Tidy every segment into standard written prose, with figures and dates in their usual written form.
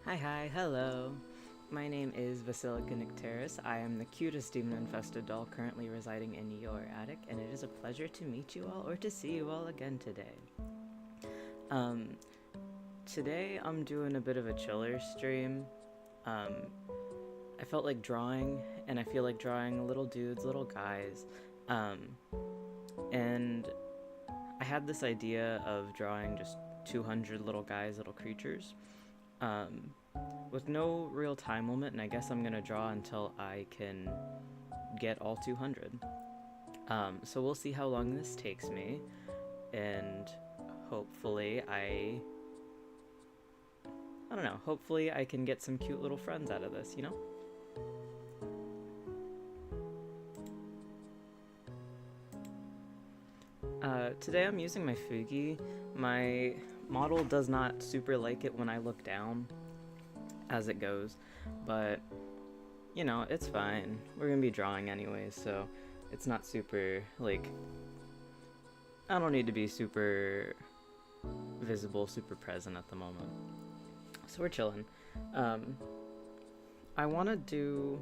Hi, hello. My name is Vasilica Nycteris. I am the cutest demon-infested doll currently residing in your attic, and it is a pleasure to meet you all or to see you all again today. Um, Today I'm doing a bit of a chiller stream. Um, I felt like drawing, and I feel like drawing little dudes, little guys. Um, and I had this idea of drawing just 200 little guys, little creatures. Um, with no real time limit, and I guess I'm gonna draw until I can get all 200. So we'll see how long this takes me, and hopefully I don't know, hopefully I can get some cute little friends out of this, you know? Today I'm using my Fugi. My model does not super like it when I look down as it goes, but you know, it's fine. We're gonna be drawing anyways, so it's not super, like, I don't need to be super visible, super present at the moment. So we're chilling. I wanna do...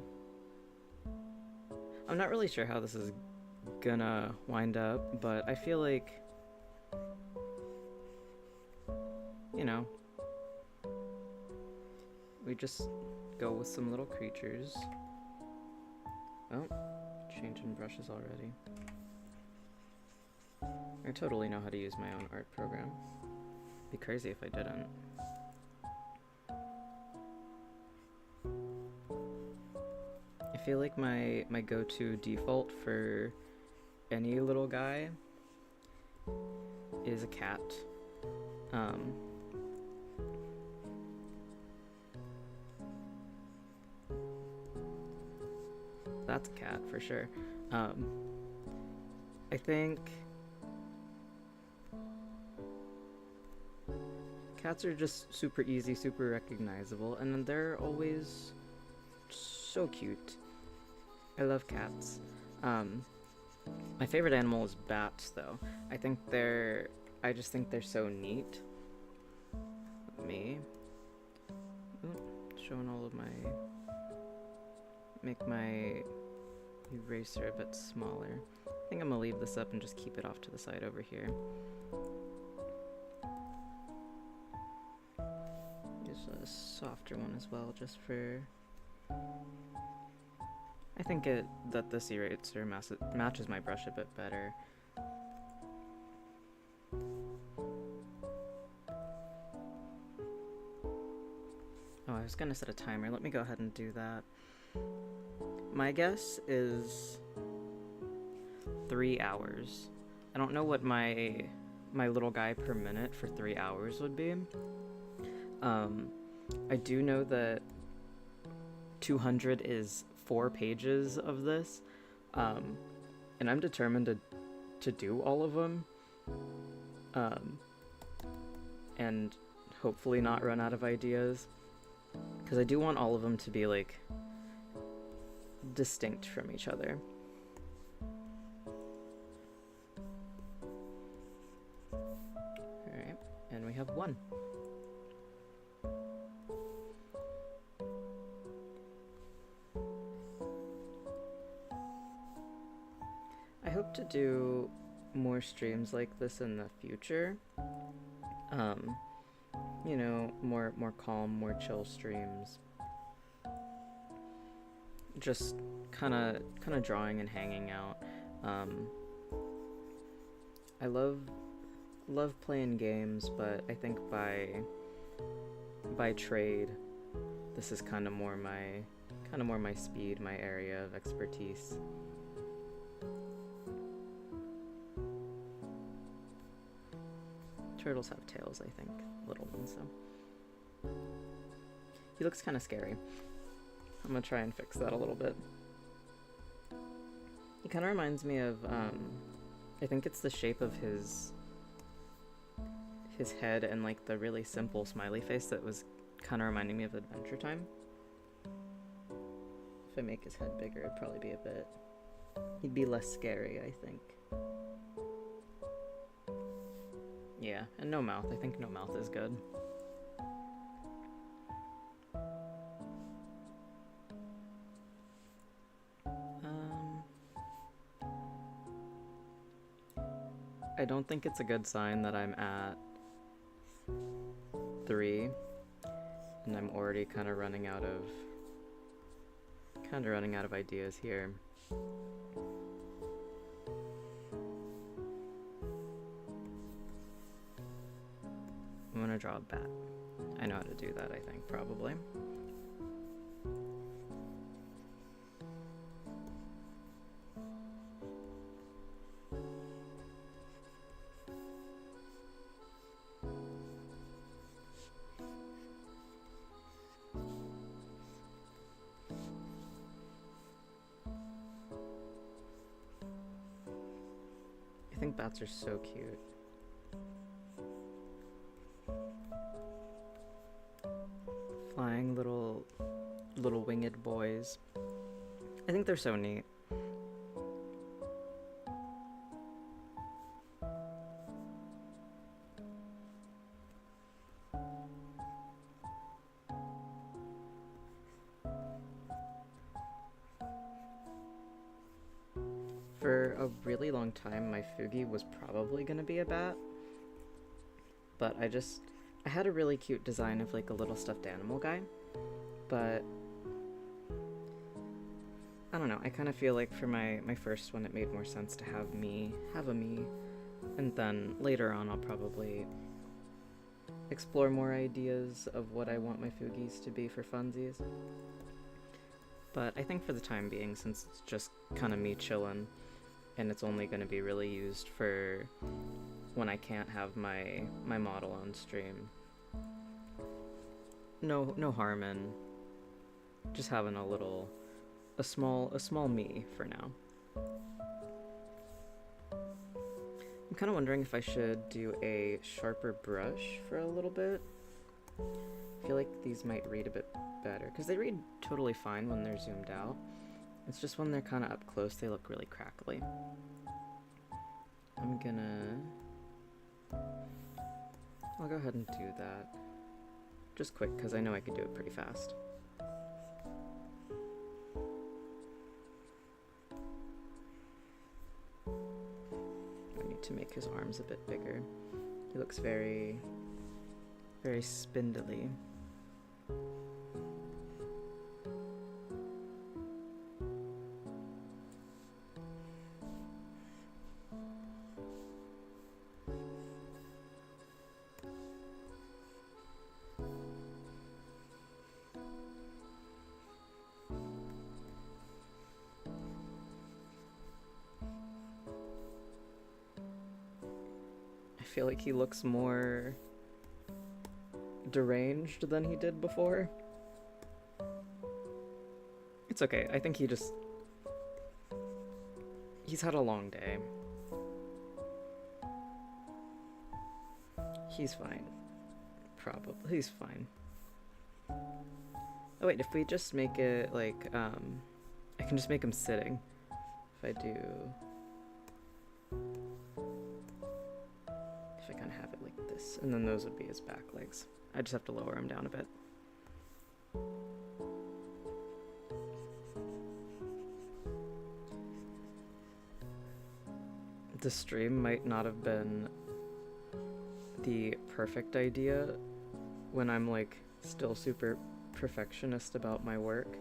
I'm not really sure how this is gonna wind up, but I feel like, you know, we just go with some little creatures. Oh, changing brushes already. I totally know how to use my own art program. Be crazy if I didn't. I feel like my go-to default for any little guy is a cat. That's a cat for sure. I think cats are just super easy, super recognizable, and then they're always so cute. I love cats. My favorite animal is bats, though. I just think they're so neat. Me. Ooh, showing all of make my eraser a bit smaller. I think I'm gonna leave this up and just keep it off to the side over here. Use a softer one as well, just for... I think that this eraser matches my brush a bit better. Oh, I was gonna set a timer. Let me go ahead and do that. My guess is 3 hours. I don't know what my little guy per minute for 3 hours would be. I do know that 200 is 4 pages of this, and I'm determined to do all of them, and hopefully not run out of ideas, because I do want all of them to be, like, distinct from each other. Alright, and we have 1. I hope to do more streams like this in the future. You know, more calm, more chill streams. Just kind of drawing and hanging out. I love playing games, but I think by trade, this is kind of more my speed, my area of expertise. Turtles have tails, I think, little ones, so. He looks kind of scary. I'm gonna try and fix that a little bit. He kind of reminds me of, I think it's the shape of his head and, like, the really simple smiley face that was kind of reminding me of Adventure Time. If I make his head bigger, it'd probably be he'd be less scary, I think. Yeah, and no mouth. I think no mouth is good. think it's a good sign that I'm at 3 and I'm already kind of running out of ideas here. I'm gonna draw a bat. I know how to do that, I think, probably. I think bats are so cute. Flying little winged boys. I think they're so neat. For a really long time, my Fugi was probably gonna be a bat, but I had a really cute design of like a little stuffed animal guy, but I don't know, I kind of feel like for my first one it made more sense to have a me, and then later on I'll probably explore more ideas of what I want my Fugis to be for funsies. But I think for the time being, since it's just kind of me chillin', and it's only going to be really used for when I can't have my model on stream, no harm in just having a small me for now. I'm kind of wondering if I should do a sharper brush for a little bit. I feel like these might read a bit better, because they read totally fine when they're zoomed out. It's just when they're kind of up close, they look really crackly. I'll go ahead and do that. Just quick, because I know I can do it pretty fast. I need to make his arms a bit bigger. He looks very, very spindly. I feel like he looks more deranged than he did before. It's okay, I think he's had a long day. He's fine. Probably. He's fine. Oh wait, if we just make it like, I can just make him sitting. If I kind of have it like this, and then those would be his back legs. I just have to lower him down a bit. The stream might not have been the perfect idea when I'm like still super perfectionist about my work,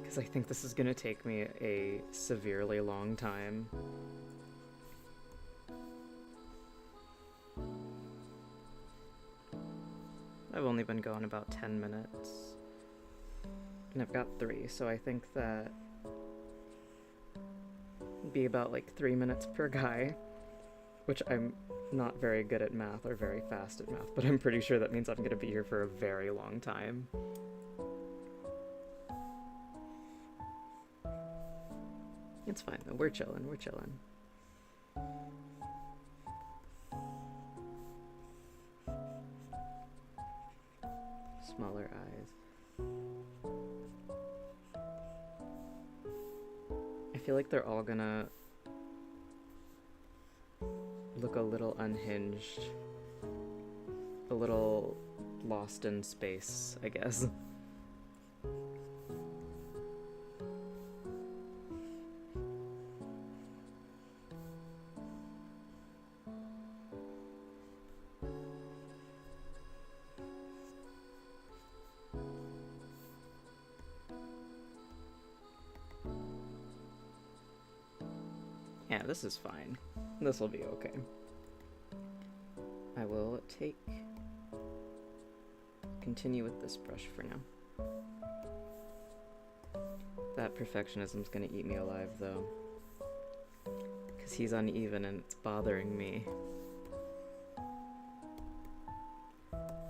because I think this is gonna take me a severely long time. I've only been going about 10 minutes, and I've got 3, so I think that would be about like 3 minutes per guy, which I'm not very good at math or very fast at math, but I'm pretty sure that means I'm gonna be here for a very long time. It's fine though, we're chillin'. Smaller eyes. I feel like they're all gonna look a little unhinged, a little lost in space, I guess. this is fine. This will be okay. I will continue with this brush for now. That perfectionism's gonna eat me alive though, because he's uneven and it's bothering me.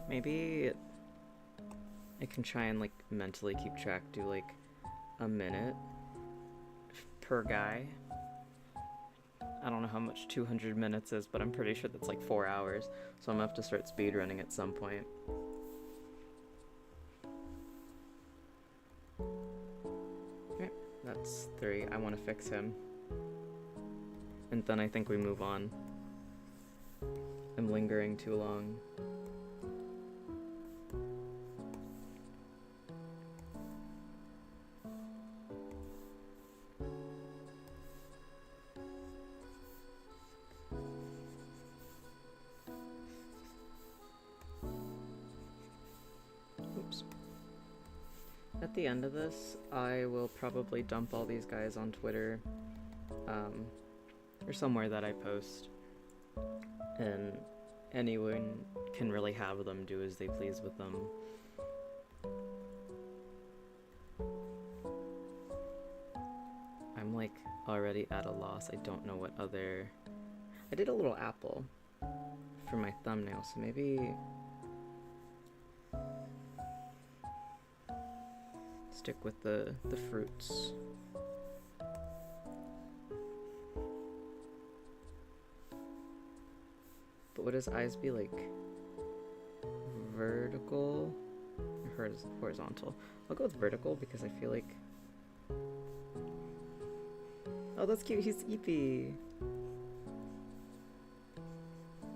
Maybe I can try and like mentally keep track, do like a minute per guy. I don't know how much 200 minutes is, but I'm pretty sure that's like 4 hours, so I'm gonna have to start speedrunning at some point. Okay, that's 3. I want to fix him. And then I think we move on. I'm lingering too long. At the end of this, I will probably dump all these guys on Twitter, or somewhere that I post, and anyone can really have them do as they please with them. I'm like already at a loss. I don't know what other... I did a little apple for my thumbnail, so maybe... stick with the fruits. But would his eyes be like vertical or horizontal? I'll go with vertical because I feel like... Oh, that's cute, he's Eepy.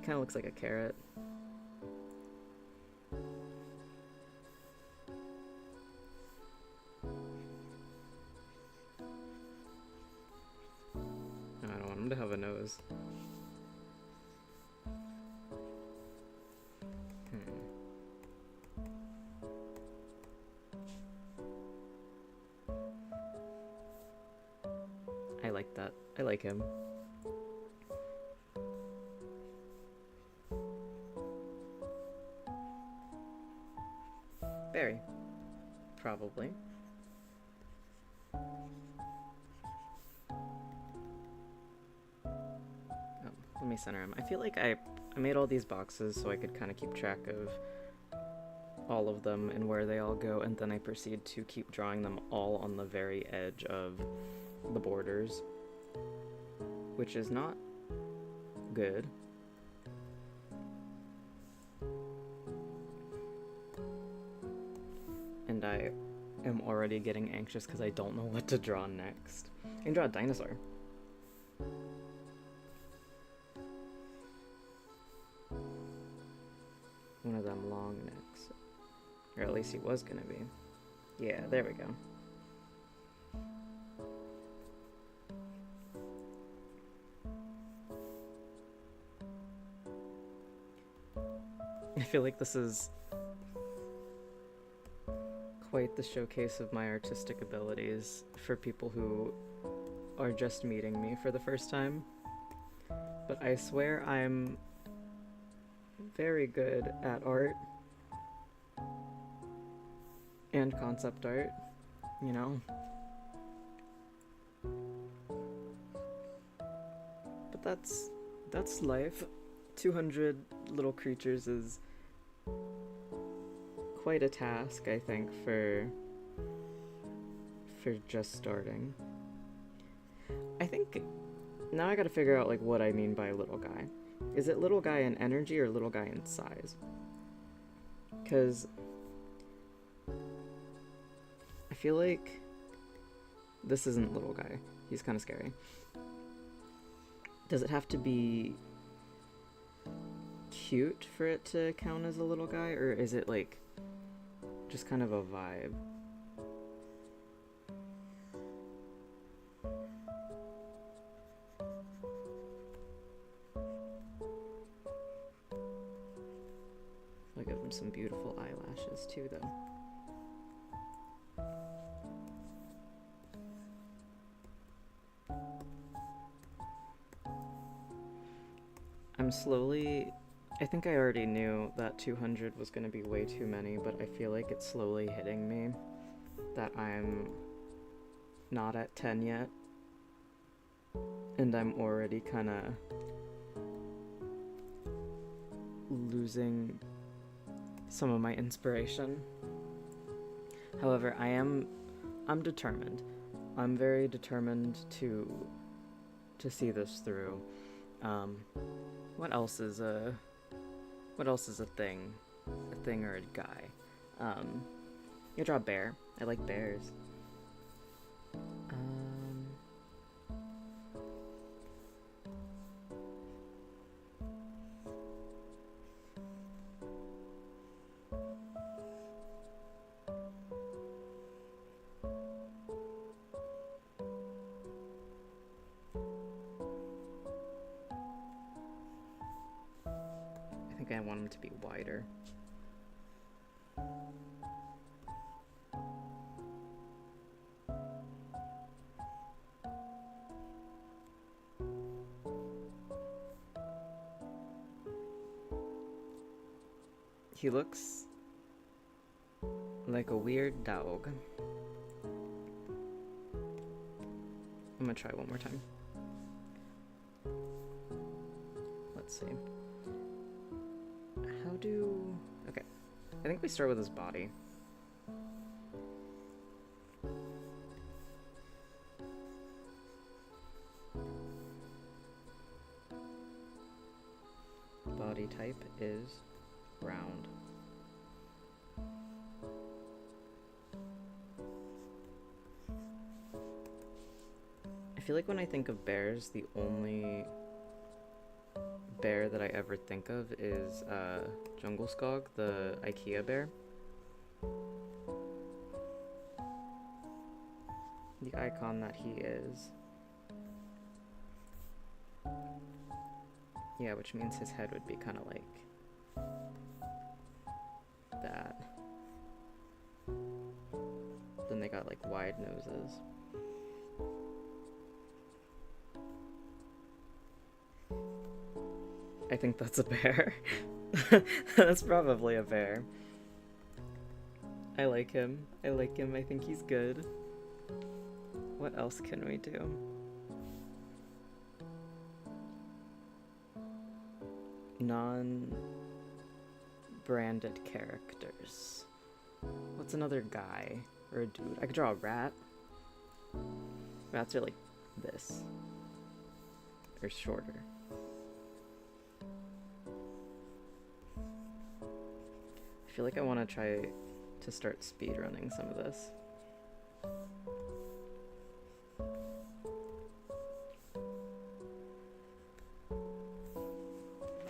Kinda looks like a carrot. To have a nose. I like that. I like him. Berry. Probably. Let me center him. I feel like I made all these boxes so I could kind of keep track of all of them and where they all go, and then I proceed to keep drawing them all on the very edge of the borders, which is not good. And I am already getting anxious because I don't know what to draw next. I can draw a dinosaur. One of them long necks. Or at least he was gonna be. Yeah, there we go. I feel like this is quite the showcase of my artistic abilities for people who are just meeting me for the first time. But I swear I'm very good at art and concept art, you know? But that's life. 200 little creatures is quite a task, I think, for just starting. I think now I gotta figure out like what I mean by little guy. Is it little guy in energy or little guy in size? Because I feel like this isn't little guy. He's kind of scary. Does it have to be cute for it to count as a little guy, or is it like just kind of a vibe? I'll give him some beautiful eyelashes too, though. I'm slowly... I think I already knew that 200 was going to be way too many, but I feel like it's slowly hitting me that I'm not at 10 yet, and I'm already kind of losing some of my inspiration. However, I'm determined. I'm very determined to see this through. What else is a thing? A thing or a guy? You draw a bear. I like bears. I think I want them to be wider. He looks like a weird dog. I'm gonna try one more time. Let's see. Okay. I think we start with his body. Body type is round. I feel like when I think of bears, the only bear that I ever think of is Jungle Skog, the IKEA bear. The icon that he is. Yeah, which means his head would be kind of like that. Then they got like wide noses. I think that's a bear. That's probably a bear. I like him. I think he's good. What else can we do? Non-branded characters. What's another guy or a dude? I could draw a rat. Rats are like this. Or shorter. I feel like I want to try to start speedrunning some of this.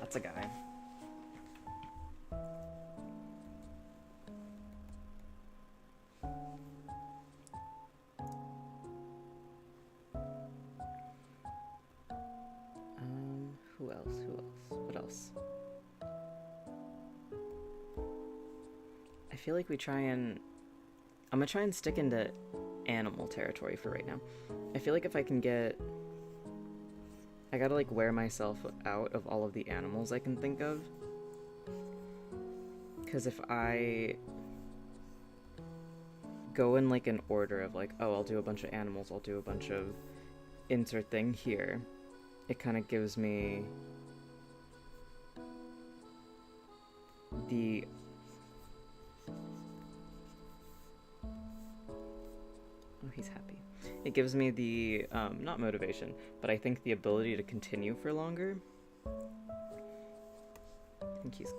That's a guy. Who else? What else? I feel like I'm gonna try and stick into animal territory for right now. I feel like if I can get... I gotta like wear myself out of all of the animals I can think of. Because if I go in like an order of like, oh, I'll do a bunch of animals, I'll do a bunch of insert thing here, it kind of gives me the... Oh, he's happy. It gives me the, not motivation, but I think the ability to continue for longer. I think he's...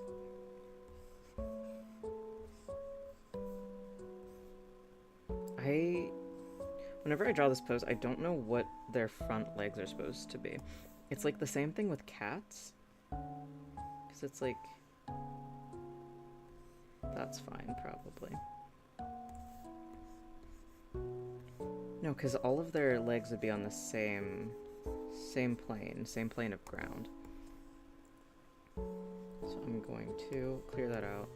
Whenever I draw this pose, I don't know what their front legs are supposed to be. It's like the same thing with cats. Because it's like... That's fine, probably. No, because all of their legs would be on the same plane of ground. So I'm going to clear that out.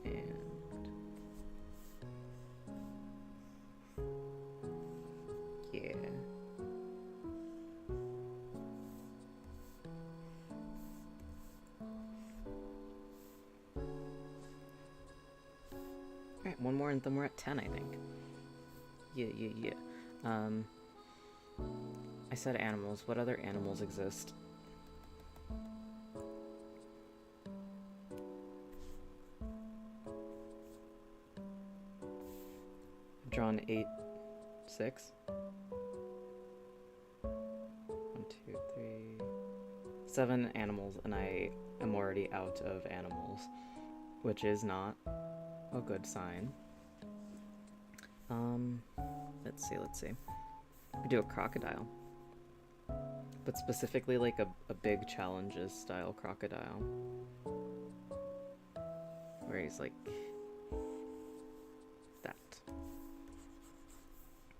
And... yeah. one more and then we're at 10, I think. Yeah. I said animals. What other animals exist? I've drawn 8, 6. 1, 2, 3, 7 animals, and I am already out of animals, which is not a good sign. Let's see. We do a crocodile, but specifically like a big challenges style crocodile, where he's like that.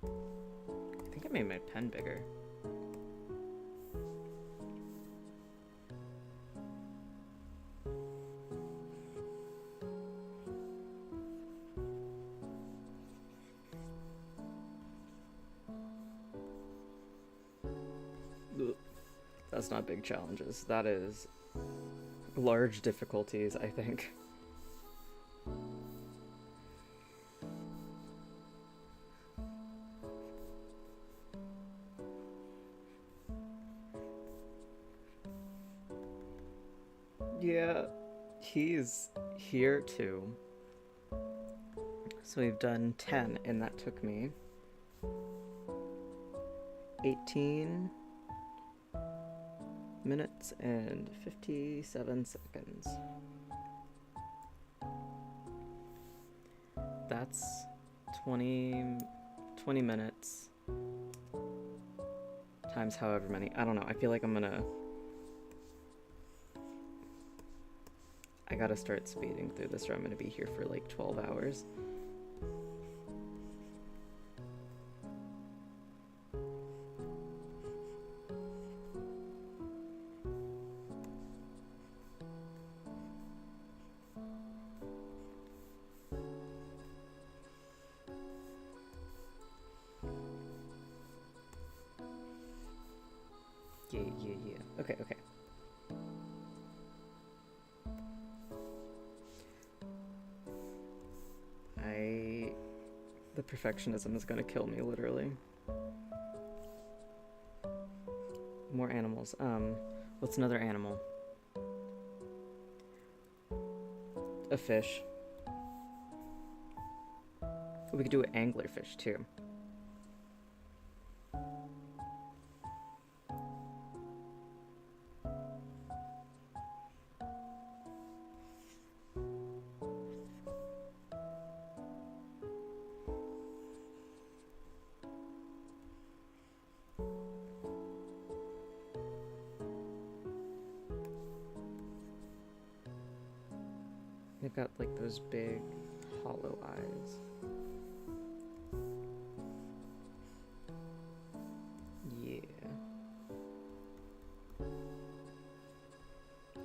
I think I made my pen bigger. That's not big challenges. That is large difficulties, I think. Yeah, he's here too. So we've done 10, and that took me 18 minutes and 57 seconds. That's 20 minutes times however many. I don't know. I feel like I gotta start speeding through this or I'm gonna be here for like 12 hours. Yeah. Okay. The perfectionism is gonna kill me, literally. More animals. What's another animal? A fish. We could do an anglerfish, too. They've got like those big hollow eyes. Yeah.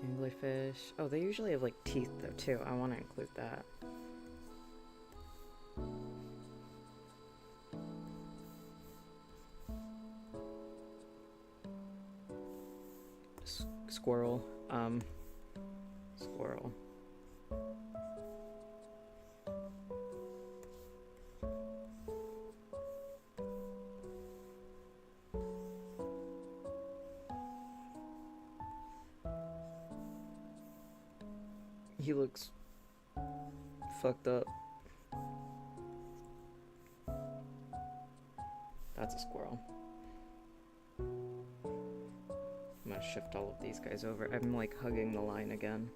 Anglerfish. Oh, they usually have like teeth though too. I want to include that. Squirrel. Squirrel. He looks fucked up. That's a squirrel. I'm gonna shift all of these guys over. I'm like hugging the line again.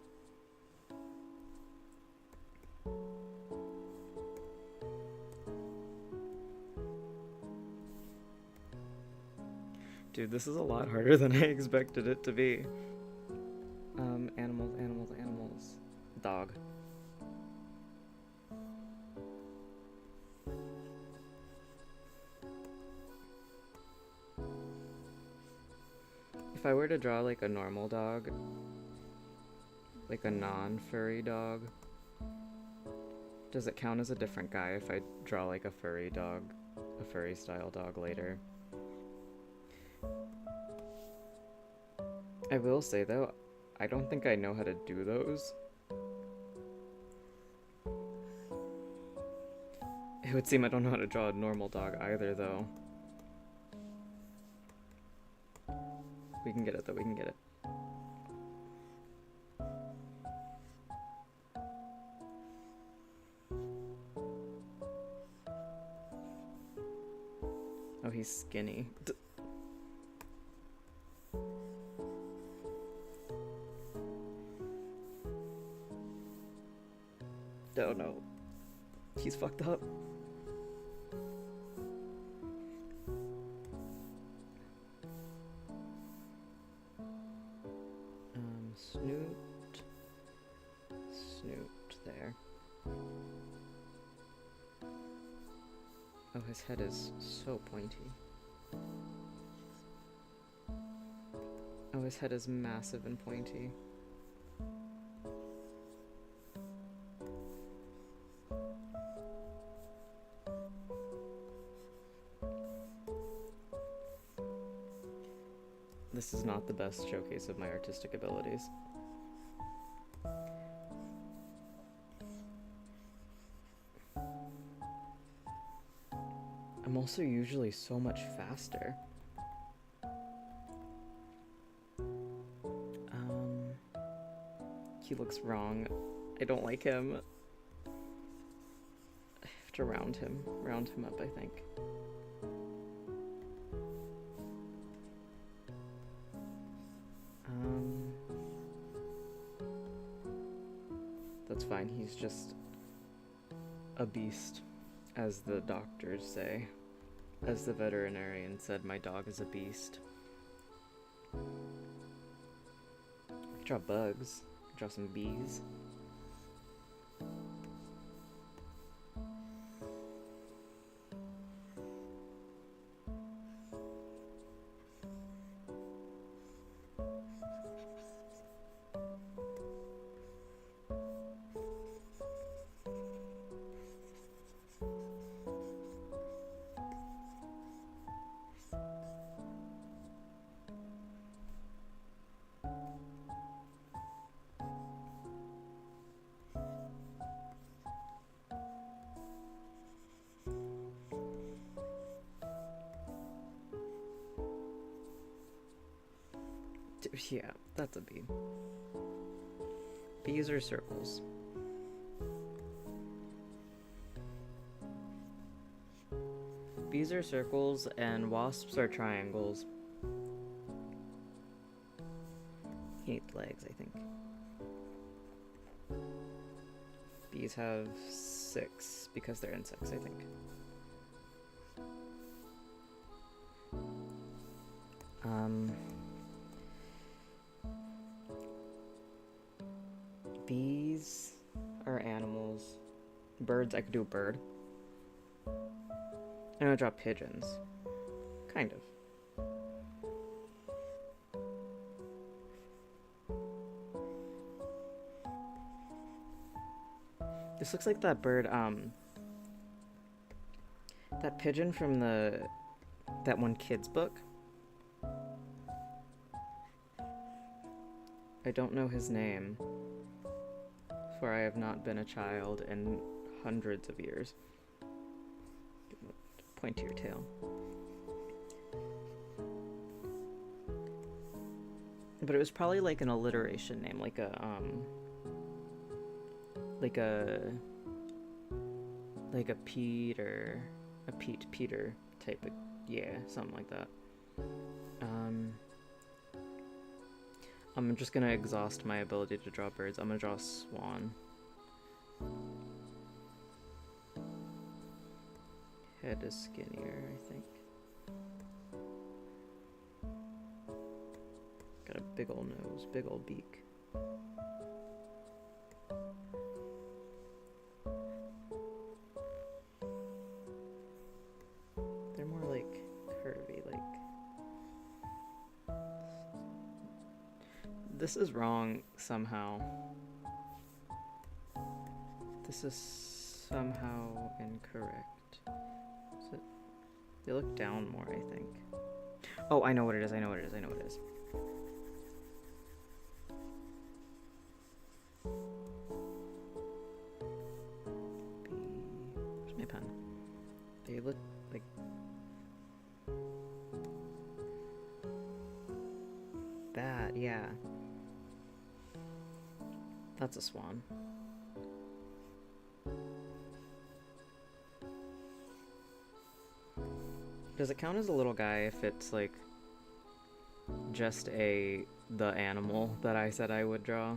Dude, this is a lot harder than I expected it to be. Animals. Dog. If I were to draw like a normal dog, like a non-furry dog, does it count as a different guy if I draw like a furry dog, a furry style dog later? I will say though, I don't think I know how to do those. It would seem I don't know how to draw a normal dog either, though. We can get it, though. We can get it. Oh, he's skinny. Oh no. He's fucked up. Snoot. Snoot there. Oh, his head is so pointy. Oh, his head is massive and pointy. This is not the best showcase of my artistic abilities. I'm also usually so much faster. He looks wrong. I don't like him. I have to round him up, I think. That's fine, he's just a beast, as the doctors say. As the veterinarian said, my dog is a beast. I could draw bugs, draw some bees. Yeah, that's a bee. Bees are circles. Bees are circles and wasps are triangles. He needs legs, I think. Bees have 6 because they're insects, I think. Bees are animals. Birds, I could do a bird. I'm gonna draw pigeons. Kind of. This looks like that bird, that pigeon from that one kid's book. I don't know his name, for I have not been a child in hundreds of years. Point to your tail. But it was probably like an alliteration name, like a Peter, a Peter type of, yeah, something like that. I'm just gonna exhaust my ability to draw birds. I'm gonna draw a swan. Head is skinnier, I think. Got a big old nose, big old beak. They're more like curvy, like. This is wrong somehow. This is somehow incorrect. Is it? They look down more, I think. Oh, I know what it is, I know what it is, I know what it is. Where's my pen? They look like... that, yeah. That's a swan. Does it count as a little guy if it's like just the animal that I said I would draw?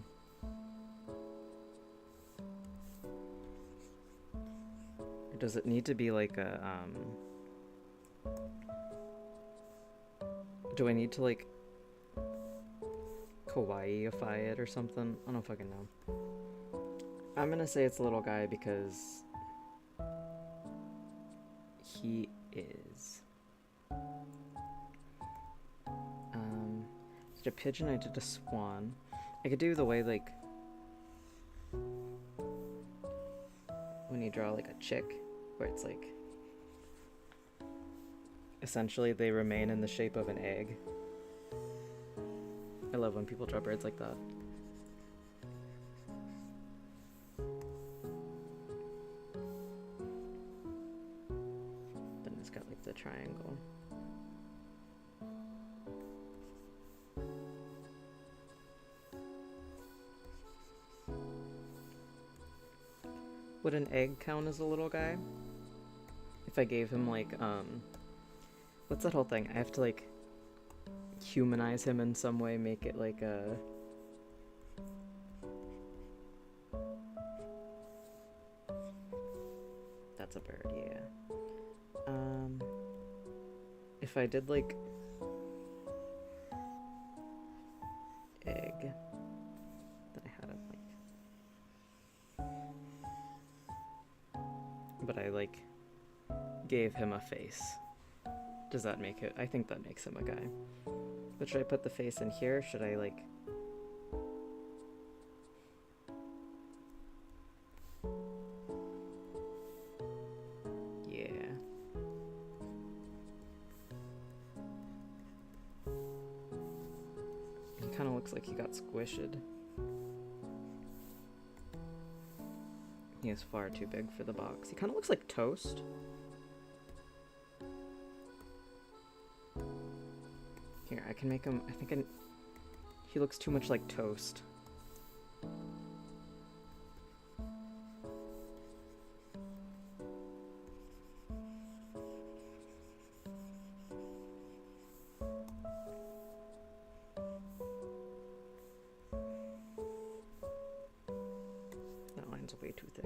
Or does it need to be like a do I need to like kawaii-ify it or something? I don't fucking know. I'm gonna say it's a little guy because he is. Did a pigeon, I did a swan. I could do the way like when you draw like a chick, where it's like essentially they remain in the shape of an egg. I love when people draw birds like that. Then it's got like the triangle. Would an egg count as a little guy? If I gave him like, what's that whole thing? I have to like humanize him in some way, make it like a... That's a bird, yeah. If I did like egg, then I had it like... But I like gave him a face. Does that make it? I think that makes him a guy. But should I put the face in here? Should I like... Yeah. He kind of looks like he got squished. He is far too big for the box. He kind of looks like toast. Here, I can make him, he looks too much like toast. That line's way too thick.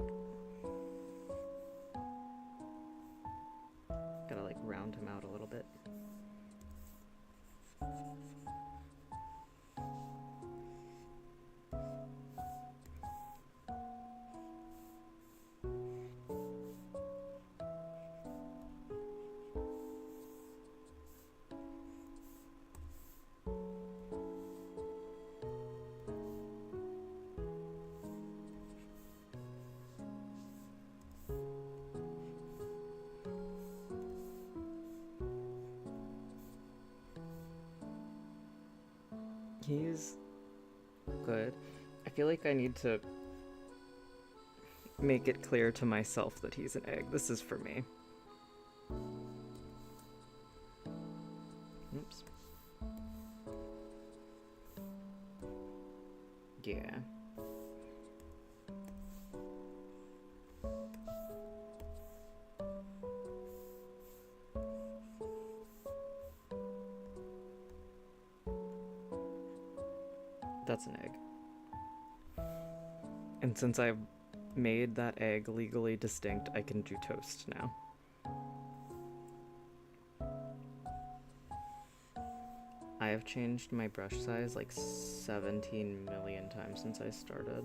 Gotta like round him out a little bit. He's good. I feel like I need to make it clear to myself that he's an egg. This is for me. Oops. Yeah. That's an egg. And since I've made that egg legally distinct, I can do toast now. I have changed my brush size like 17 million times since I started.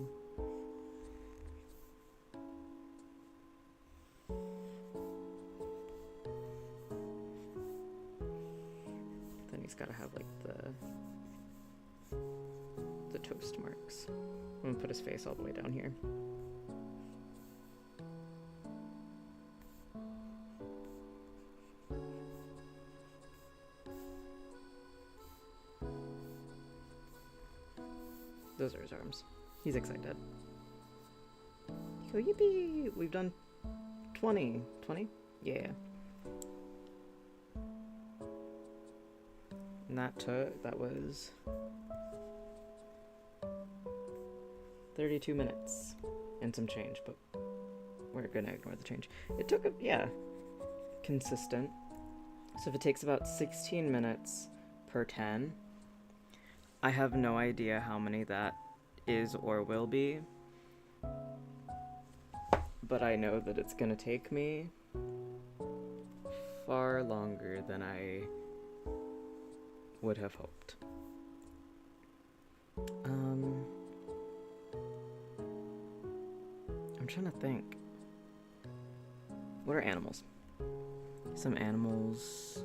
Then he's gotta have like the toast marks. I'm gonna put his face all the way down here. Those are his arms. He's excited. Go yippee! We've done 20. 20? Yeah. And that was 32 minutes and some change, but we're gonna ignore the change. It took consistent. So if it takes about 16 minutes per 10, I have no idea how many that is or will be, but I know that it's gonna take me far longer than I would have hoped. I'm trying to think. What are animals? Some animals.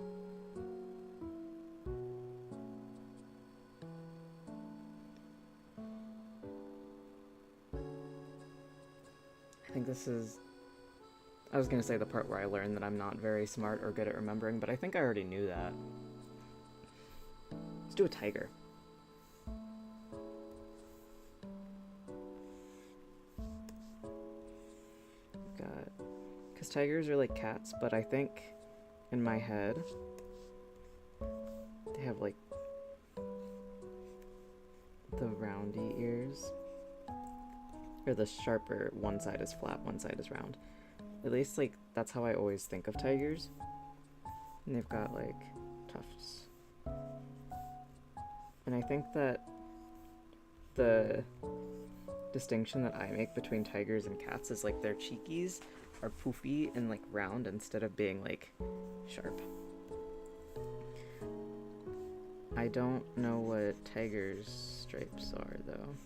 I think this is... I was gonna say the part where I learned that I'm not very smart or good at remembering, but I think I already knew that. Let's do a tiger. Because tigers are like cats, but I think in my head they have like the roundy ears, or the sharper, one side is flat, one side is round. At least like that's how I always think of tigers. And they've got like tufts. And I think that the distinction that I make between tigers and cats is like their cheekies are poofy and like round instead of being like sharp. I don't know what tiger's stripes are though.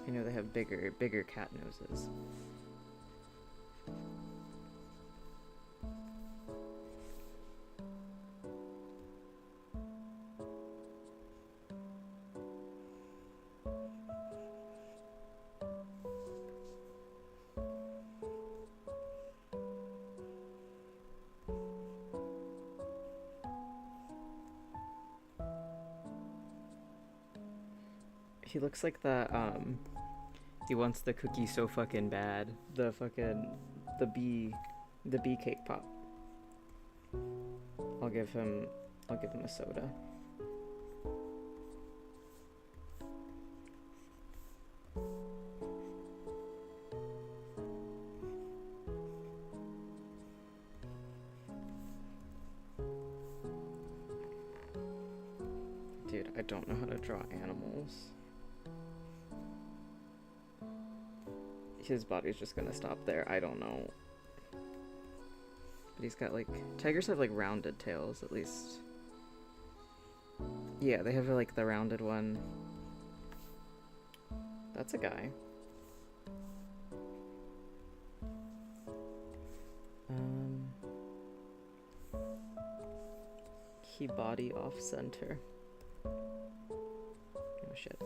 I know they have bigger cat noses. He looks like the he wants the cookie so fucking bad. The bee cake pop. I'll give him a soda. Dude, I don't know how to draw animals. His body's just gonna stop there. I don't know. But he's got like... Tigers have like rounded tails, at least. Yeah, they have like the rounded one. That's a guy. He body off center. Oh shit.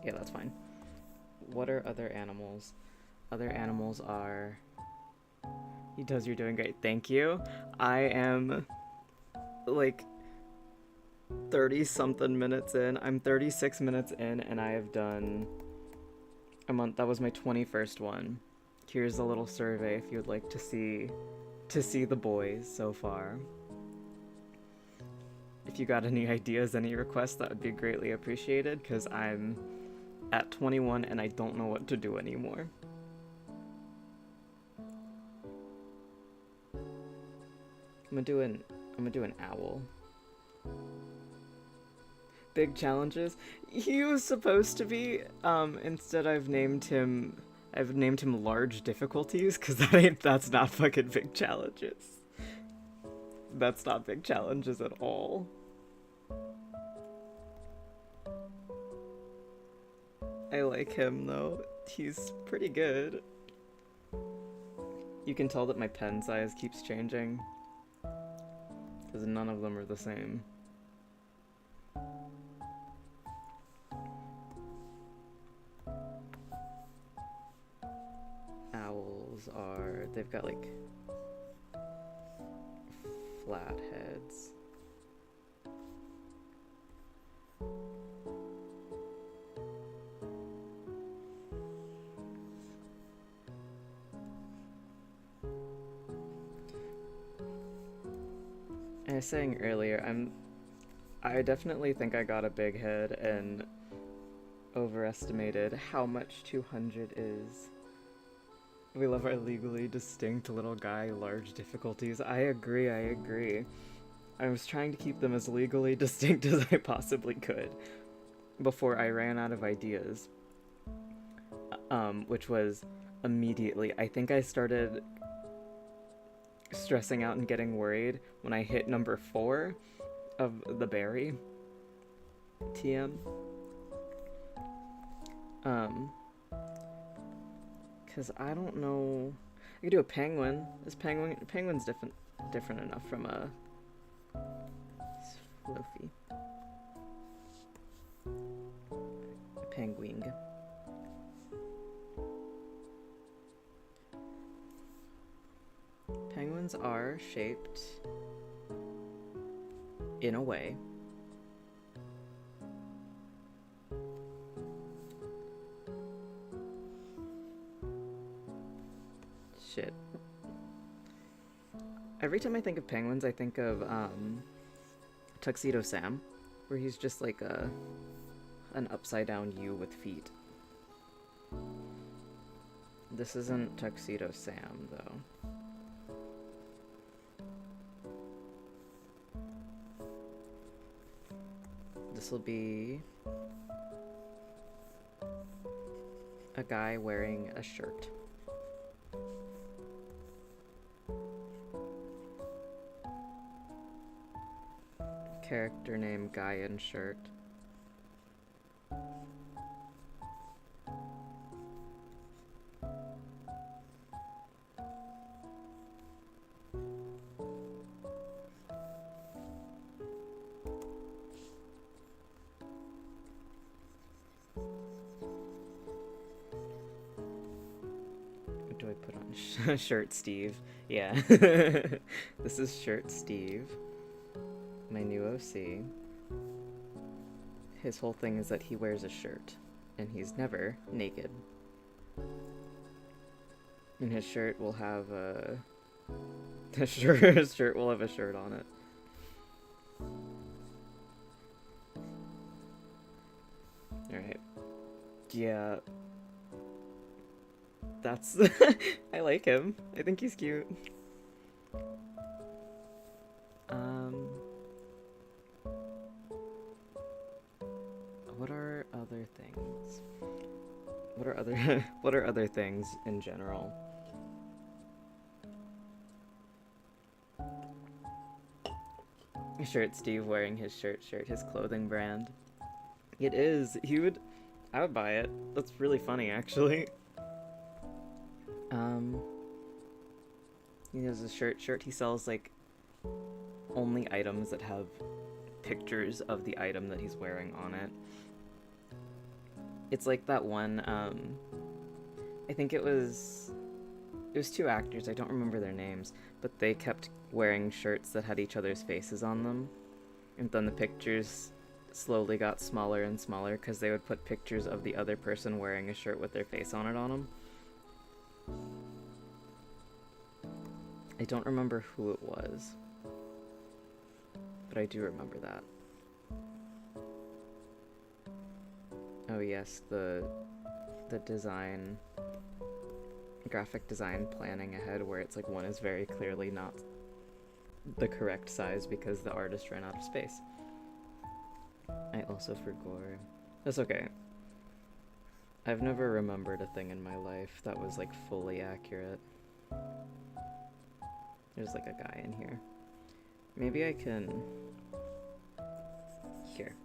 Yeah, that's fine. What are other animals? Other animals are... He does, you're doing great. Thank you. I am like 30-something minutes in. I'm 36 minutes in and I have done a month. That was my 21st one. Here's a little survey if you'd like to see the boys so far. If you got any ideas, any requests, that would be greatly appreciated, because I'm at 21 and I don't know what to do anymore. I'm gonna do an owl. Big challenges. He was supposed to be, instead I've named him large difficulties, because that's not fucking big challenges. That's not big challenges at all. I like him though. He's pretty good. You can tell that my pen size keeps changing, because none of them are the same. Owls. themselves are, they've got like flat heads. I was saying earlier, I definitely think I got a big head and overestimated how much 200 is. We love our legally distinct little guy, large difficulties. I agree. I was trying to keep them as legally distinct as I possibly could before I ran out of ideas. Which was immediately. I think I started stressing out and getting worried when I hit number 4 of the berry TM. Cause I don't know. I could do a penguin. Penguin's different enough from a floofy. A penguin. Penguins are shaped in a way. Shit. Every time I think of penguins, I think of Tuxedo Sam, where he's just like an upside down U with feet. This isn't Tuxedo Sam, though. This will be a guy wearing a shirt. Character name, guy in shirt. What do I put on? Shirt Steve. Yeah. This is Shirt Steve. My new OC. His whole thing is that he wears a shirt, and he's never naked. And his shirt will have his shirt will have a shirt on it. Alright. Yeah. That's... I like him. I think he's cute. What are other things? What are other things in general? Shirt Steve wearing his shirt, his clothing brand. It is. I would buy it. That's really funny, actually. He has a shirt. He sells, like, only items that have pictures of the item that he's wearing on it. It's like that one, I think it was 2 actors, I don't remember their names, but they kept wearing shirts that had each other's faces on them, and then the pictures slowly got smaller and smaller because they would put pictures of the other person wearing a shirt with their face on it on them. I don't remember who it was, but I do remember that. Oh yes, the design, graphic design planning ahead, where it's like one is very clearly not the correct size because the artist ran out of space. I also forgot. That's okay. I've never remembered a thing in my life that was like fully accurate. There's like a guy in here. Maybe I can... Here.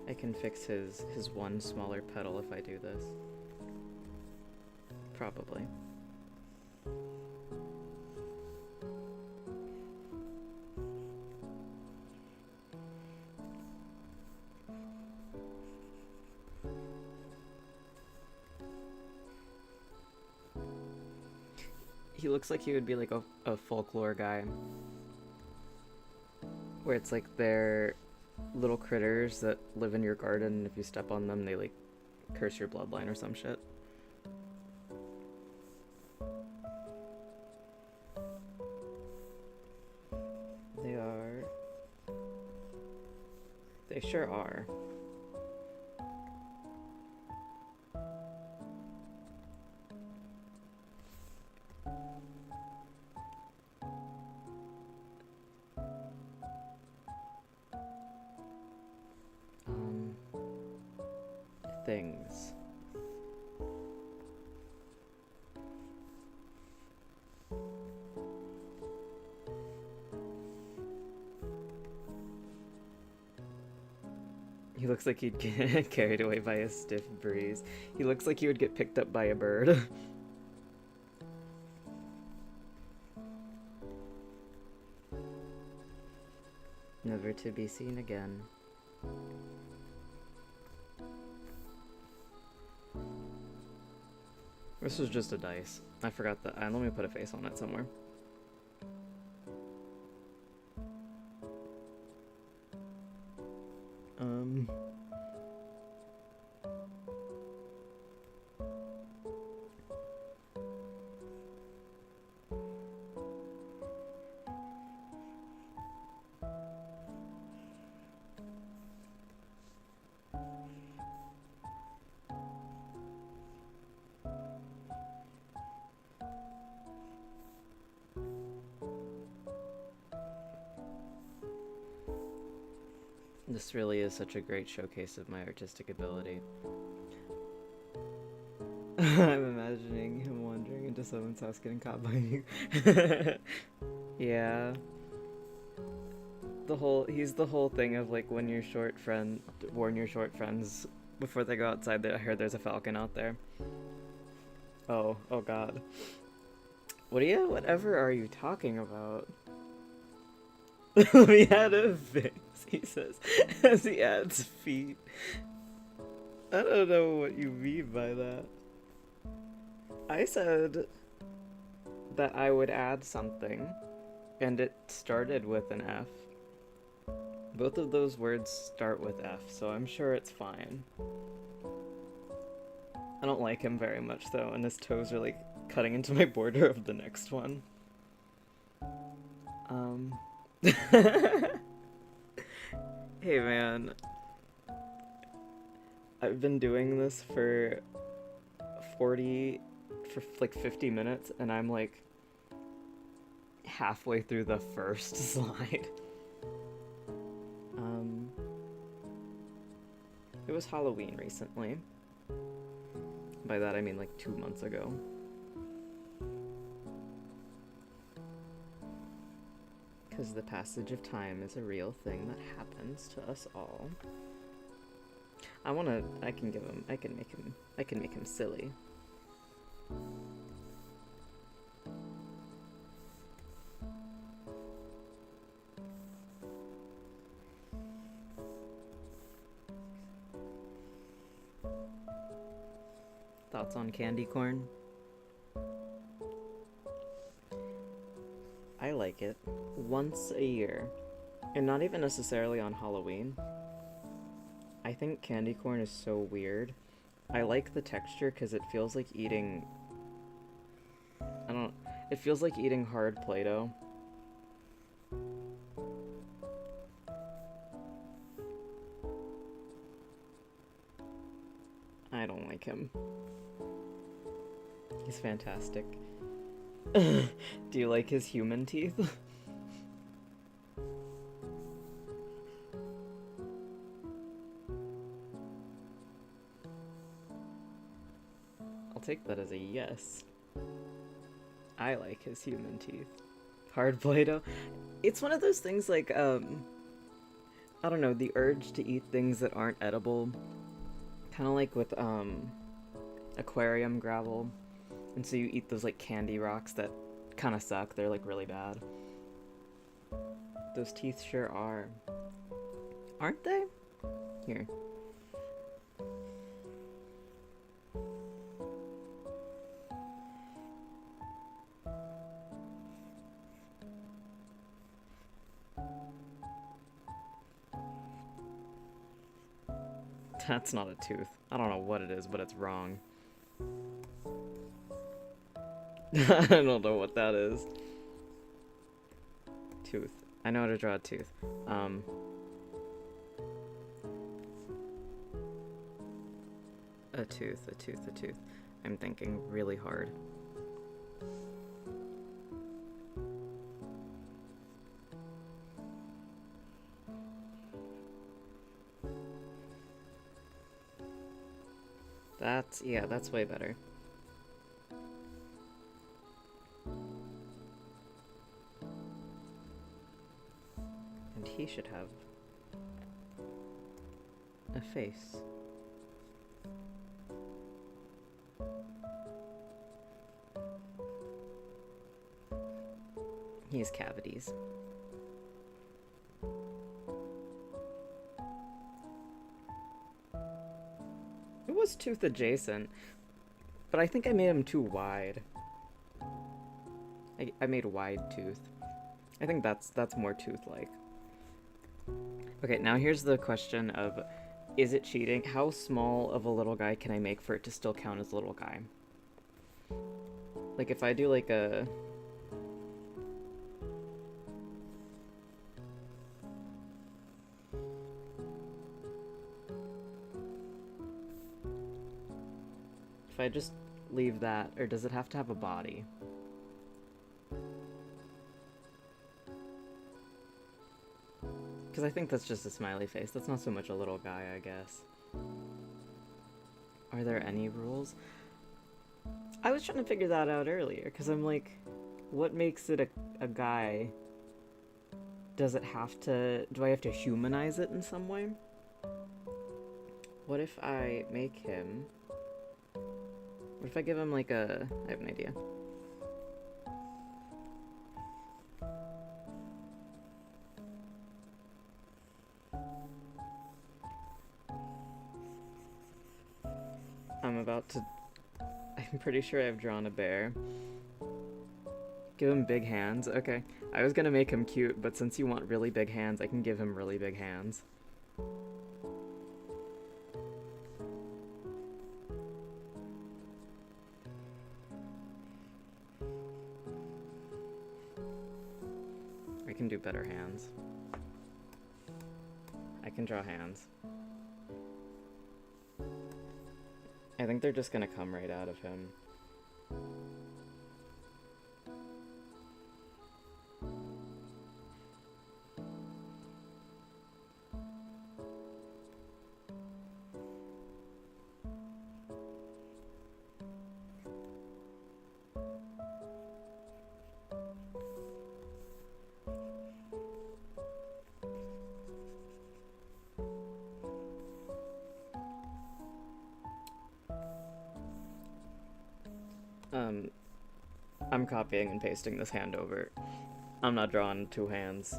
I can fix his one smaller petal if I do this. Probably. He looks like he would be like a folklore guy. Where it's like they're little critters that live in your garden, and if you step on them, they like curse your bloodline or some shit. They are. They sure are. Things. He looks like he'd get carried away by a stiff breeze. He looks like he would get picked up by a bird. Never to be seen again. This was just a dice. I forgot that. Let me put a face on it somewhere. This really is such a great showcase of my artistic ability. I'm imagining him wandering into someone's house getting caught by you. Yeah. He's the whole thing of like when your warn your short friends before they go outside that I heard there's a falcon out there. Oh god. Whatever are you talking about? We had a fix, he says, as he adds feet. I don't know what you mean by that. I said that I would add something, and it started with an F. Both of those words start with F, so I'm sure it's fine. I don't like him very much, though, and his toes are, like, cutting into my border of the next one. Hey, man. I've been doing this for 50 minutes, and I'm, like, halfway through the first slide. It was Halloween recently. By that I mean like 2 months ago. Because the passage of time is a real thing that happens to us all. I can make him silly. Thoughts on candy corn? I like it once a year, and not even necessarily on Halloween. I think candy corn is so weird. I like the texture because it feels like eating... It feels like eating hard Play-Doh. I don't like him. He's fantastic. Do you like his human teeth? I'll take that as a yes. I like his human teeth. Hard Play-Doh. It's one of those things like, I don't know, the urge to eat things that aren't edible. Kind of like with, aquarium gravel. And so you eat those, like, candy rocks that kind of suck. They're, like, really bad. Those teeth sure are. Aren't they? Here. That's not a tooth. I don't know what it is, but it's wrong. I don't know what that is. Tooth. I know how to draw a tooth. A tooth, a tooth, a tooth. I'm thinking really hard. Yeah, that's way better. And he should have a face. He has cavities. It was tooth adjacent, but I think I made him too wide. I made wide tooth. I think that's more tooth-like. Okay, now here's the question of, is it cheating? How small of a little guy can I make for it to still count as a little guy? Like if I do like a... If I just leave that, or does it have to have a body? Because I think that's just a smiley face. That's not so much a little guy, I guess. Are there any rules? I was trying to figure that out earlier, because I'm like, what makes it a guy? Does it have to... Do I have to humanize it in some way? What if I make him... What if I give him like a... I have an idea. I'm pretty sure I've drawn a bear. Give him big hands. Okay. I was gonna make him cute, but since you want really big hands, I can give him really big hands. I can do better hands. I can draw hands. I think they're just gonna come right out of him. I'm copying and pasting this hand over. I'm not drawing two hands.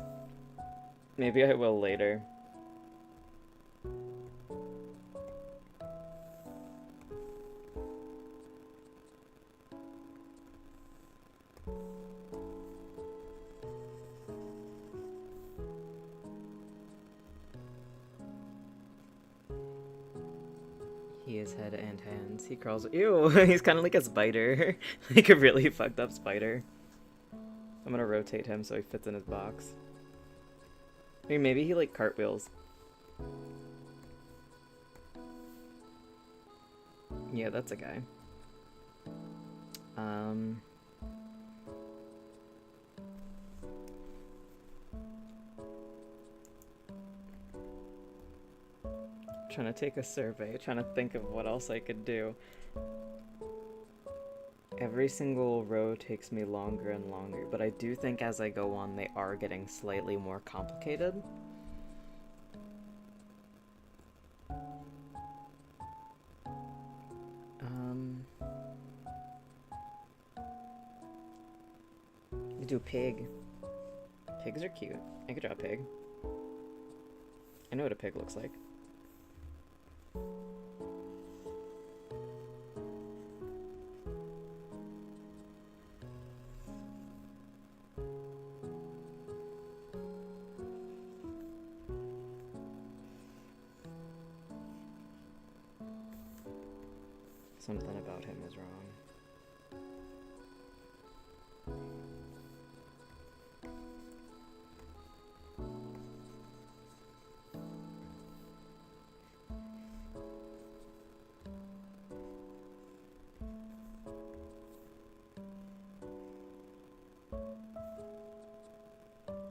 Maybe I will later. He has head and hands. He crawls. Ew, he's kind of like a spider. Like a really fucked up spider. I'm gonna rotate him so he fits in his box. Hey, maybe he like cartwheels. Yeah, that's a guy. Trying to take a survey, trying to think of what else I could do. Every single row takes me longer and longer, but I do think as I go on, they are getting slightly more complicated. You do pig. Pigs are cute. I could draw a pig. I know what a pig looks like. Something about him is wrong.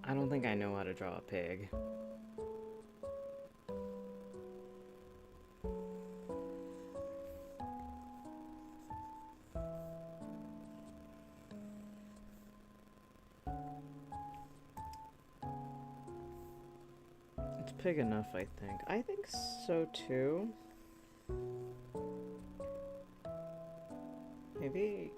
I don't think I know how to draw a pig. It's big enough, I think. I think so too. Maybe...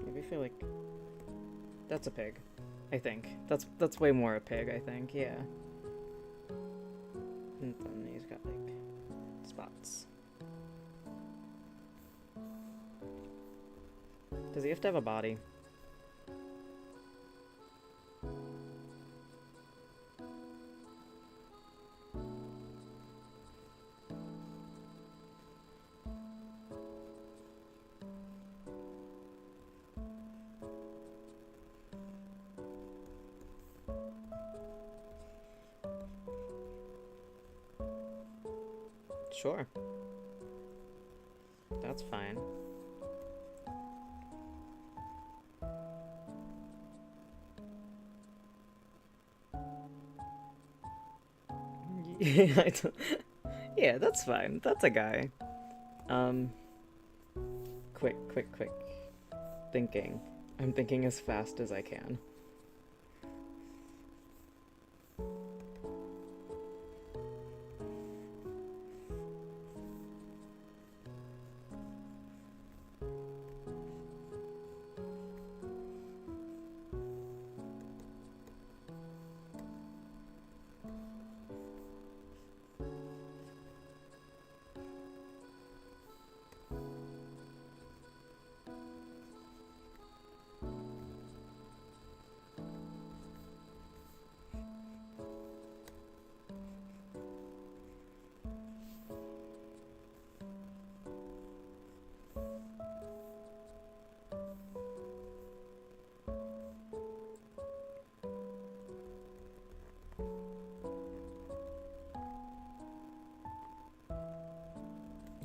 Maybe I feel like... That's a pig, I think. That's way more a pig, I think, yeah. And then he's got, like, spots. Does he have to have a body? Sure. That's fine. Yeah, yeah, that's fine. That's a guy. Quick. Thinking. I'm thinking as fast as I can.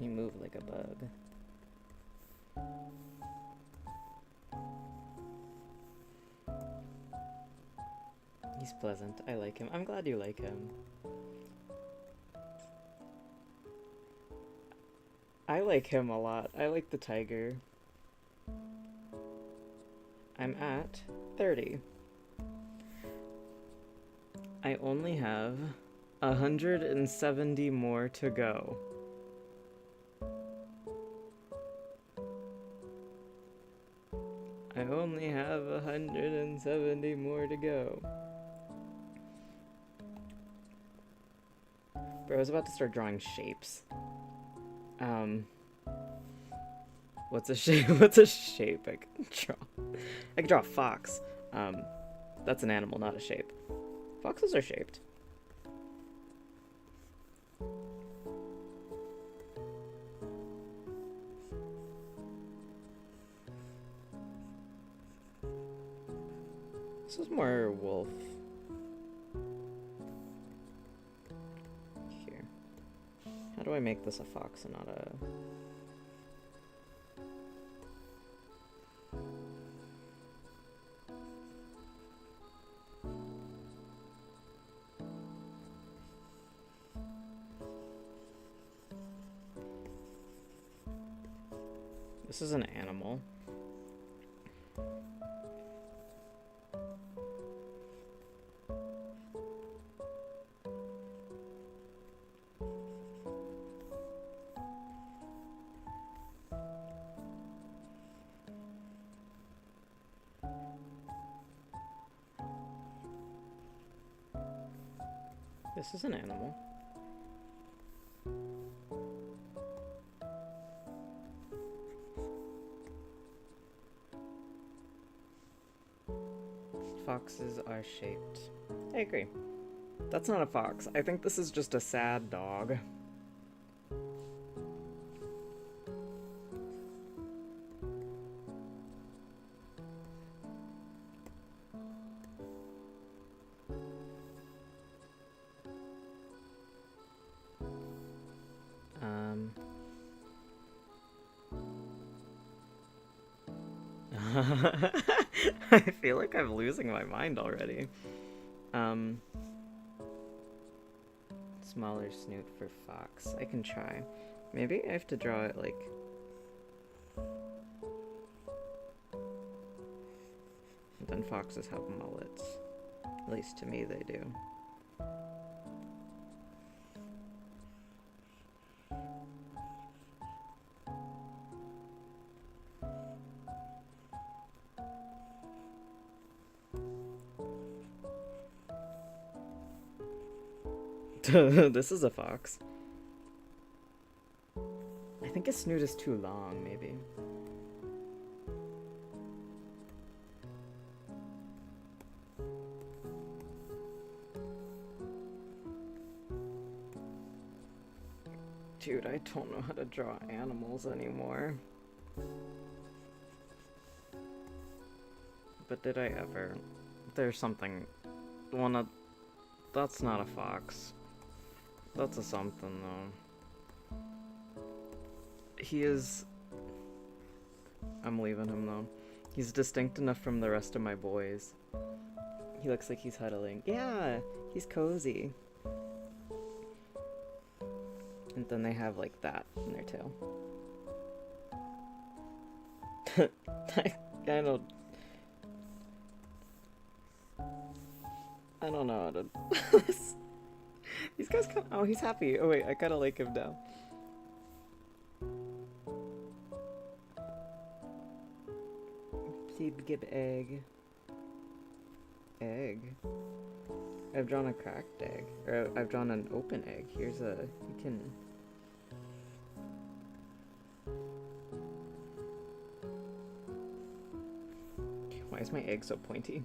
You move like a bug. He's pleasant. I like him. I'm glad you like him. I like him a lot. I like the tiger. I'm at 30. I only have 170 more to go. I only have 170 more to go. Bro, I was about to start drawing shapes. What's a shape? What's a shape I can draw? I can draw a fox. That's an animal, not a shape. Foxes are shaped. This is more wolf. Here. How do I make this a fox and not a... This is an animal. This is an animal. Foxes are shaped. I agree. That's not a fox. I think this is just a sad dog. I feel like I'm losing my mind already. Smaller snoot for fox. I can try. Maybe I have to draw it like... Then foxes have mullets. At least to me they do. This is a fox. I think his snoot is too long, maybe. Dude, I don't know how to draw animals anymore. But did I ever? There's something... That's not a fox. That's a something, though. He is... I'm leaving him, though. He's distinct enough from the rest of my boys. He looks like he's huddling. Yeah, he's cozy. And then they have, like, that in their tail. I don't know how to... These guys kind of... Oh, he's happy. Oh, wait, I kind of like him now. Seed, give egg. Egg? I've drawn a cracked egg. Or I've drawn an open egg. Here's a... You can... Why is my egg so pointy?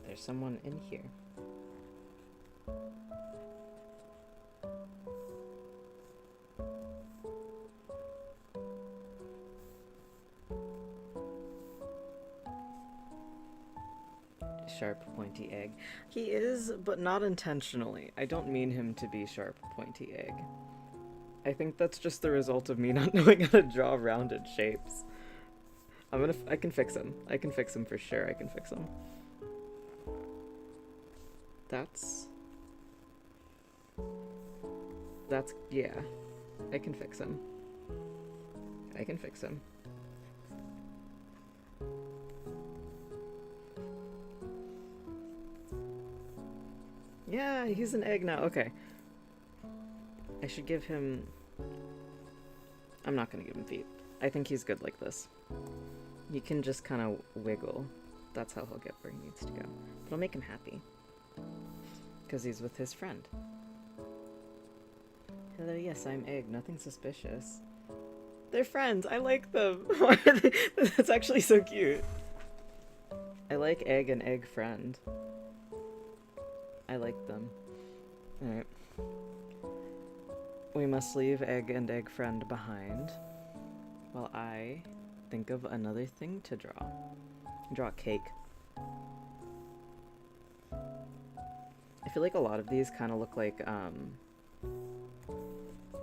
There's someone in here. Sharp, pointy egg. He is, but not intentionally. I don't mean him to be sharp, pointy egg. I think that's just the result of me not knowing how to draw rounded shapes. I can fix him. I can fix him for sure. I can fix him. Yeah. I can fix him. I can fix him. Yeah, he's an egg now. Okay. I should give him... I'm not gonna give him feet. I think he's good like this. He can just kind of wiggle. That's how he'll get where he needs to go. But it'll make him happy. Because he's with his friend. Hello, yes, I'm egg. Nothing suspicious. They're friends. I like them. That's actually so cute. I like egg and egg friend. I like them. Alright. We must leave egg and egg friend behind while I think of another thing to draw. Draw a cake. I feel like a lot of these kind of look like, or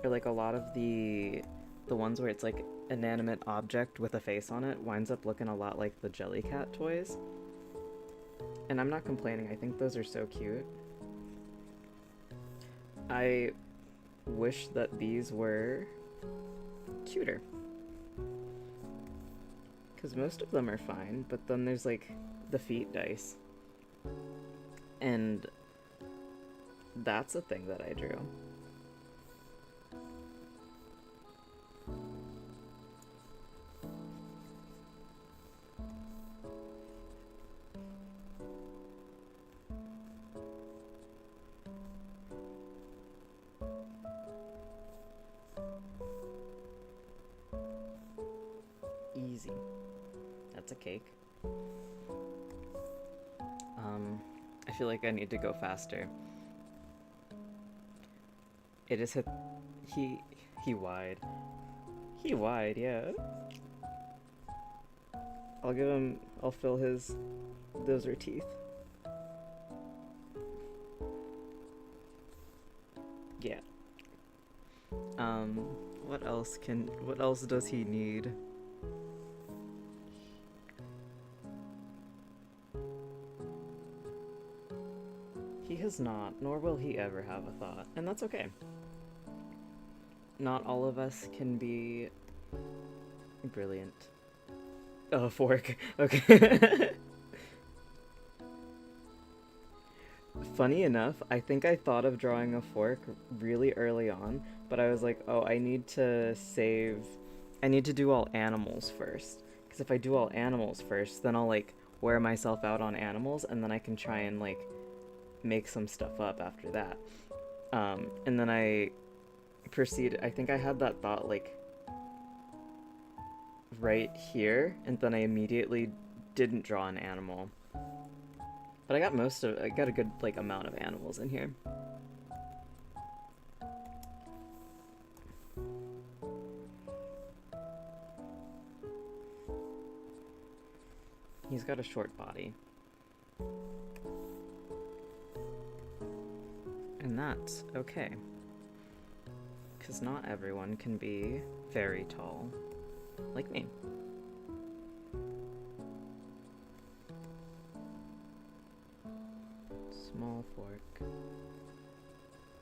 like a lot of the ones where it's like inanimate object with a face on it winds up looking a lot like the Jellycat toys. And I'm not complaining, I think those are so cute. I wish that these were cuter. Because most of them are fine, but then there's like the feet dice. And that's a thing that I drew. Easy. That's a cake. I feel like I need to go faster. It is he wide. He wide, yeah. I'll fill those are teeth. Yeah. What else does he need? He has not, nor will he ever have a thought, and that's okay. Not all of us can be brilliant. Oh, a fork. Okay. Funny enough, I think I thought of drawing a fork really early on, but I was like, oh, I need to do all animals first. Because if I do all animals first, then I'll, like, wear myself out on animals, and then I can try and, like, make some stuff up after that. And then I think I had that thought, like, right here, and then I immediately didn't draw an animal. But I got a good, like, amount of animals in here. He's got a short body. And that's okay. 'Cause not everyone can be very tall, like me. Small fork.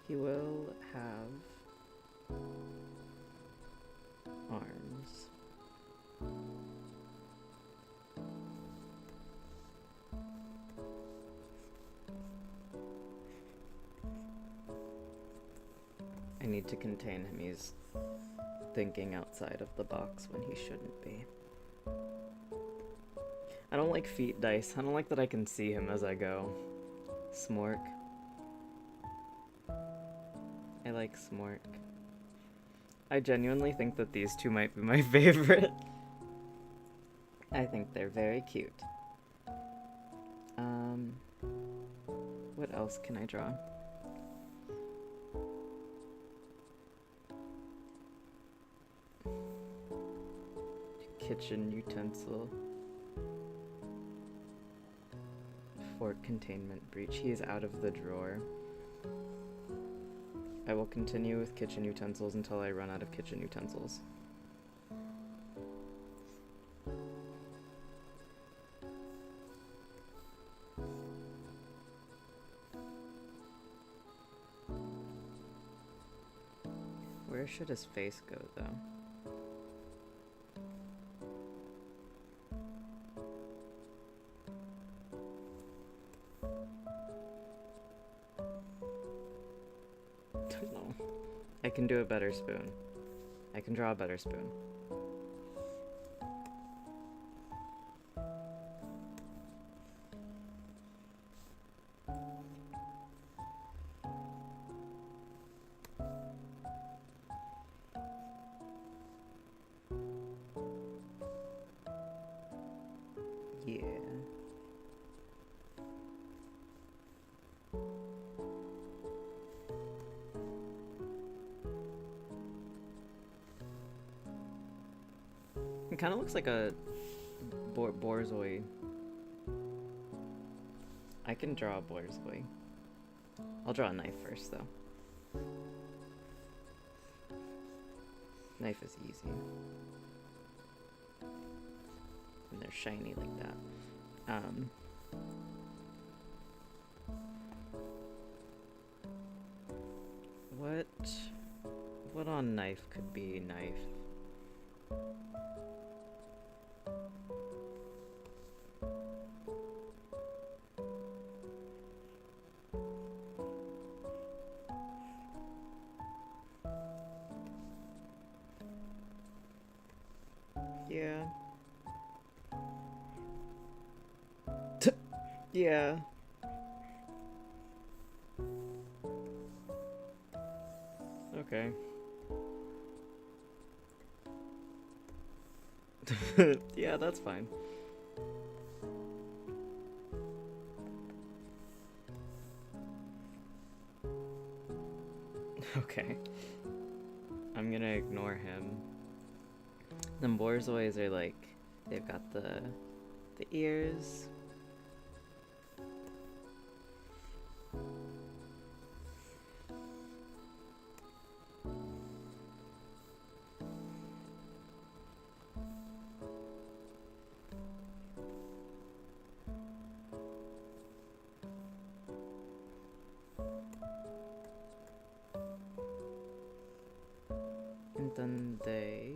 He will have arms. I need to contain him. He's thinking outside of the box when he shouldn't be. I don't like feet dice. I don't like that I can see him as I go. Smork. I like Smork. I genuinely think that these two might be my favorite. I think they're very cute. What else can I draw? Kitchen utensil. Fork containment breach. He is out of the drawer. I will continue with kitchen utensils until I run out of kitchen utensils. Where should his face go, though? I can do a better spoon. I can draw a better spoon. Yeah. It kind of looks like a borzoi. I can draw a borzoi. I'll draw a knife first, though. Knife is easy. And they're shiny like that. What on knife could be knife? Yeah. Yeah. Okay. Yeah, that's fine. Okay. I'm gonna ignore him. The Borzois are like, they've got the ears. And then they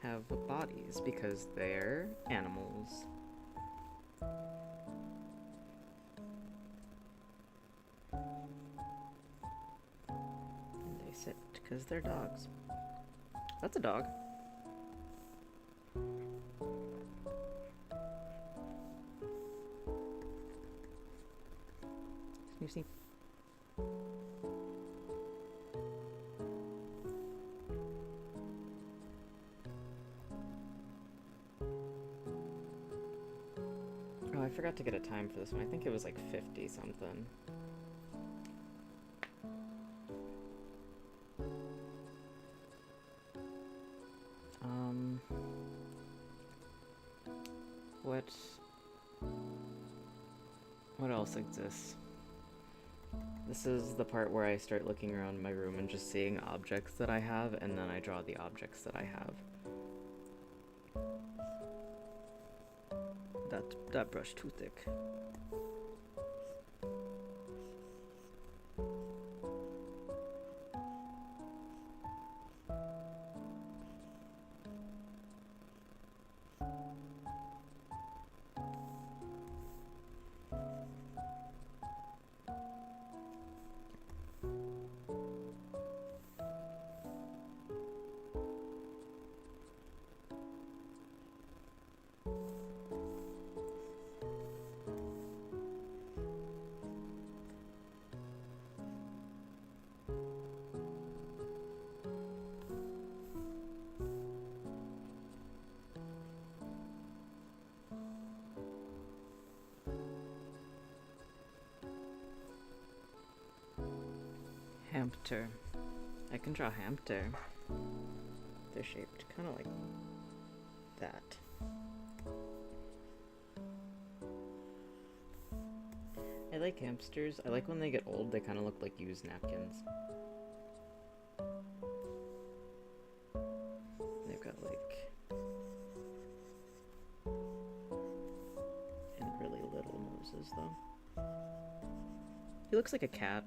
have bodies because they're animals. And they sit because they're dogs. That's a dog. Sneak, sneak. Oh, I forgot to get a time for this one. I think it was like 50 something. What else exists? This is the part where I start looking around my room and just seeing objects that I have, and then I draw the objects that I have. That brush too thick. Hamster. I can draw hamster. They're shaped kind of like that. I like hamsters. I like when they get old, they kind of look like used napkins. They've got like... and really little noses though. He looks like a cat.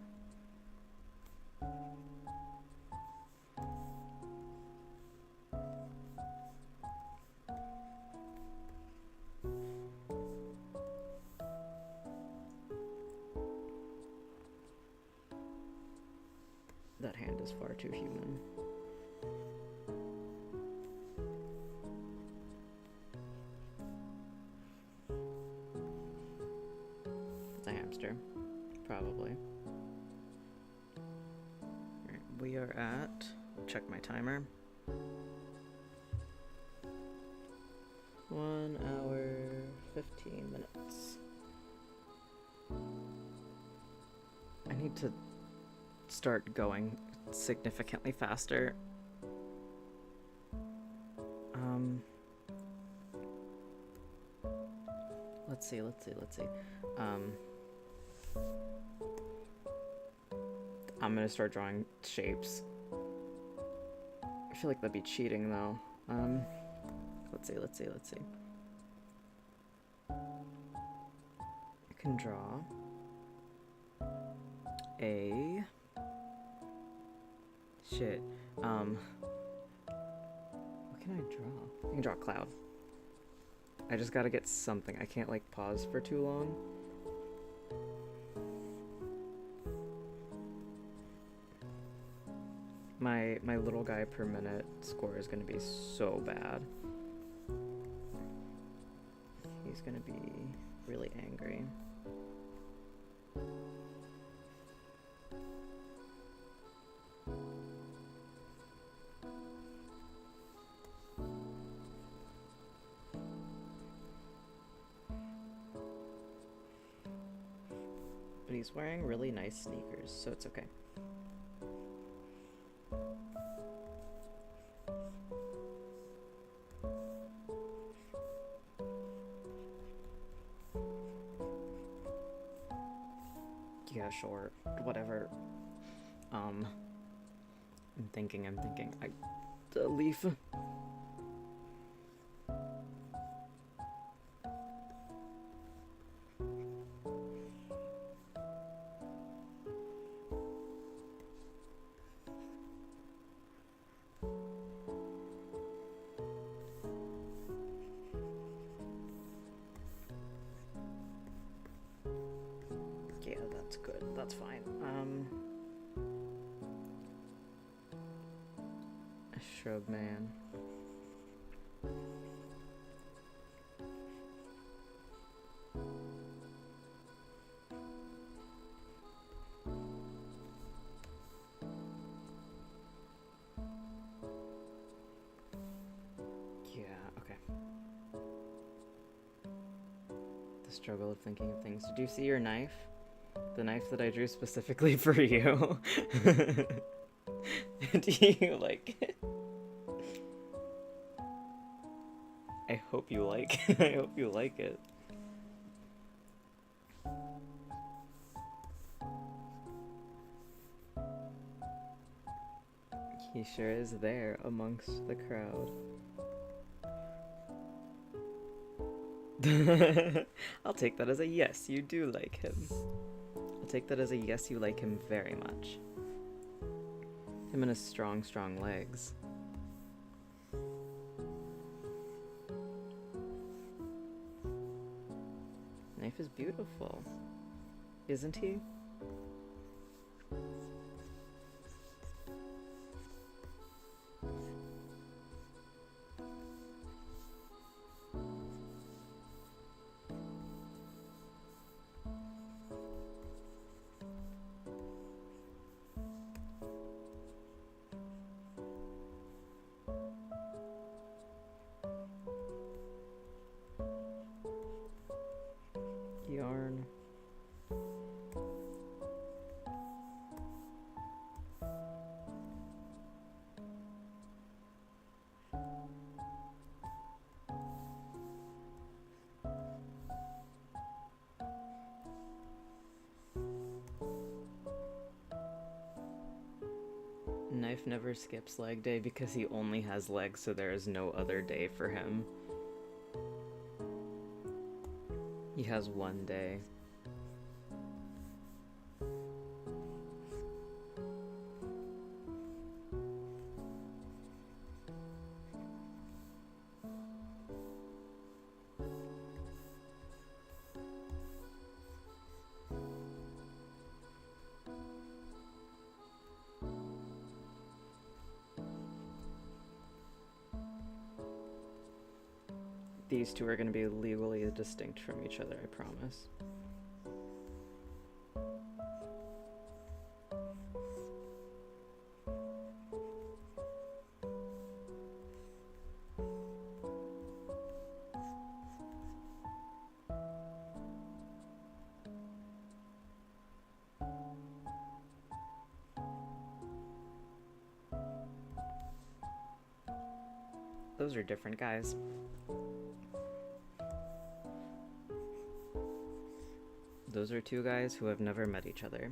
That hand is far too human. It's a hamster, probably. Alright, we are at, check my timer, 1 hour, 15 minutes. I need to start going significantly faster. Let's see. I'm gonna start drawing shapes. I feel like that'd be cheating though. Let's see. I can draw a... Shit. What can I draw? I can draw a cloud. I just gotta get something. I can't like pause for too long. My little guy per minute score is gonna be so bad. He's gonna be really angry. he's wearing really nice sneakers, so it's okay. Yeah, sure. Whatever. I'm thinking. The leaf. Yeah, that's good. That's fine. A shrub man. Yeah, okay. The struggle of thinking of things. Did you see your knife? The knife that I drew specifically for you. Do you like it? I hope you like it. I hope you like it. He sure is there amongst the crowd. I'll take that as a yes, you do like him. I'll take that as a yes, you like him very much. Him and his strong, strong legs. Knife is beautiful, isn't he? Yarn. Knife never skips leg day because he only has legs, so there is no other day for him. He has one day. These two are going to be legally distinct from each other, I promise. Those are different guys. Those are two guys who have never met each other.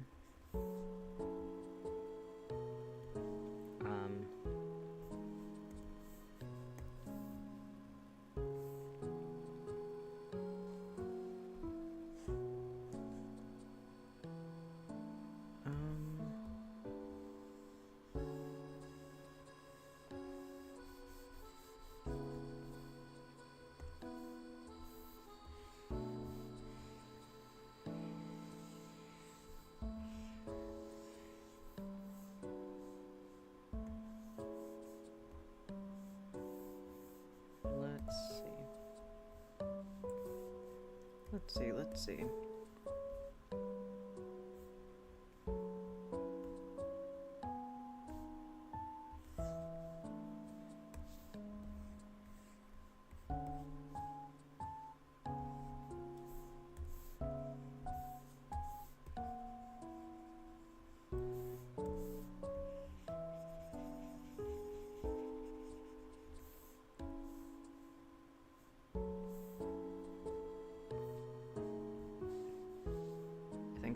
Let's see.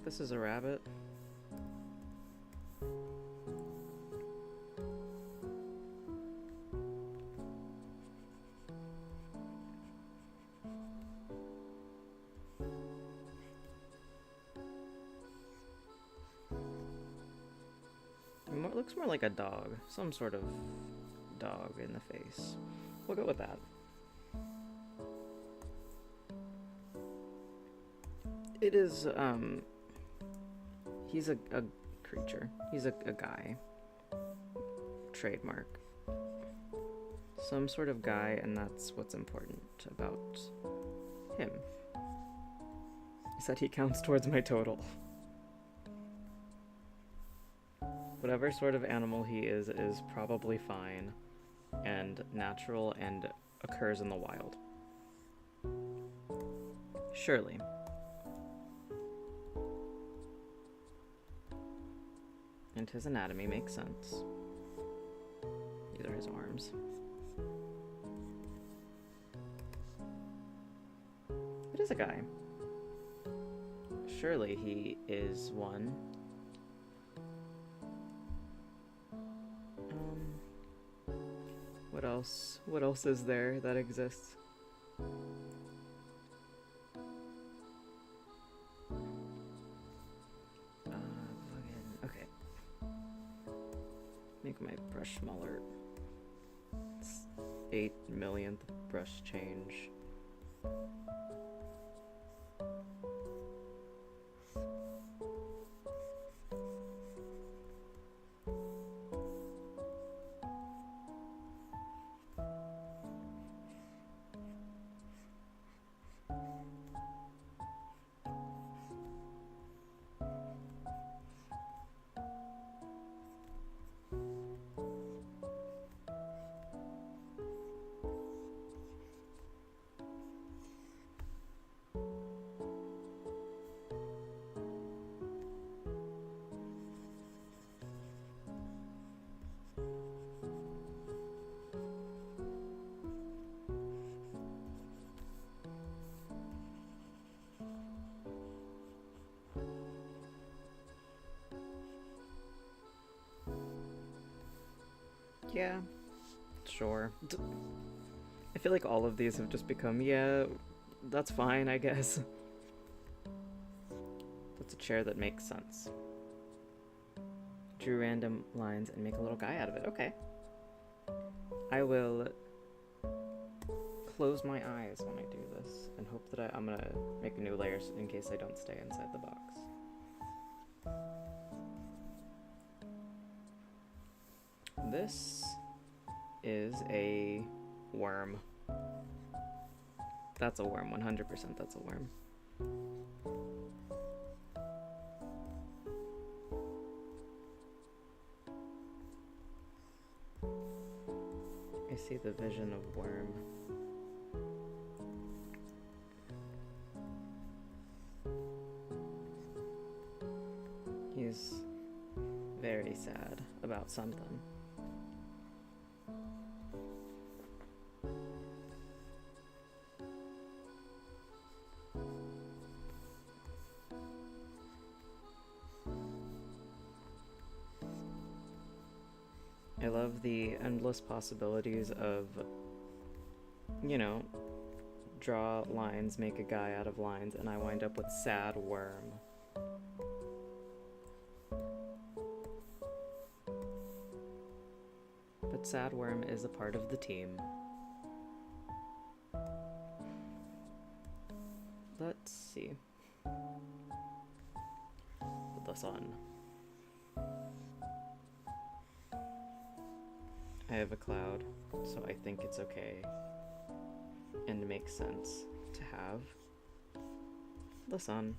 this is a rabbit. It looks more like a dog. Some sort of dog in the face. We'll go with that. It is, he's a creature. He's a guy. Trademark. Some sort of guy, and that's what's important about him. Is that he counts towards my total. Whatever sort of animal he is probably fine and natural and occurs in the wild. Surely. And his anatomy makes sense. These are his arms. It is a guy. Surely he is one. What else? What else is there that exists? Okay. Make my brush smaller. It's 8 millionth brush change. Yeah, sure. I feel like all of these have just become, yeah, that's fine, I guess. That's a chair that makes sense. Drew random lines and make a little guy out of it. Okay. I will close my eyes when I do this and hope that I'm gonna make a new layer in case I don't stay inside the box. This is a worm. That's a worm, 100% that's a worm. I see the vision of worm. He's very sad about something. I love the endless possibilities of, you know, draw lines, make a guy out of lines, and I wind up with sad worm. But sad worm is a part of the team. Let's see. The sun. I have a cloud, so I think it's okay and makes sense to have the sun.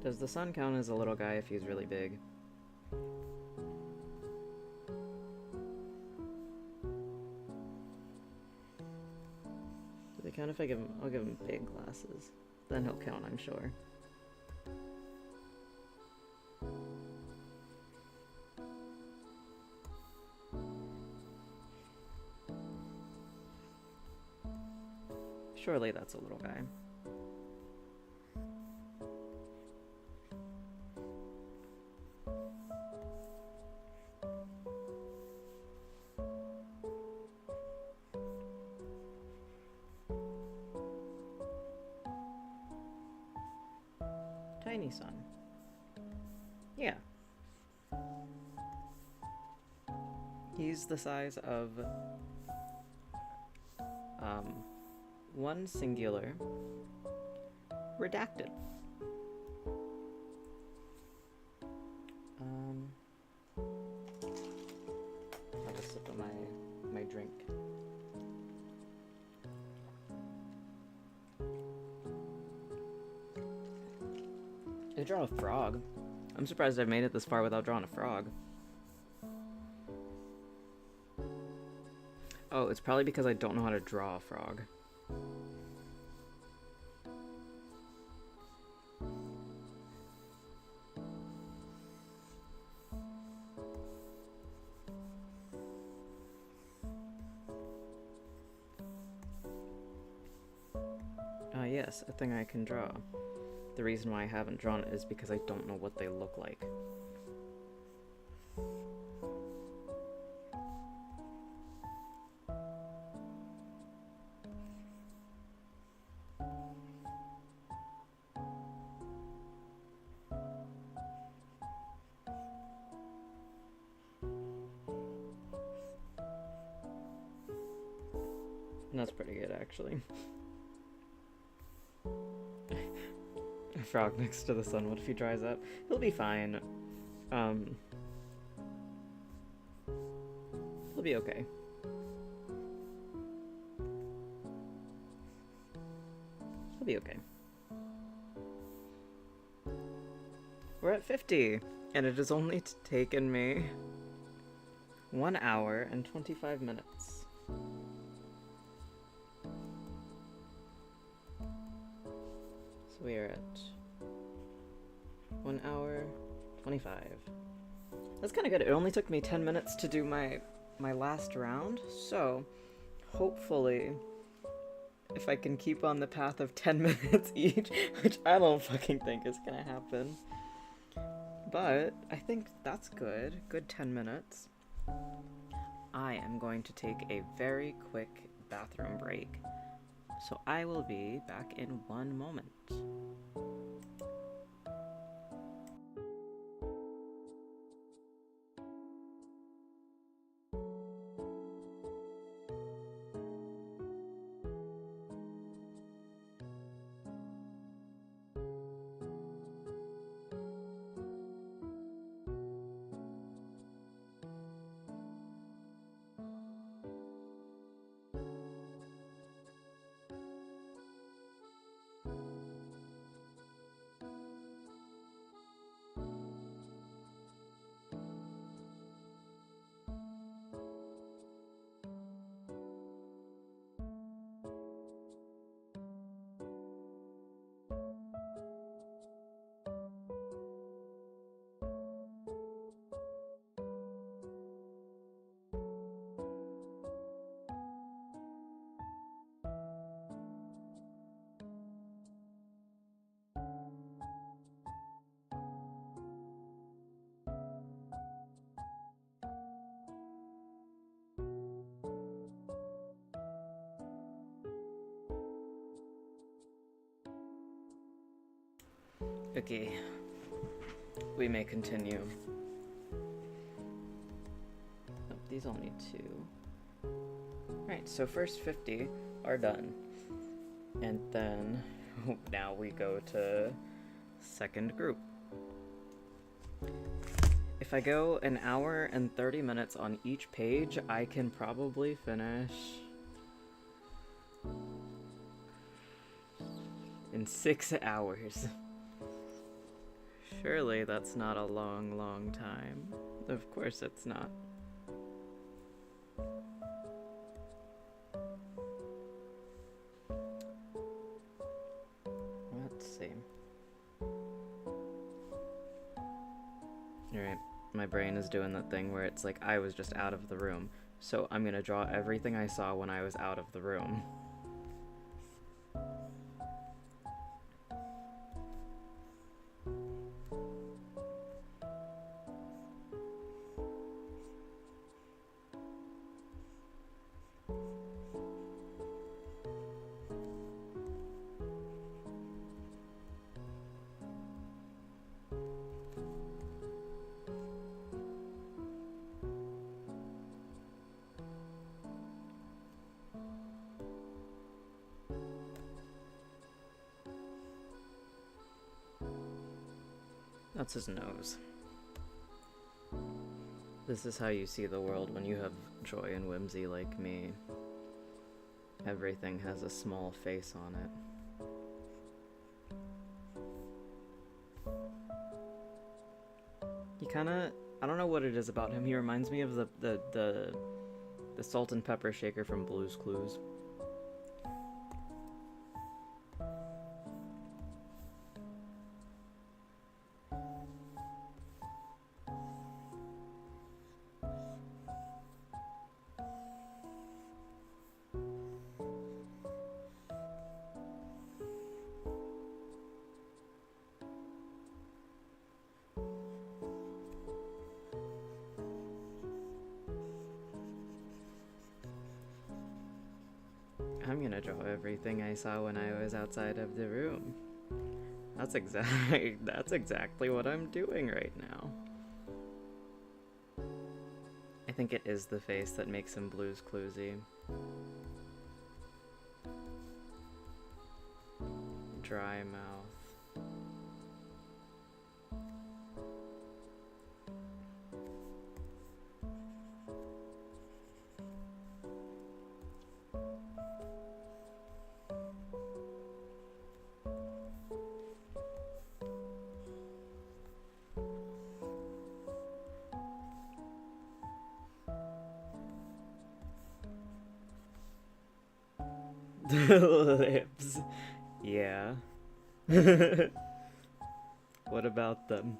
Does the sun count as a little guy if he's really big? Does it count if I'll give him big glasses? Then he'll count, I'm sure. Surely that's a little guy. Tiny sun. Yeah. He's the size of one singular redacted. I'll just sip of my drink. I draw a frog. I'm surprised I've made it this far without drawing a frog. Oh, it's probably because I don't know how to draw a frog. Yes, a thing I can draw. The reason why I haven't drawn it is because I don't know what they look like. And that's pretty good, actually. A frog next to the sun. What if he dries up? He'll be fine. He'll be okay. He'll be okay. We're at 50, and it has only taken me 1 hour and 25 minutes. So we are at 1 hour 25. That's kind of good. It only took me 10 minutes to do my last round, so hopefully if I can keep on the path of 10 minutes each, which I don't fucking think is gonna happen, but I think that's good. Good 10 minutes. I am going to take a very quick bathroom break, so I will be back in 1 moment. Okay, we may continue. Oh, these all need 2. Right, so first 50 are done. And then now we go to second group. If I go 1 hour and 30 minutes on each page, I can probably finish in 6 hours. Surely that's not a long, long time. Of course it's not. Let's see. Alright, my brain is doing that thing where it's like I was just out of the room, so I'm gonna draw everything I saw when I was out of the room. That's his nose. This is how you see the world when you have joy and whimsy like me. Everything has a small face on it. He kinda... I don't know what it is about him. He reminds me of the salt and pepper shaker from Blue's Clues. I'm gonna draw everything I saw when I was outside of the room. That's exactly what I'm doing right now. I think it is the face that makes him Blue's Cluesy. Dry mouth. Lips. Yeah. What about them?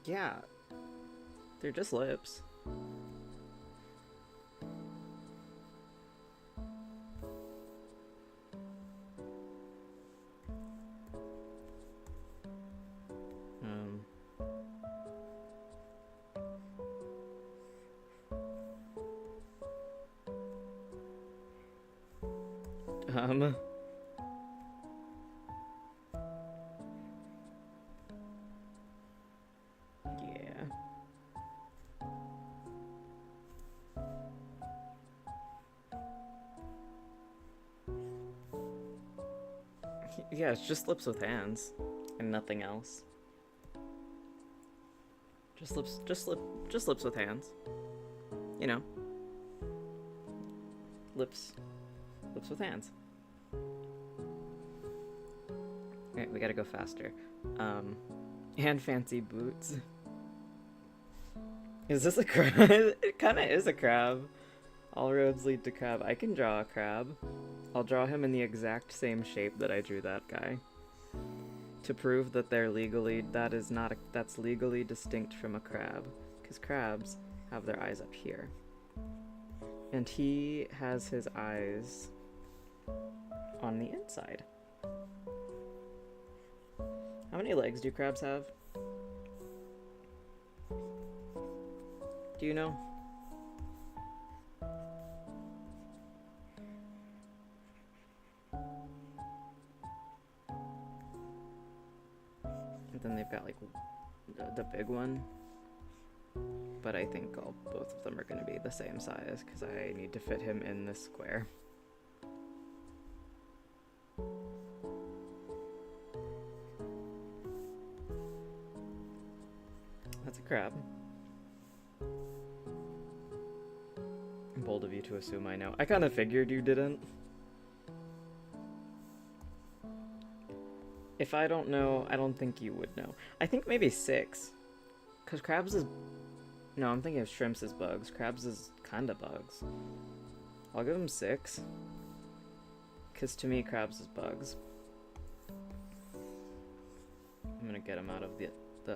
Yeah, they're just lips. Um. Yeah, it's just lips with hands and nothing else. Just lips with hands. You know. Lips with hands. Alright, we gotta go faster. And fancy boots. Is this a crab? It kinda is a crab. All roads lead to crab. I can draw a crab. I'll draw him in the exact same shape that I drew that guy. To prove that they're legally, that's legally distinct from a crab. Because crabs have their eyes up here. And he has his eyes on the inside. How many legs do crabs have? Do you know? And then they've got like the big one. But I think both of them are going to be the same size because I need to fit him in this square. That's a crab. Bold of you to assume I know. I kind of figured you didn't. If I don't know, I don't think you would know. I think maybe 6. Because crabs is... No, I'm thinking of shrimps as bugs. Crabs is kind of bugs. I'll give him 6. Because to me, crabs is bugs. I'm gonna get him out of the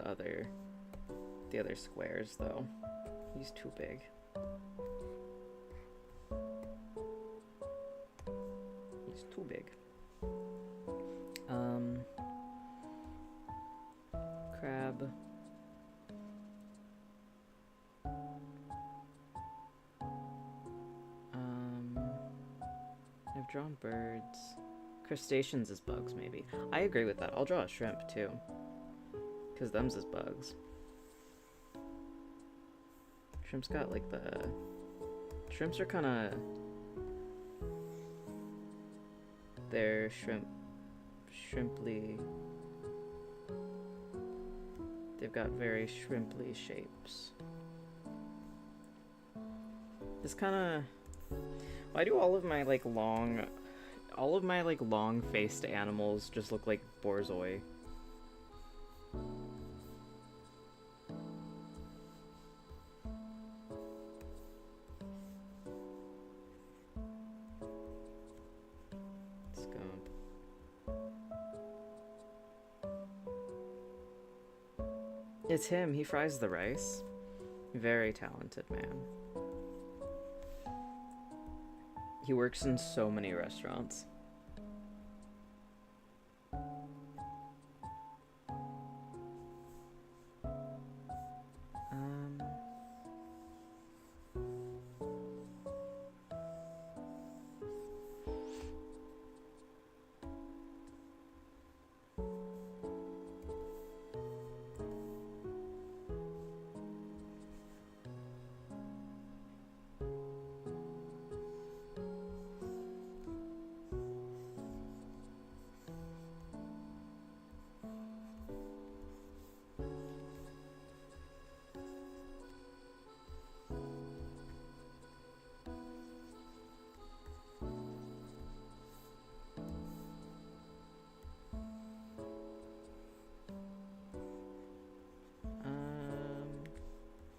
other squares, though. He's too big. He's too big. drawn birds. Crustaceans as bugs, maybe. I agree with that. I'll draw a shrimp, too. Because them's as bugs. Shrimp's got, like, the... Shrimps are kind of... They're shrimply... They've got very shrimply shapes. This kind of... Why do all of my, like, long-faced animals just look like borzoi? Scump. It's him. He fries the rice. Very talented man. He works in so many restaurants.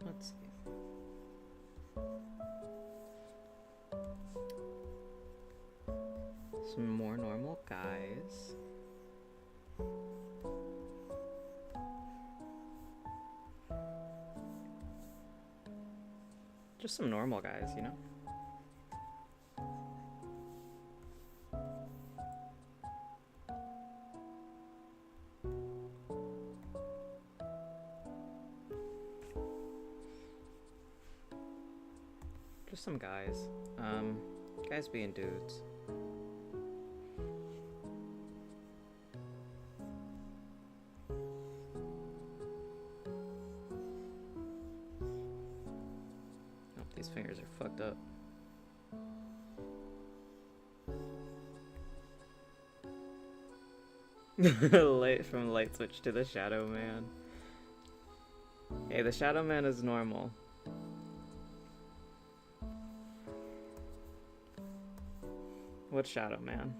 Let's see. Some more normal guys. Just some normal guys, you know? Just some guys. Guys being dudes. Oh, these fingers are fucked up. From light switch to the shadow man. Hey, the shadow man is normal. What shadow man?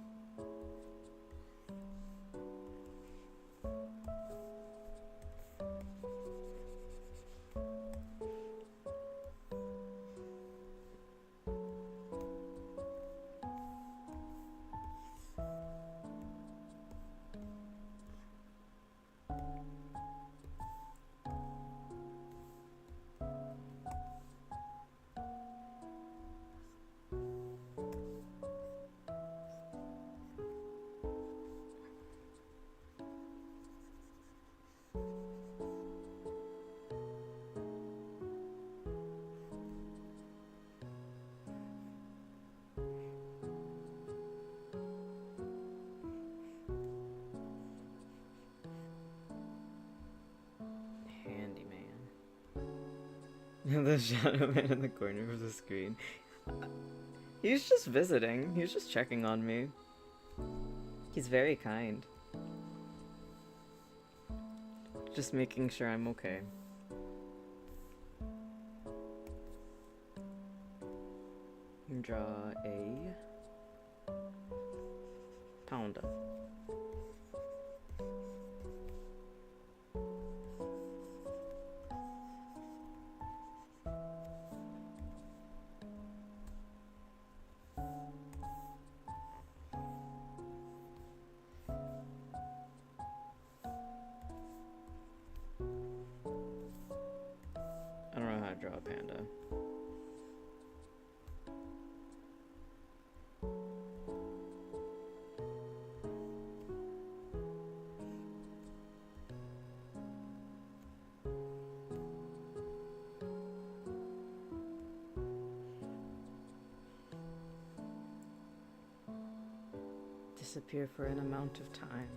The shadow man in the corner of the screen. He's just visiting. He's just checking on me. He's very kind. Just making sure I'm okay. Draw a panda. I don't know how to draw a panda. disappear for an amount of time.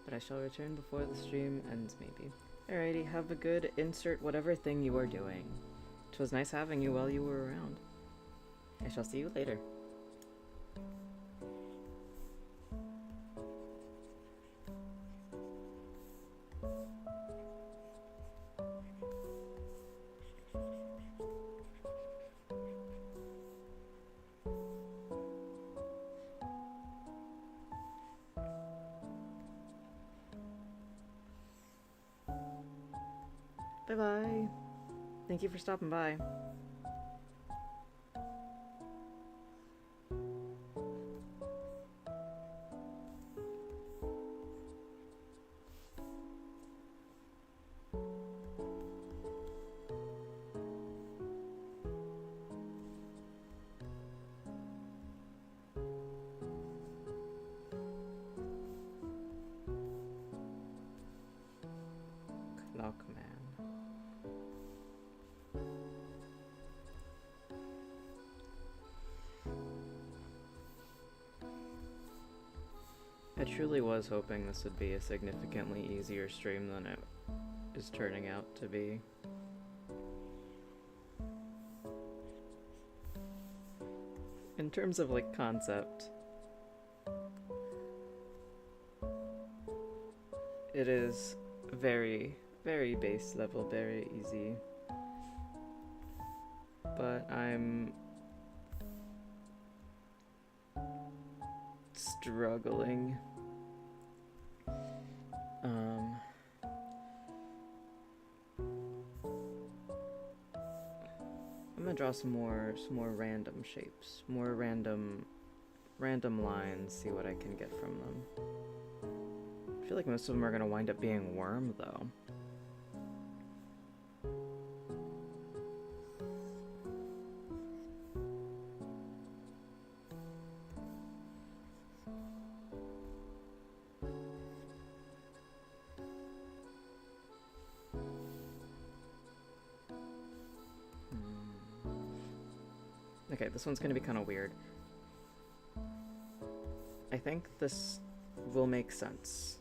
But I shall return before the stream ends, maybe. Alrighty, have a good insert whatever thing you are doing. 'Twas nice having you while you were around. I shall see you later. Bye-bye. Thank you for stopping by. I truly was hoping this would be a significantly easier stream than it is turning out to be. In terms of, like, concept, it is very, very base level, very easy. But I'm struggling. I'm gonna draw some more random shapes, more random lines, see what I can get from them. I feel like most of them are gonna wind up being worm, though. Okay, this one's gonna be kind of weird. I think this will make sense.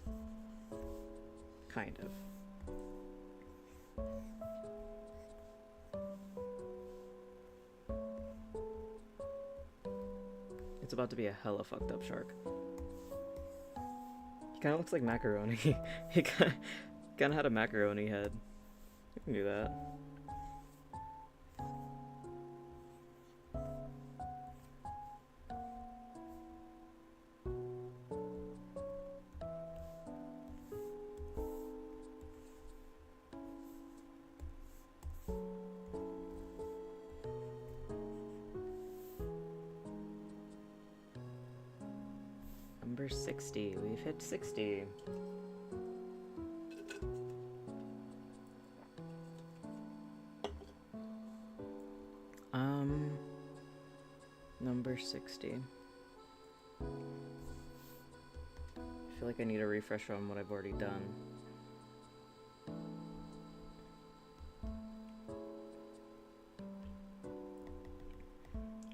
Kind of. It's about to be a hella fucked up shark. He kind of looks like macaroni. He kind of had a macaroni head. You can do that. Number 60. We've hit 60. Number 60. I feel like I need a refresher on what I've already done.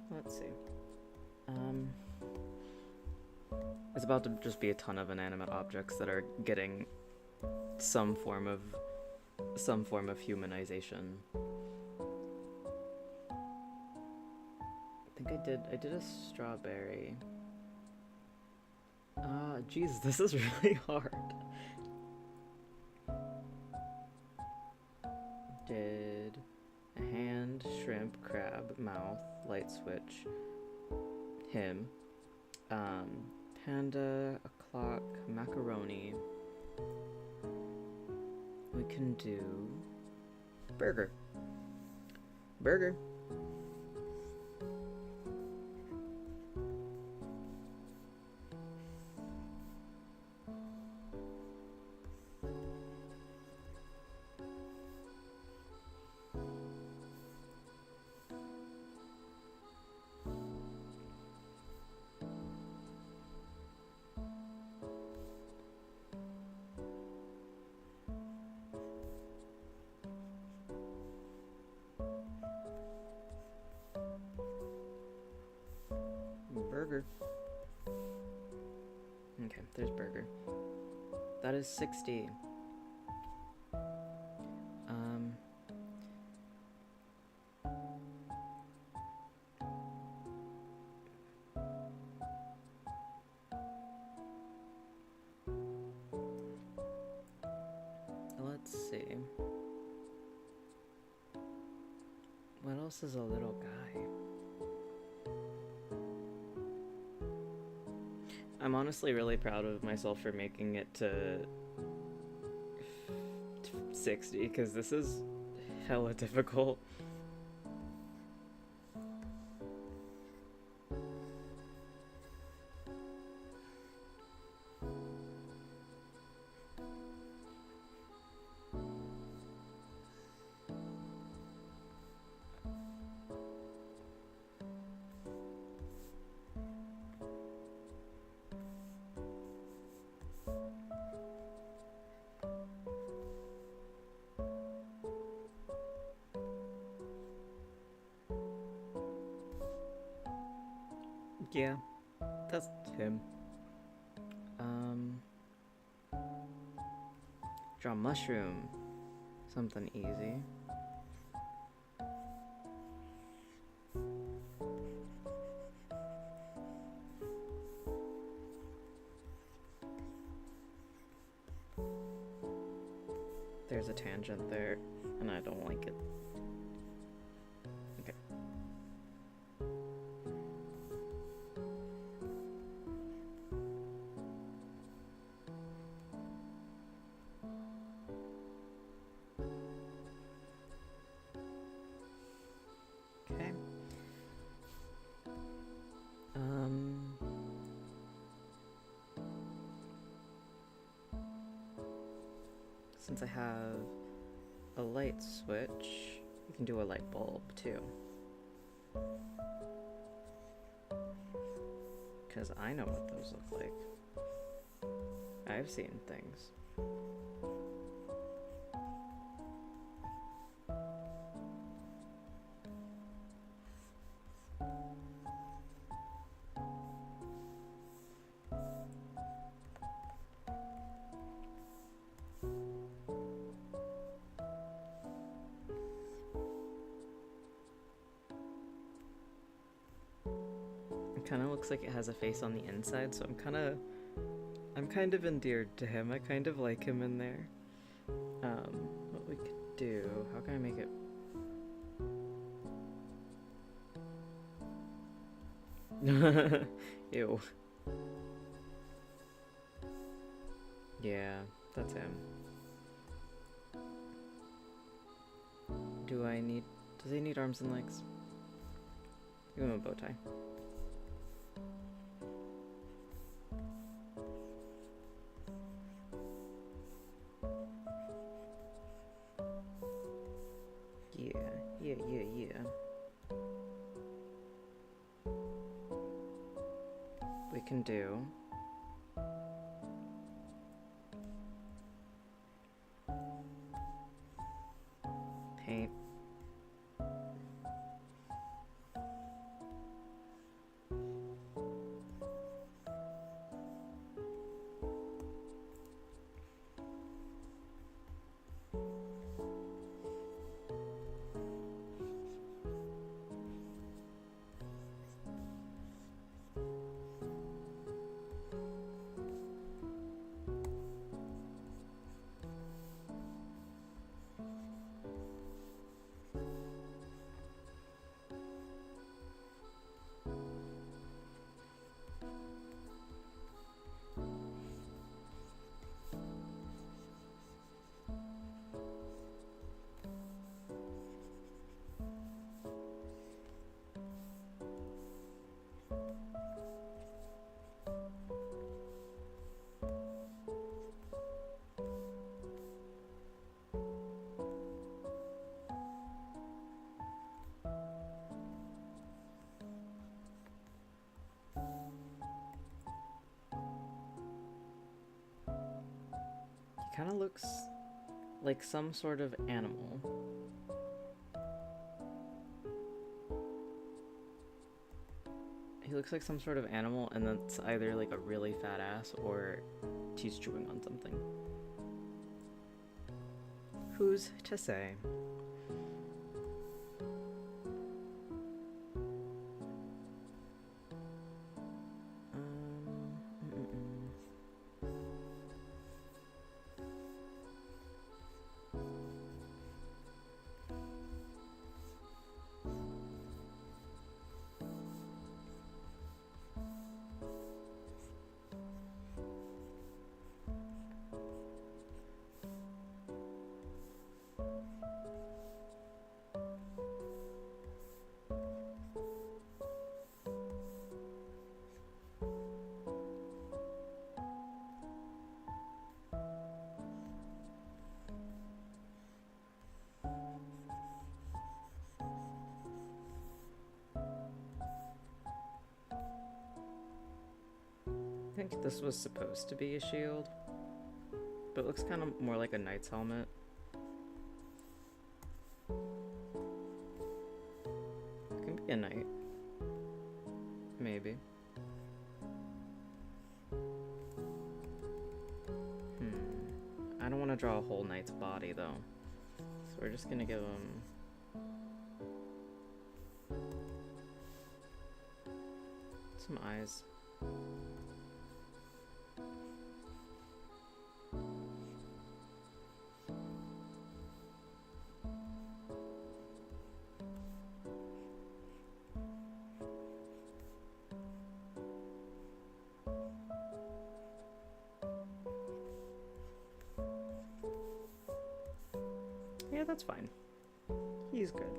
Let's see. It's about to just be a ton of inanimate objects that are getting some form of humanization. I think I did a strawberry. Jesus, this is really hard. Did a hand, shrimp, crab, mouth, light switch, him, panda, a clock, macaroni. We can do burger. Burger. burger. That is 60. Let's see. What else is a little guy? I'm honestly really proud of myself for making it to 60, because this is hella difficult. Yeah, that's him. Draw mushroom. Something easy. There's a tangent there, and I don't like it. Okay. Okay. Since I have a light switch, we can do a light bulb too. Because I know what those look like. I've seen things. Kind of looks like it has a face on the inside, so I'm kind of endeared to him. I kind of like him in there. What we could do, how can I make it? Ew. Yeah, that's him. Does he need arms and legs? Give him a bow tie. Yeah. We can do paint. Kind of looks like some sort of animal. He looks like some sort of animal, and that's either like a really fat ass or he's chewing on something. Who's to say? I think this was supposed to be a shield, but it looks kind of more like a knight's helmet. It can be a knight. Maybe. I don't want to draw a whole knight's body though, so we're just gonna give him some eyes. Yeah, that's fine. He's good.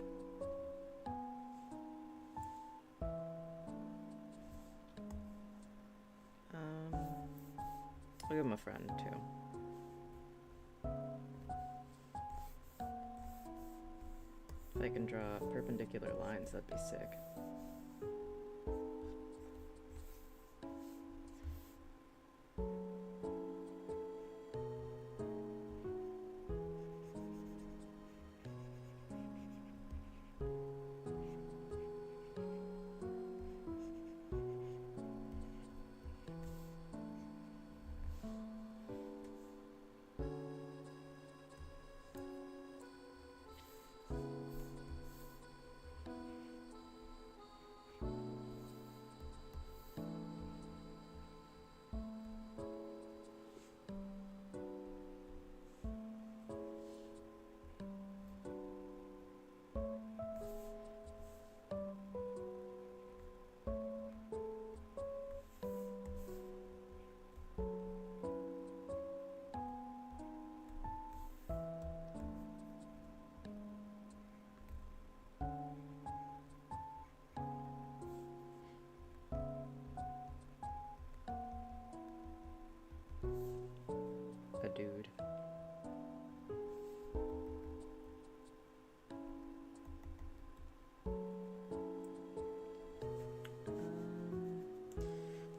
I'll give him a friend too. If I can draw perpendicular lines, that'd be sick. A dude.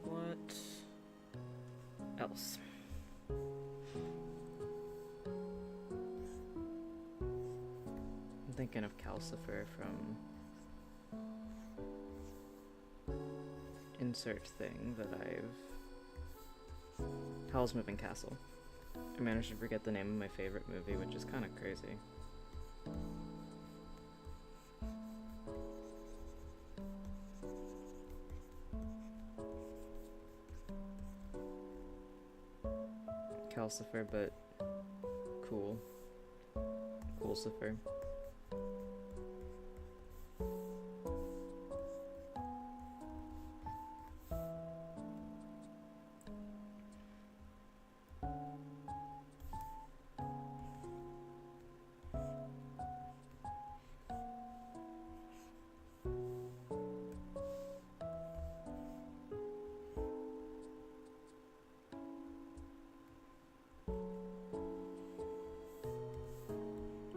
What else? I'm thinking of Calcifer from insert thing that I've... Howl's Moving Castle. I managed to forget the name of my favorite movie, which is kind of crazy. Calcifer, but cool. Coolcifer.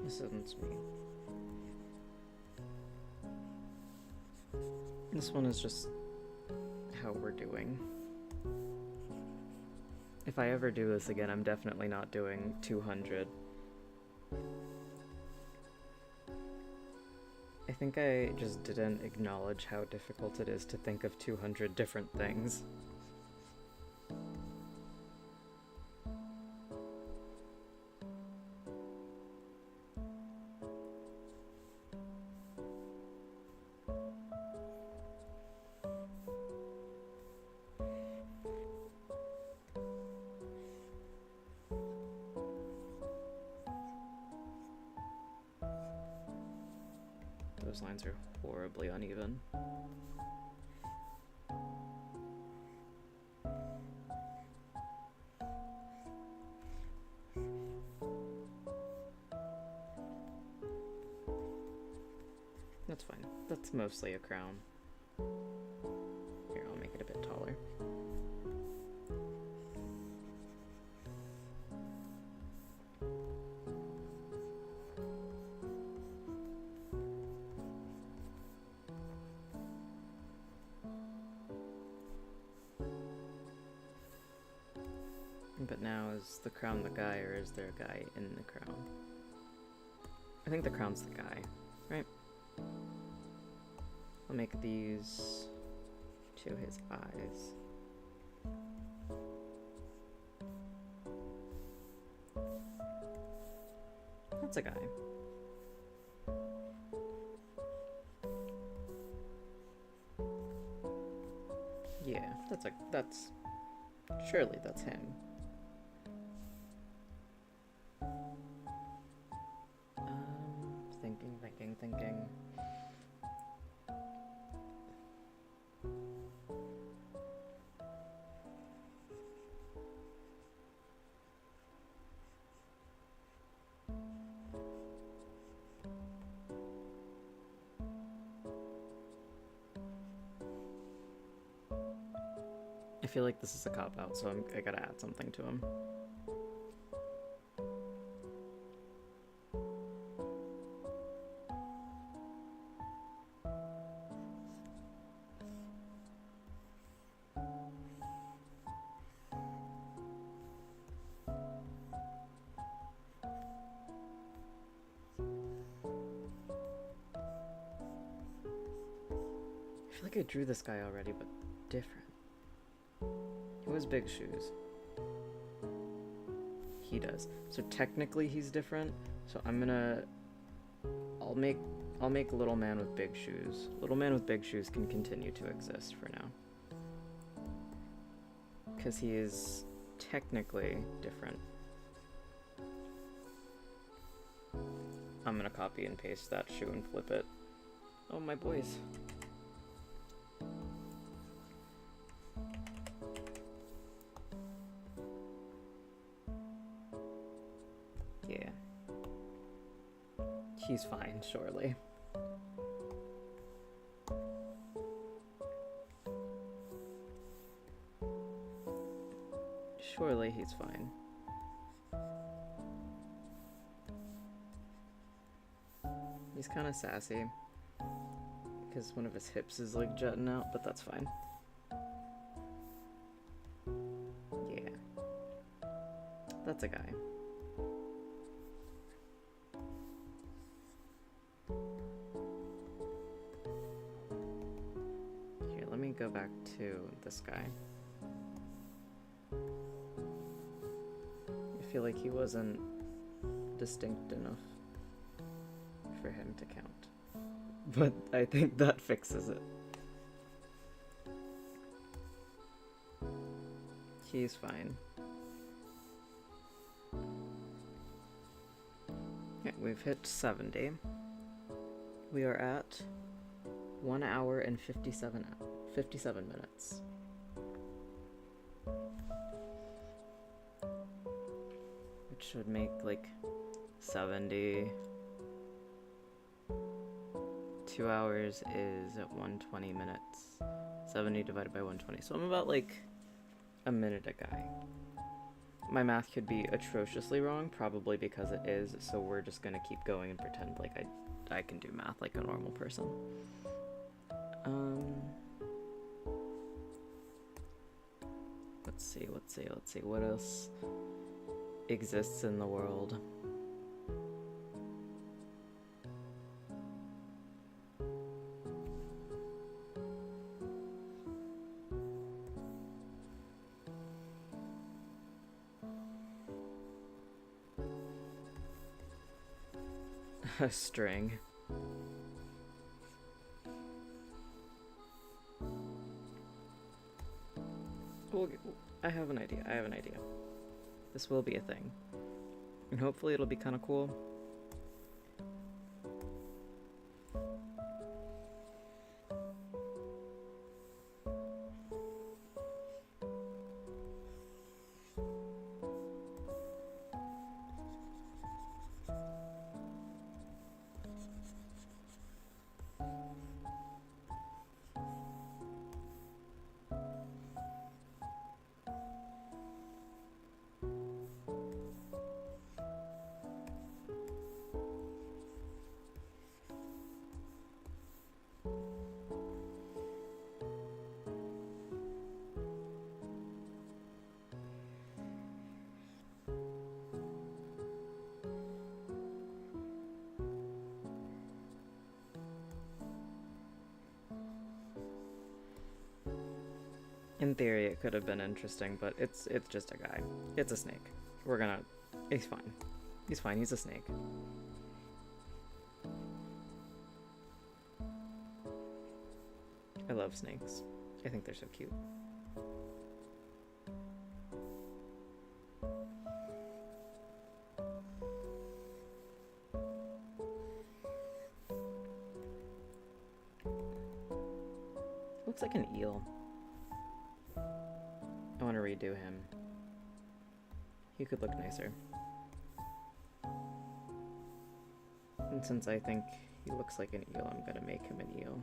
This isn't me. This one is just how we're doing. If I ever do this again, I'm definitely not doing 200. I think I just didn't acknowledge how difficult it is to think of 200 different things. Those lines are horribly uneven. That's fine. That's mostly a crown. Here, I'll make it a bit taller. But now, is the crown the guy, or is there a guy in the crown? I think the crown's the guy, right? I'll make these to his eyes. That's a guy. Yeah, that's surely that's him. Thinking. I feel like this is a cop-out, so I gotta add something to him. I feel like I drew this guy already, but different. He has big shoes. He does. So technically he's different. So I'll make little man with big shoes. Little man with big shoes can continue to exist for now. Because he is technically different. I'm gonna copy and paste that shoe and flip it. Oh, my boys. Yeah. He's fine, surely. Surely he's fine. He's kind of sassy because one of his hips is like jutting out, but that's fine. Yeah. That's a guy. Here, let me go back to this guy. I feel like he wasn't distinct enough for him to count. But I think that fixes it. He's fine. Okay, we've hit 70. We are at 1 hour and 57 minutes. Which should make like 70. 2 hours is at 120 minutes. 70 divided by 120. So I'm about like a minute a guy. My math could be atrociously wrong, probably because it is, so we're just gonna keep going and pretend like I can do math like a normal person. Let's see. What else exists in the world? A string. Well, I have an idea. This will be a thing. And hopefully it'll be kind of cool. In theory, it could have been interesting, but it's just a guy. It's a snake. He's fine. He's fine, he's a snake. I love snakes. I think they're so cute. Looks like an eel. I want to redo him. He could look nicer. And since I think he looks like an eel, I'm gonna make him an eel.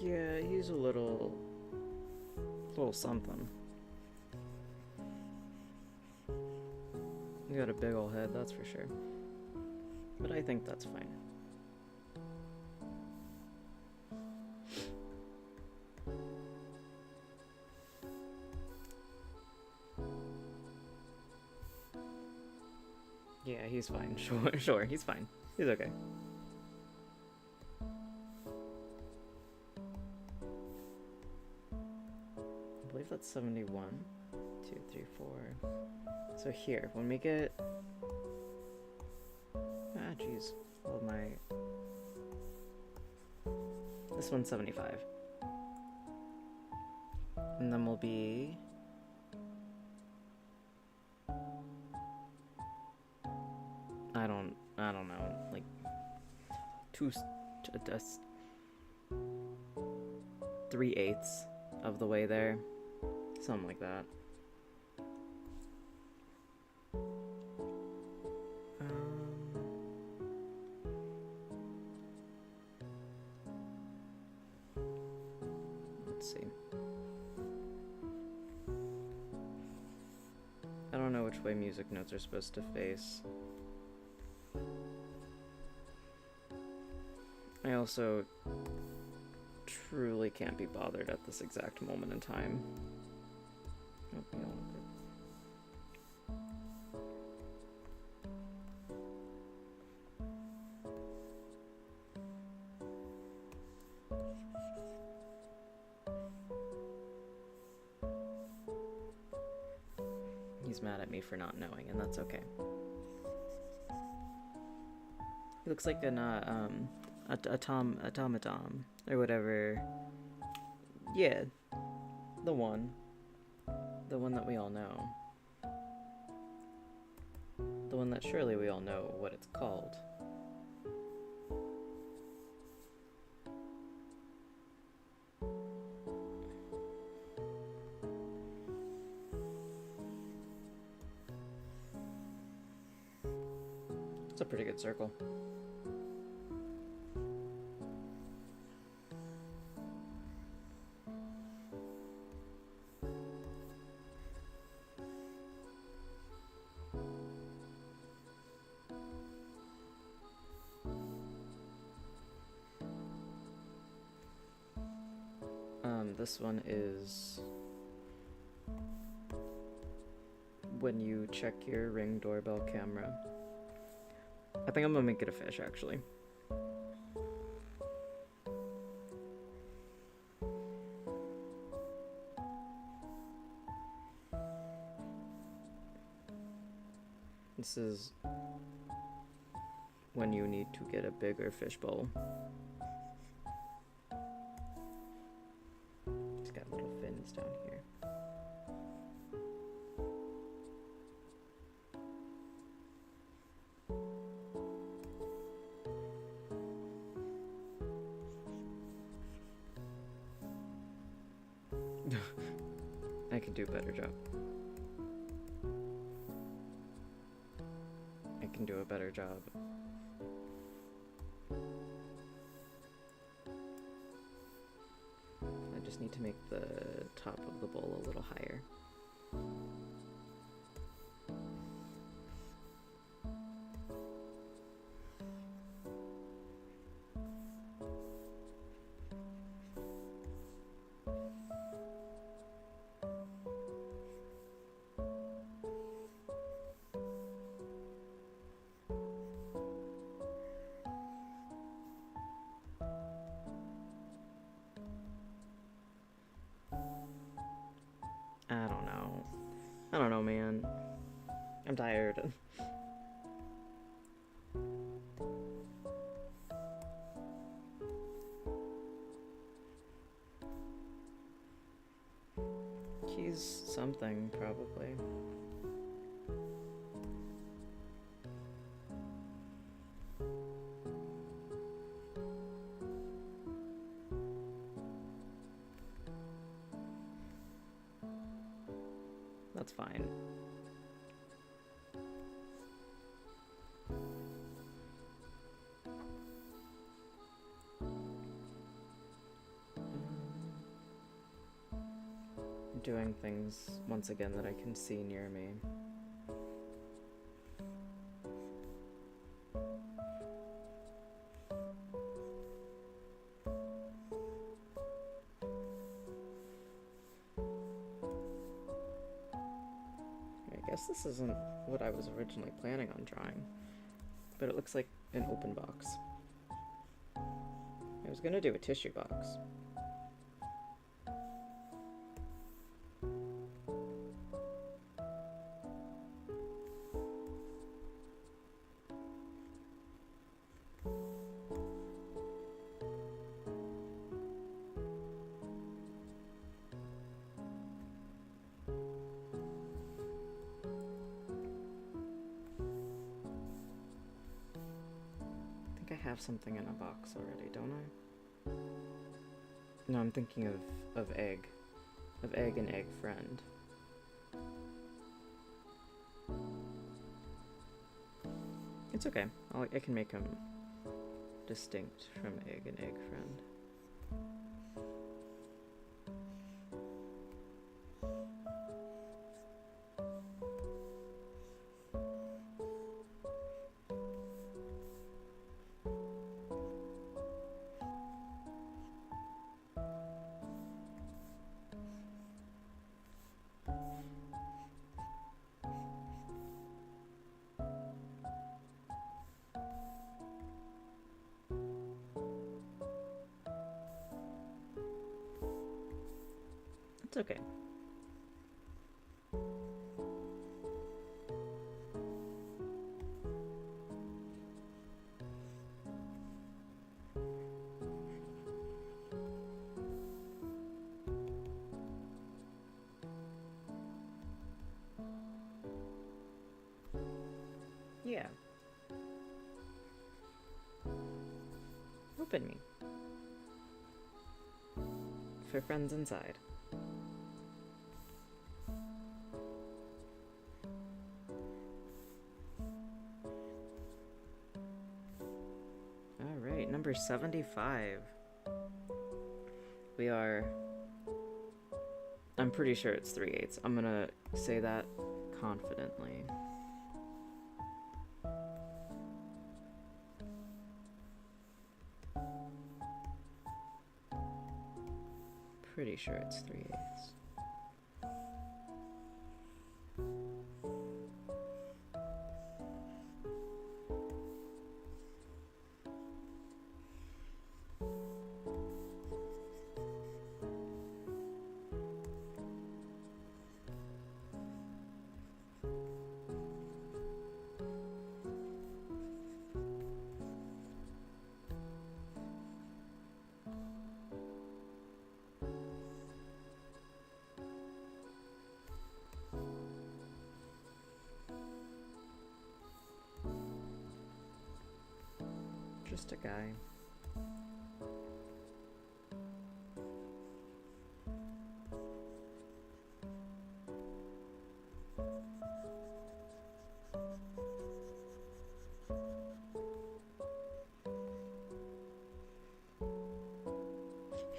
Yeah, he's a little something. He got a big ol' head, that's for sure. But I think that's fine. Yeah, he's fine. Sure, he's fine. He's okay. I believe that's 71. 2, 3, 4. So here, when we get... Ah, jeez. Well, this one's 75. And then we'll be... I don't know, like... 3/8 of the way there. Something like that. Let's see. I don't know which way music notes are supposed to face. I also truly can't be bothered at this exact moment in time. Oh, you know, he's mad at me for not knowing, and that's okay. looks like an automaton or whatever. Yeah, the one that we all know, the one that surely we all know what it's called. It's a pretty good circle. This one is when you check your Ring doorbell camera. I think I'm gonna make it a fish, actually. This is when you need to get a bigger fishbowl. It's got little fins down here. I can do a better job. I can do a better job. I just need to make the top of the bowl a little higher. I don't know, man. I'm tired. He's something, probably. That's fine. Doing things once again that I can see near me. I guess this isn't what I was originally planning on drawing, but it looks like an open box. I was gonna do a tissue box. I have something in a box already, don't I? No, I'm thinking of egg. Of egg and egg friend. It's okay. I can make them distinct from egg and egg friend. It's okay. yeah. Open me. For friends inside. Alright, number 75. We are... I'm pretty sure it's 3/8. I'm gonna say that confidently. Pretty sure it's 3/8. Just a guy.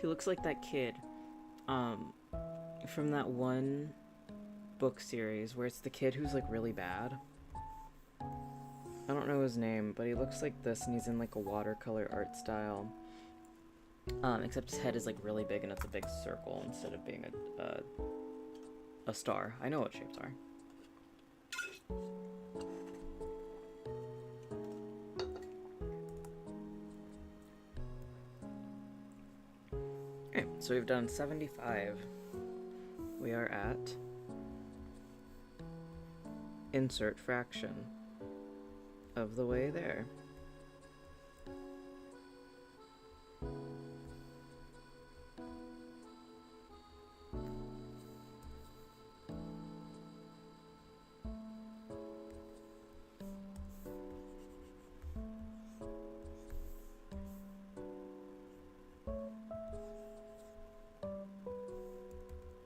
He looks like that kid from that one book series where it's the kid who's like really bad. I don't know his name, but he looks like this, and he's in like a watercolor art style. Except his head is like really big, and it's a big circle instead of being a star. I know what shapes are. Okay, so we've done 75. We are at insert fraction of the way there.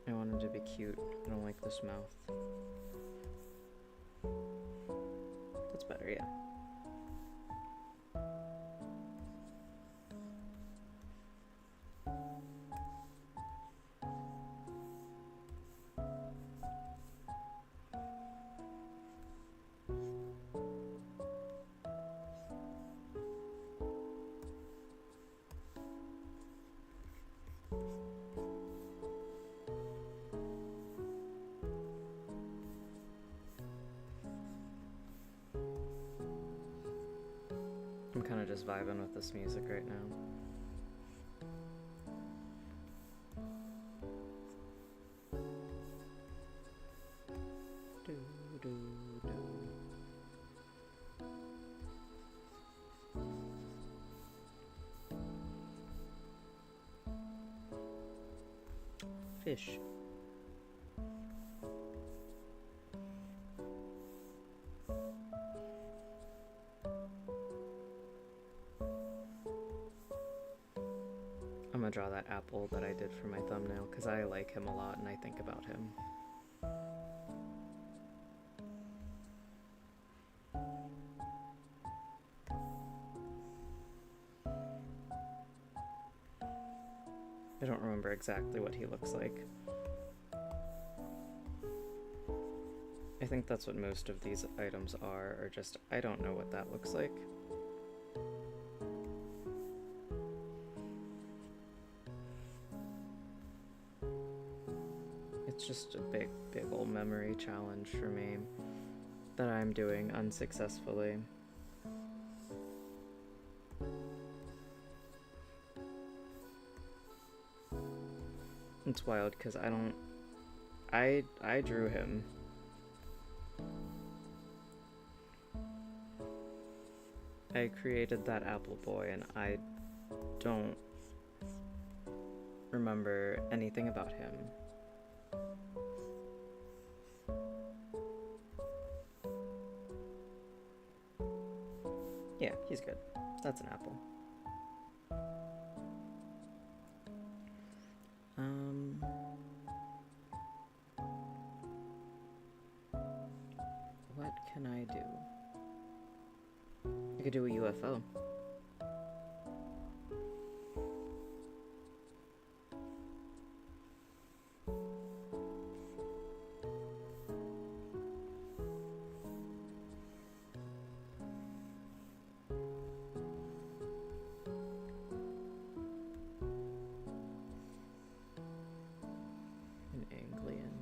I want him to be cute. I don't like this mouth. That's better, yeah. I'm kind of just vibing with this music right now. Do, do, do. Fish. I'm gonna draw that apple that I did for my thumbnail because I like him a lot and I think about him. I don't remember exactly what he looks like. I think that's what most of these items are, or just, I don't know what that looks like. It's just a big old memory challenge for me that I'm doing unsuccessfully. It's wild because I drew him. I created that apple boy and I don't remember anything about him. Yeah, he's good. That's an apple. What can I do? I could do a UFO. An Anglian.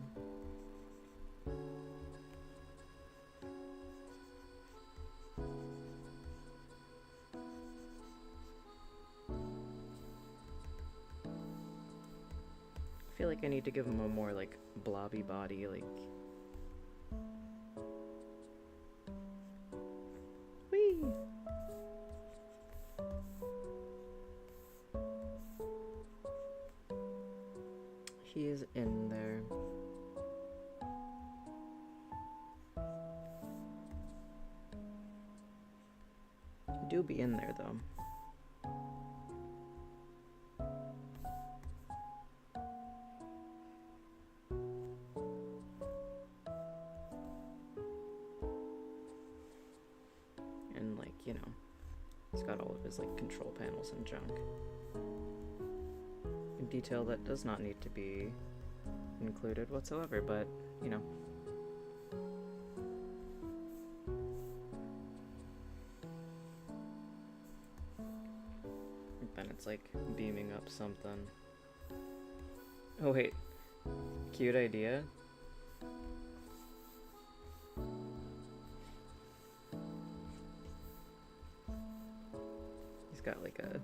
I feel like I need to give him a more, like, blobby body, like... Whee! He is in there. Do be in there, though. And, like, you know, he's got all of his, like, control panels and junk. In detail that does not need to be included whatsoever, but, you know. Then it's like beaming up something. Oh wait, cute idea. He's got like a...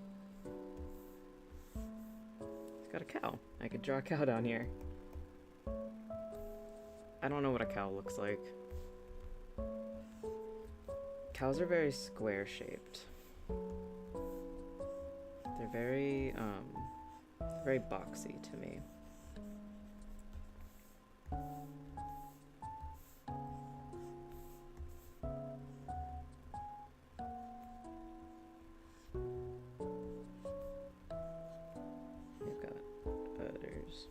He's got a cow. I could draw a cow down here. I don't know what a cow looks like. Cows are very square shaped. They're very boxy to me. We've got udders.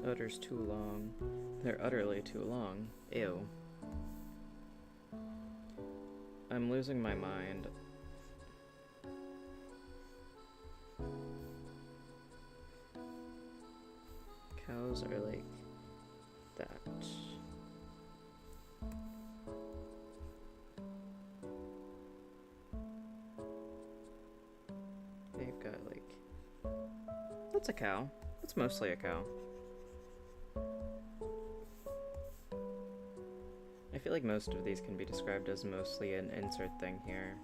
Udder's too long. They're utterly too long. Ew. I'm losing my mind. Cows are like that. They've got like... That's a cow. That's mostly a cow. I feel like most of these can be described as mostly an insert thing here.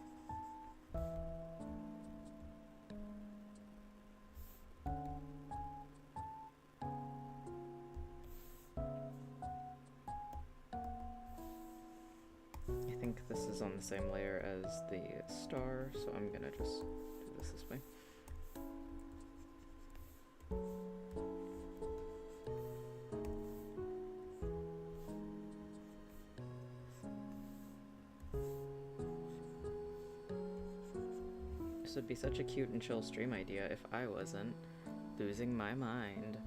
I think this is on the same layer as the star, so I'm gonna just do this way. This would be such a cute and chill stream idea if I wasn't losing my mind.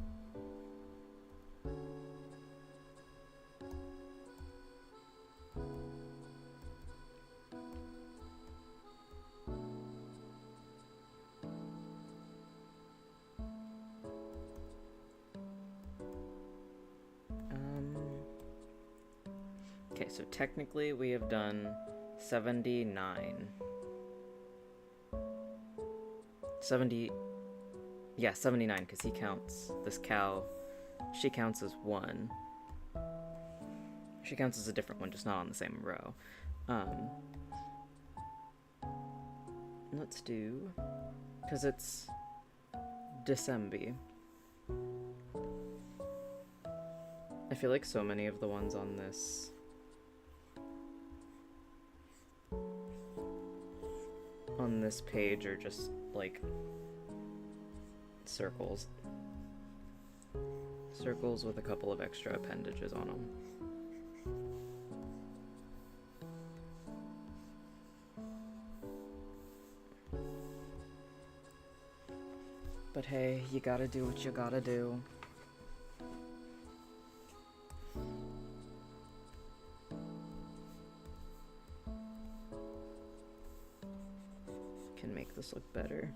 Okay, so technically we have done 79. 79, because he counts this cow. She counts as one. She counts as a different one, just not on the same row. Let's do, because it's December. I feel like so many of the ones on this on this page are just like circles. Circles with a couple of extra appendages on them. But hey, you gotta do what you gotta do. Can make this look better.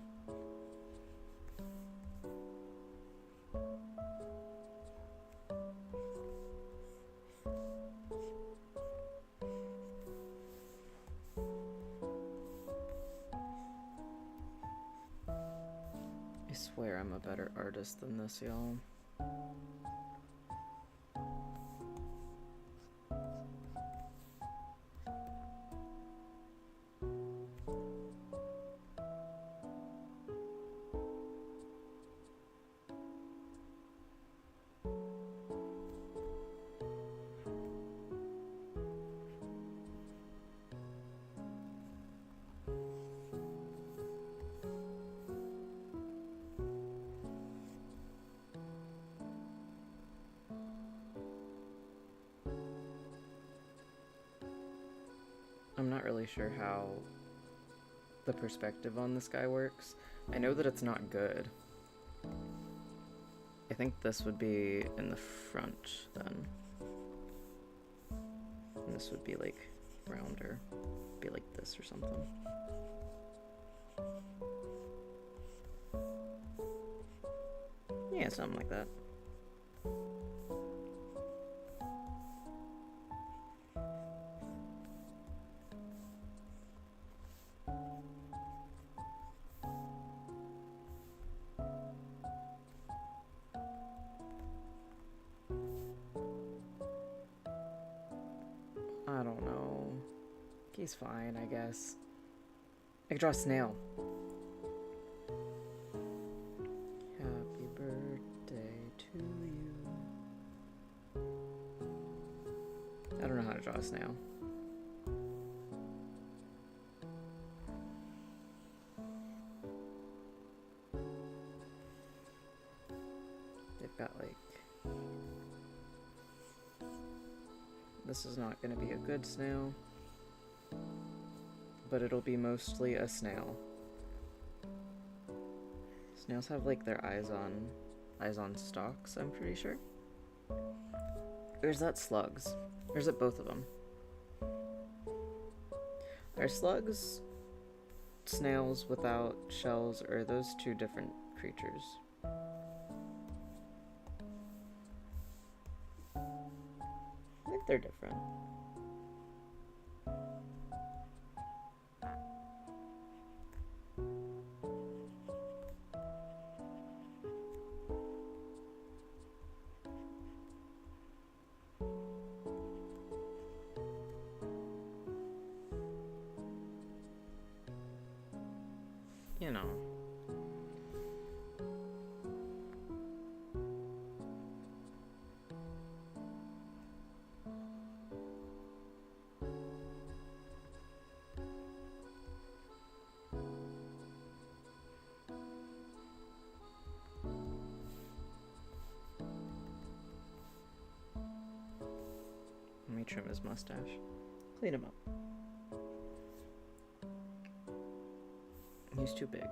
I swear I'm a better artist than this, y'all. I'm not really sure how the perspective on this guy works. I know that it's not good. I think this would be in the front then. And this would be like rounder. Be like this or something. Yeah, something like that. I don't know. He's fine, I guess. I could draw a snail. Happy birthday to you. I don't know how to draw a snail. They've got like... This is not going to be a good snail, but it'll be mostly a snail. Snails have like their eyes on stalks, I'm pretty sure. Or is that slugs? Or is it both of them? Are slugs snails without shells, or are those two different creatures? I think they're different. You know. Let me trim his mustache. Clean him up. He's too big.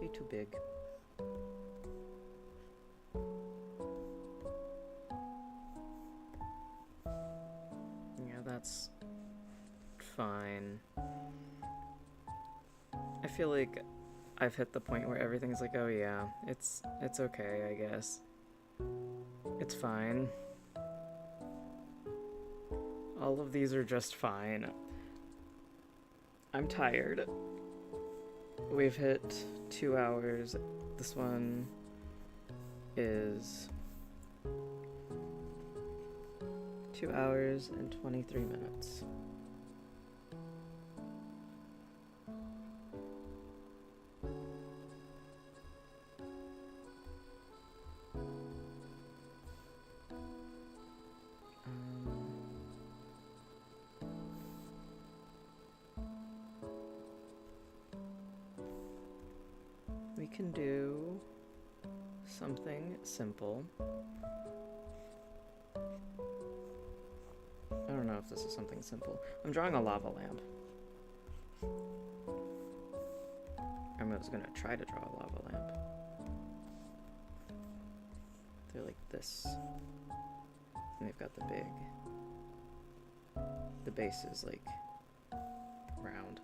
He's too big. Yeah, that's fine. I feel like I've hit the point where everything's like, oh yeah, it's okay, I guess. It's fine. All of these are just fine. I'm tired. We've hit 2 hours. This one is 2 hours and 23 minutes. can do something simple. I don't know if this is something simple. I'm drawing a lava lamp. I was gonna try to draw a lava lamp. They're like this. And they've got the big... The base is like round.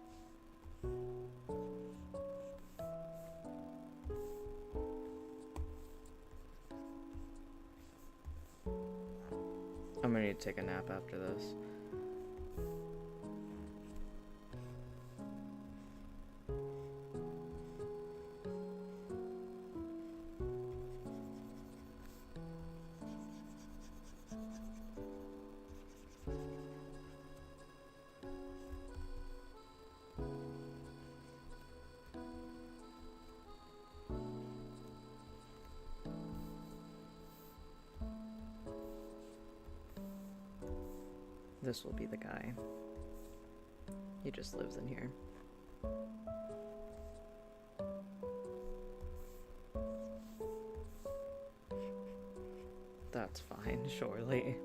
I'm gonna need to take a nap after this. This will be the guy. He just lives in here. That's fine, surely.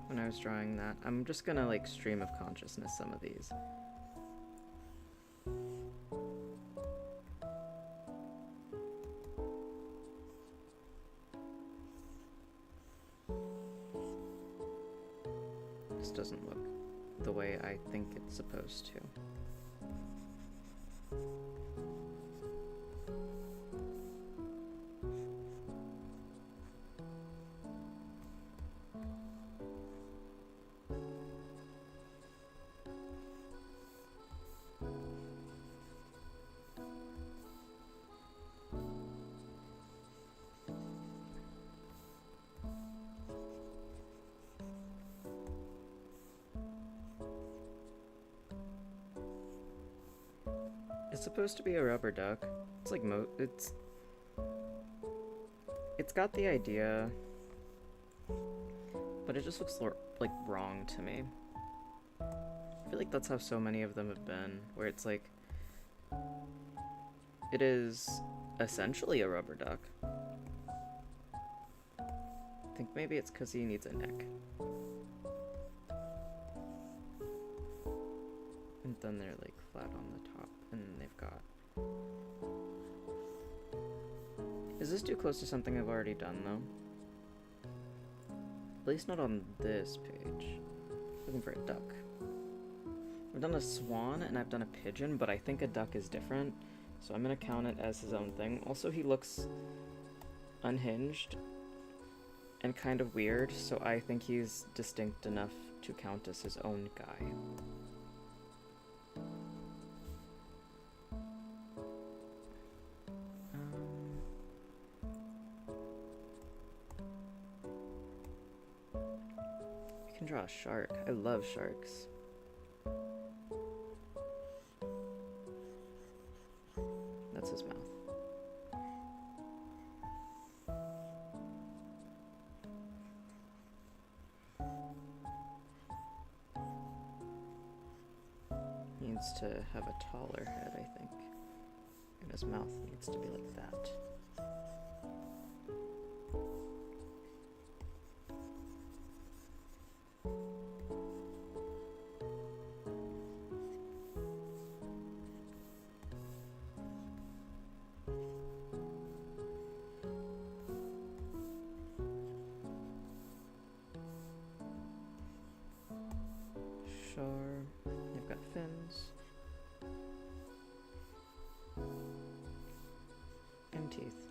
When I was drawing that, I'm just gonna like stream of consciousness some of these. Doesn't look the way I think it's supposed to. It's supposed to be a rubber duck. It's like it's got the idea, but it just looks like wrong to me. I feel like that's how so many of them have been, where it's like it is essentially a rubber duck. I think maybe it's because he needs a neck. And then they're like flat on the top, and then they've got... Is this too close to something I've already done, though? At least not on this page. Looking for a duck. I've done a swan, and I've done a pigeon, but I think a duck is different, so I'm gonna count it as his own thing. Also, he looks unhinged and kind of weird, so I think he's distinct enough to count as his own guy. I can draw a shark. I love sharks. That's his mouth. He needs to have a taller head, I think. And his mouth needs to be like that. You've got fins and teeth.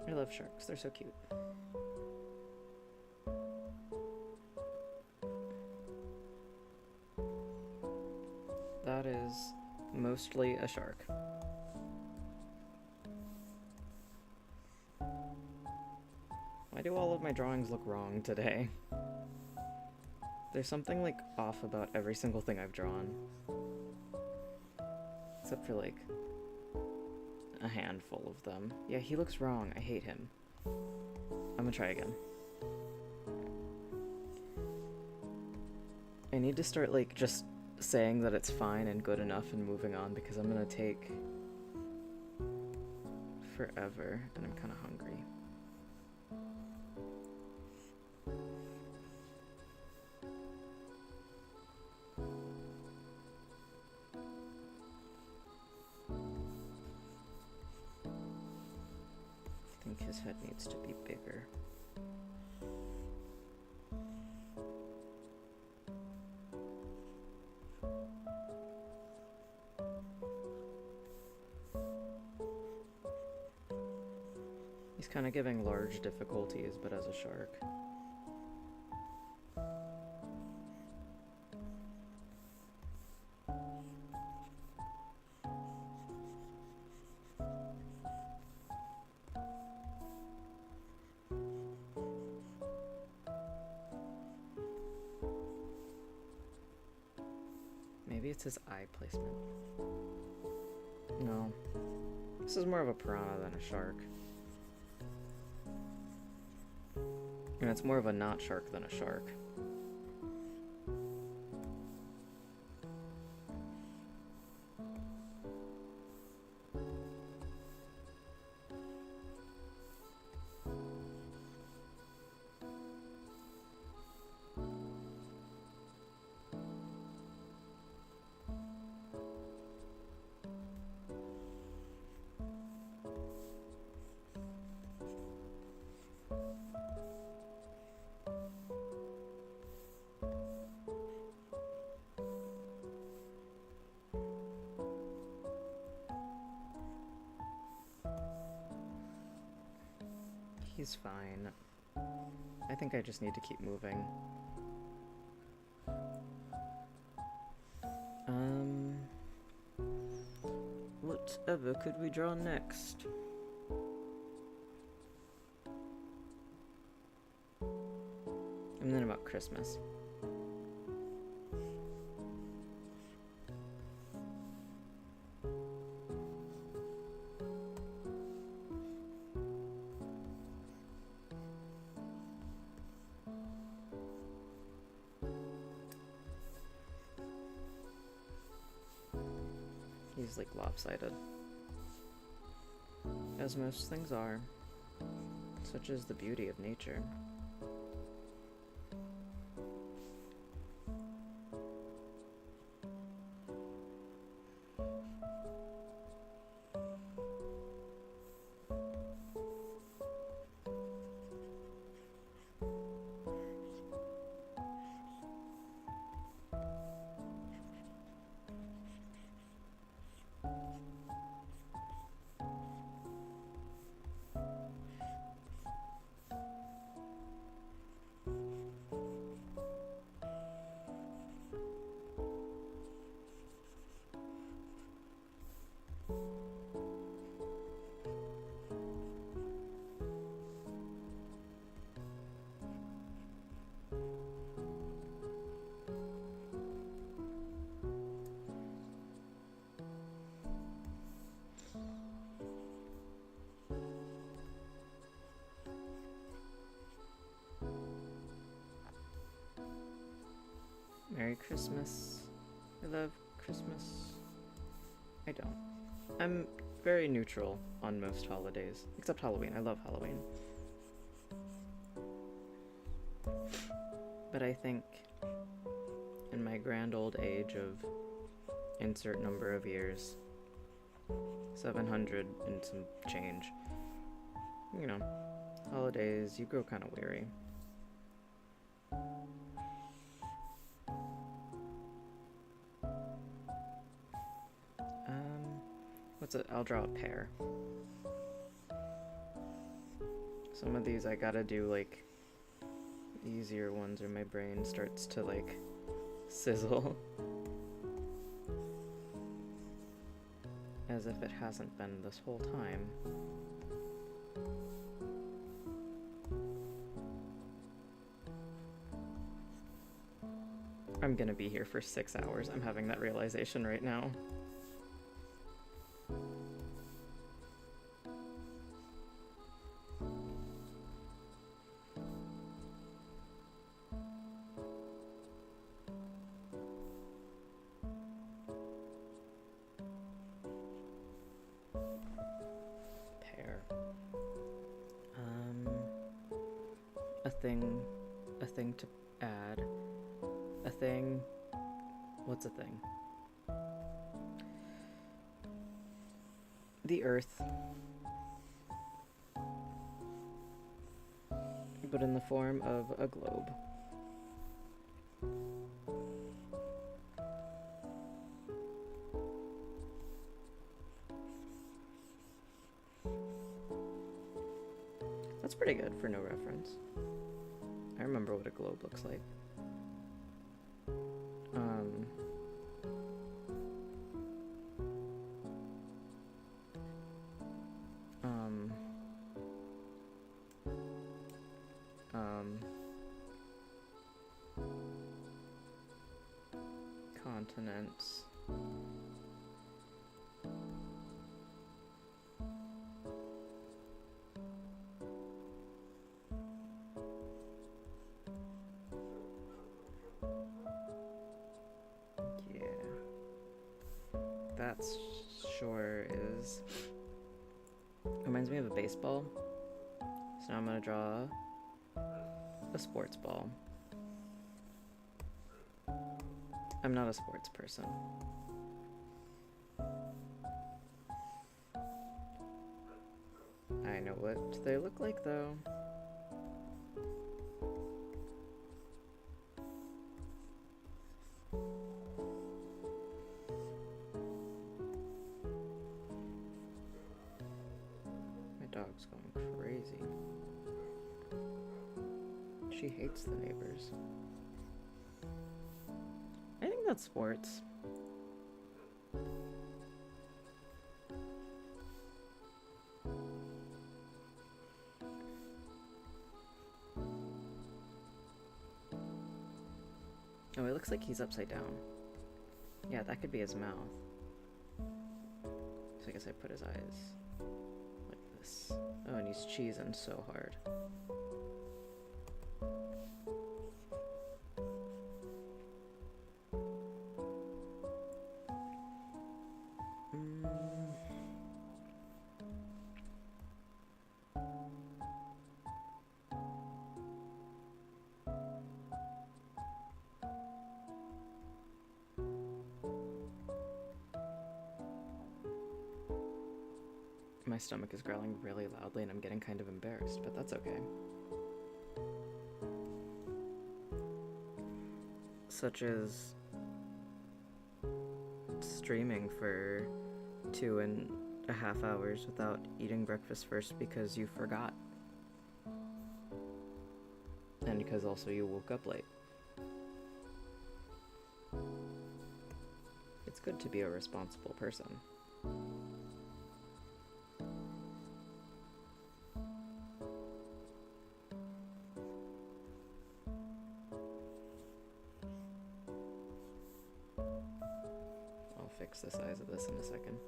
I love sharks, they're so cute. That is mostly a shark. Why do all of my drawings look wrong today? There's something, like, off about every single thing I've drawn. Except for, like, a handful of them. Yeah, he looks wrong. I hate him. I'm gonna try again. I need to start, like, just saying that it's fine and good enough and moving on, because I'm gonna take forever, and I'm kind of hungry. I think his head needs to be bigger. He's kind of giving large difficulties, but as a shark. Maybe it's his eye placement. No. This is more of a piranha than a shark. And it's more of a not shark than a shark. He's fine. I think I just need to keep moving. Whatever could we draw next? And then about Christmas. He's like lopsided. As most things are. Such is the beauty of nature. Merry Christmas. I love Christmas. I don't. I'm very neutral on most holidays, except Halloween. I love Halloween. But I think in my grand old age of insert number of years, 700 and some change, you know, holidays, you grow kind of weary. I'll draw a pair. Some of these I gotta do like easier ones or my brain starts to like sizzle. As if it hasn't been this whole time. I'm gonna be here for 6 hours. I'm having that realization right now. Pear. A thing to add. A thing. What's a thing? The Earth. But in the form of a globe. That's pretty good for no reference. I remember what a globe looks like. Continents. Yeah. That sure is. Reminds me of a baseball. So now I'm gonna draw a sports ball. I'm not a sports person. I know what they look like though. My dog's going crazy. She hates the neighbors. I think that's sports. Oh, it looks like he's upside down. Yeah, that could be his mouth. So I guess I put his eyes like this. Oh, and he's cheesing so hard. My stomach is growling really loudly and I'm getting kind of embarrassed, but that's okay. Such as streaming for 2.5 hours without eating breakfast first because you forgot. And because also you woke up late. It's good to be a responsible person. Fix the size of this in a second.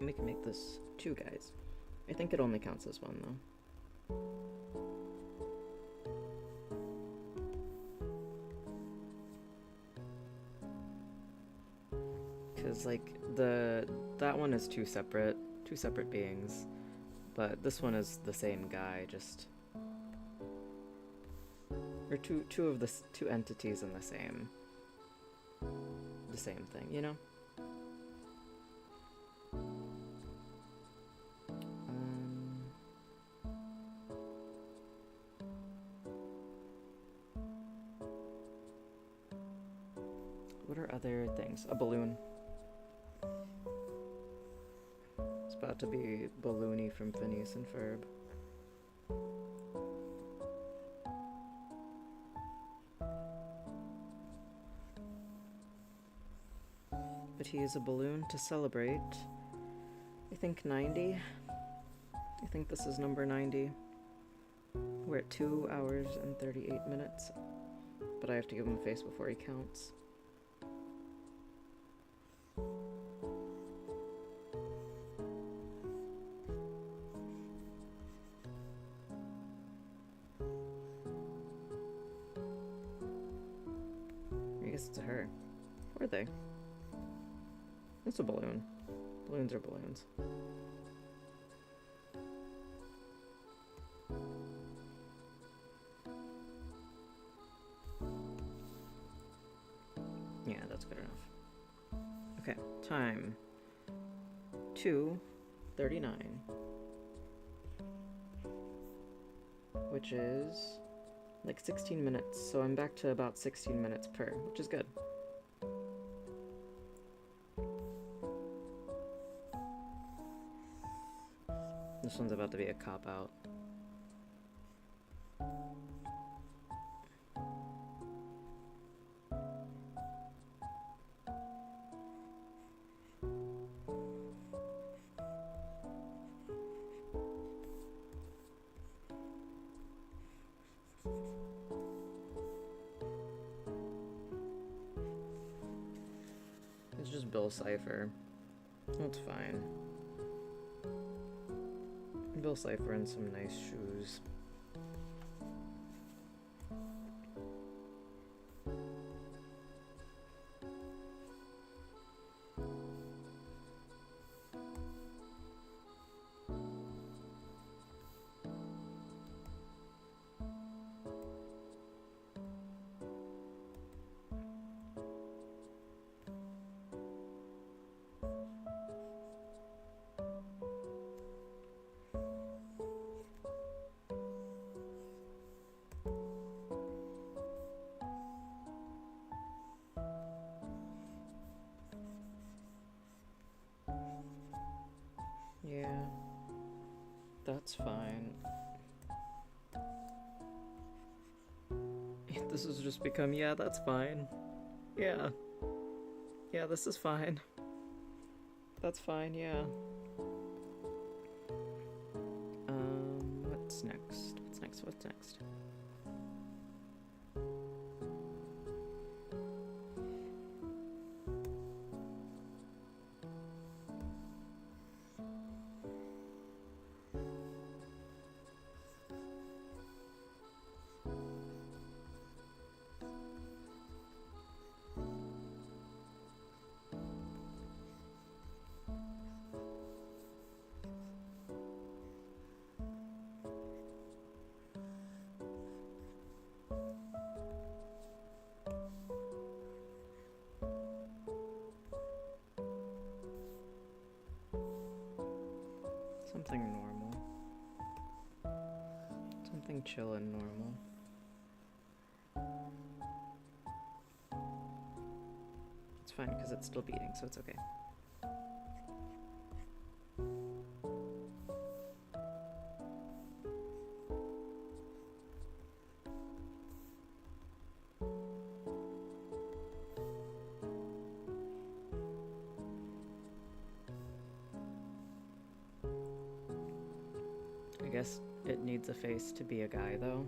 We can make this 2 guys. I think it only counts as 1 though. Like that one is two separate beings, but this one is the same guy, just or two entities in the same thing, you know? What are other things? A balloon. about to be balloony from Phineas and Ferb. But he is a balloon to celebrate, I think 90. I think this is number 90. We're at 2 hours and 38 minutes, but I have to give him a face before he counts. I guess it's a her. Or they. It's a balloon. Balloons are balloons. Yeah, that's good enough. Okay, time. 2:39. Which is like 16 minutes, so I'm back to about 16 minutes per, which is good. This one's about to be a cop-out. It's just Bill Cipher. That's fine. Bill Cipher in some nice shoes. Yeah, that's fine. This has just become, yeah, that's fine. Yeah. Yeah, this is fine. That's fine, yeah. What's next? What's next? What's next? Something normal. Something chill and normal. It's fine because it's still beating, so it's okay. I guess it needs a face to be a guy, though.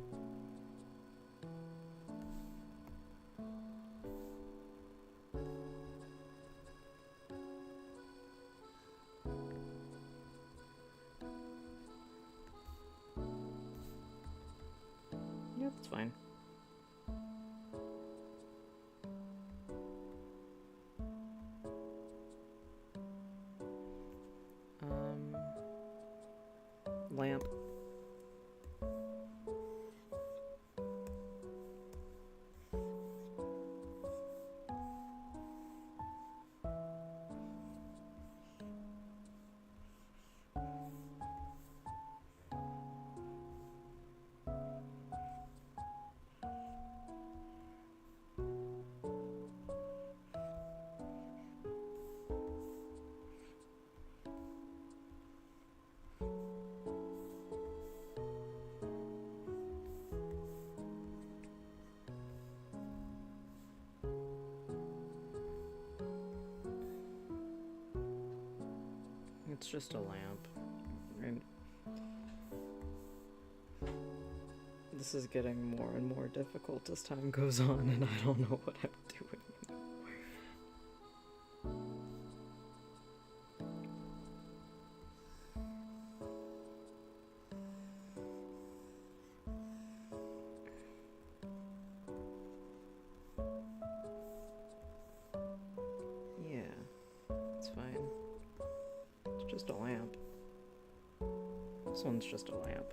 Yeah, that's fine. Lamp. It's just a lamp. And this is getting more and more difficult as time goes on, and I don't know what I'm doing. Just a lamp. This one's just a lamp.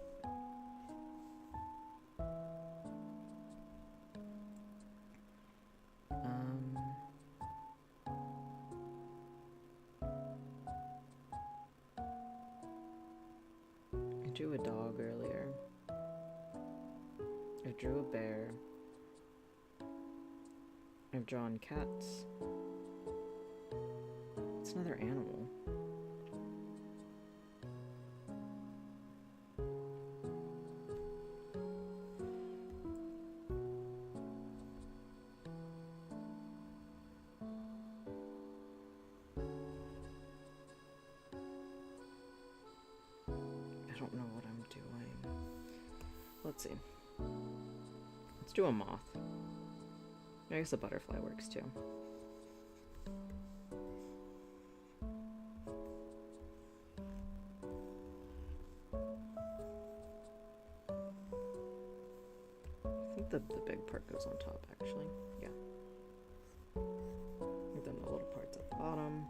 I drew a dog earlier. I drew a bear. I've drawn cats. It's another animal. I don't know what I'm doing. Let's see. Let's do a moth. I guess a butterfly works too. I think the big part goes on top, actually. Yeah. And then the little part's at the bottom.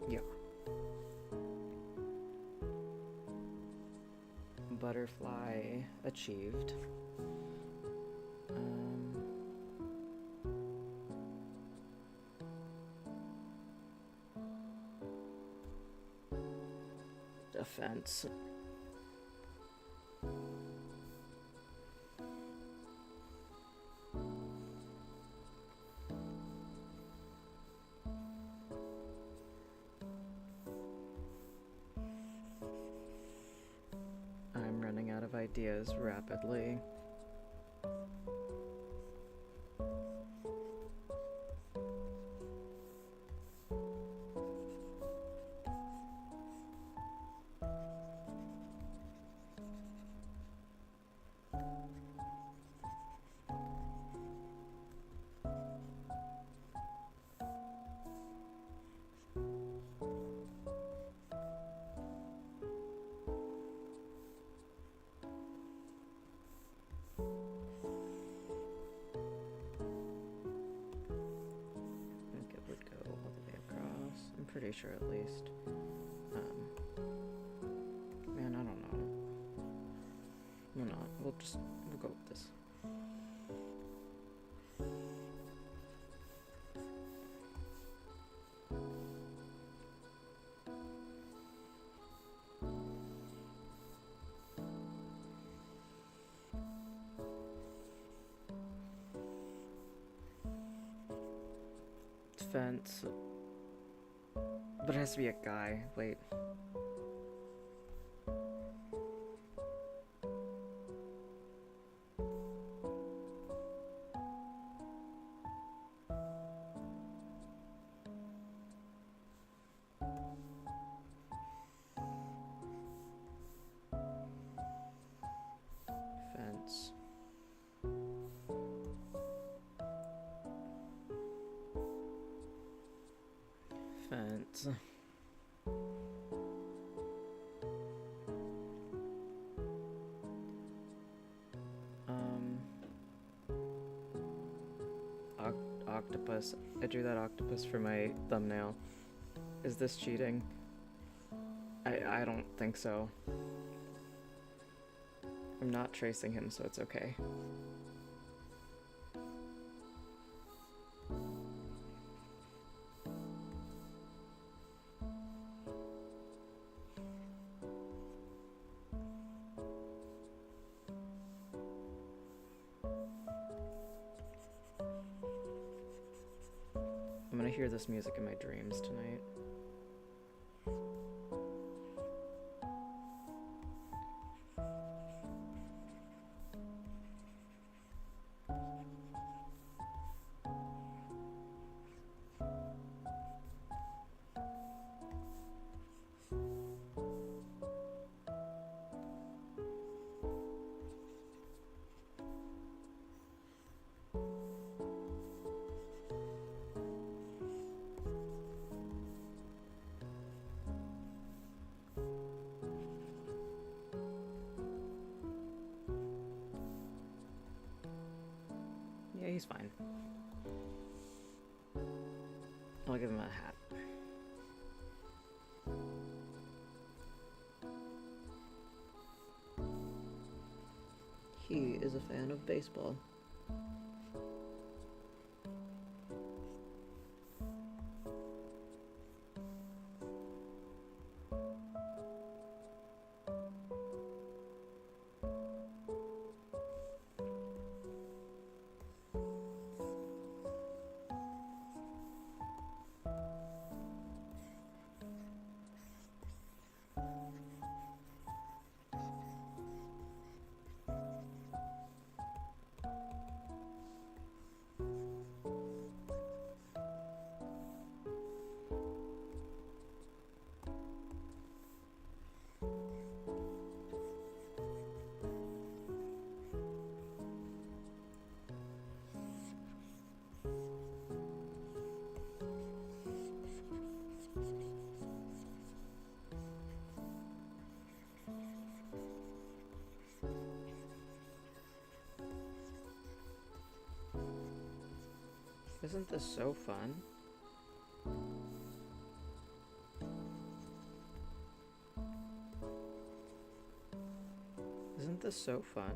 Yeah. Butterfly achieved. Defense. I'm running out of ideas rapidly. Pretty sure, at least. Man, I don't know. We're not. We'll go with this. Fence. But it has to be a guy. Wait. Fence. Fence. Octopus. I drew that octopus for my thumbnail. Is this cheating? I don't think so. I'm not tracing him, so it's okay. hear this music in my dreams tonight. Yeah, he's fine. I'll give him a hat. He is a fan of baseball. Isn't this so fun? Isn't this so fun?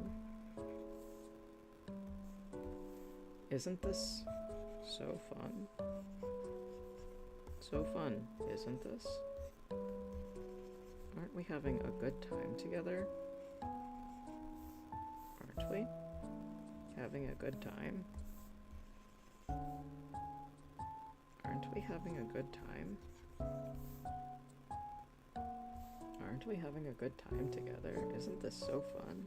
Isn't this so fun? So fun, isn't this? Aren't we having a good time together? Aren't we? Having a good time? Aren't we having a good time? Aren't we having a good time together? Isn't this so fun?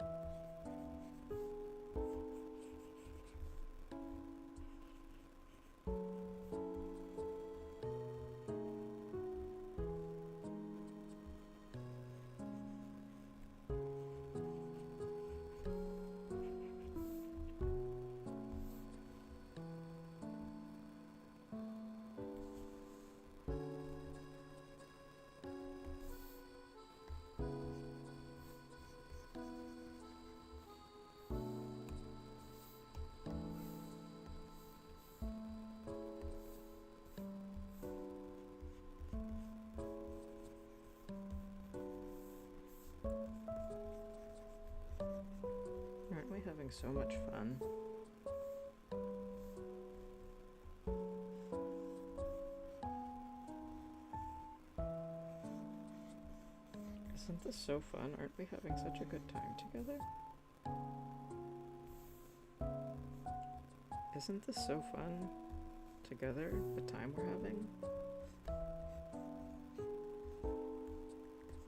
Aren't we having so much fun? Isn't this so fun? Aren't we having such a good time together? Isn't this so fun together, the time we're having?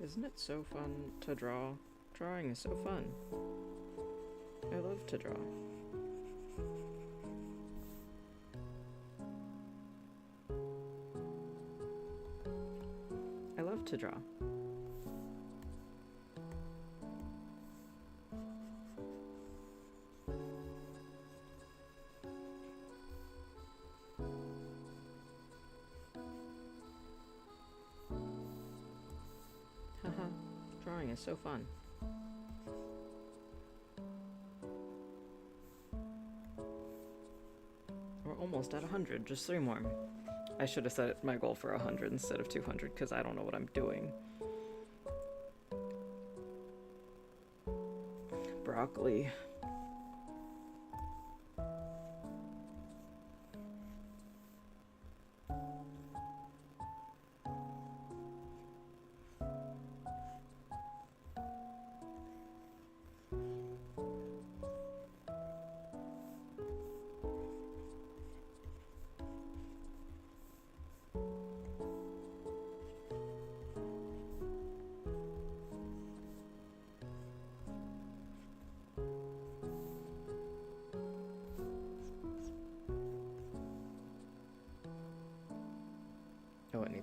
Isn't it so fun to draw? Drawing is so fun. I love to draw. I love to draw. Haha, drawing is so fun. We're almost at 100, just 3 more. I should have set my goal for 100 instead of 200 because I don't know what I'm doing. Broccoli.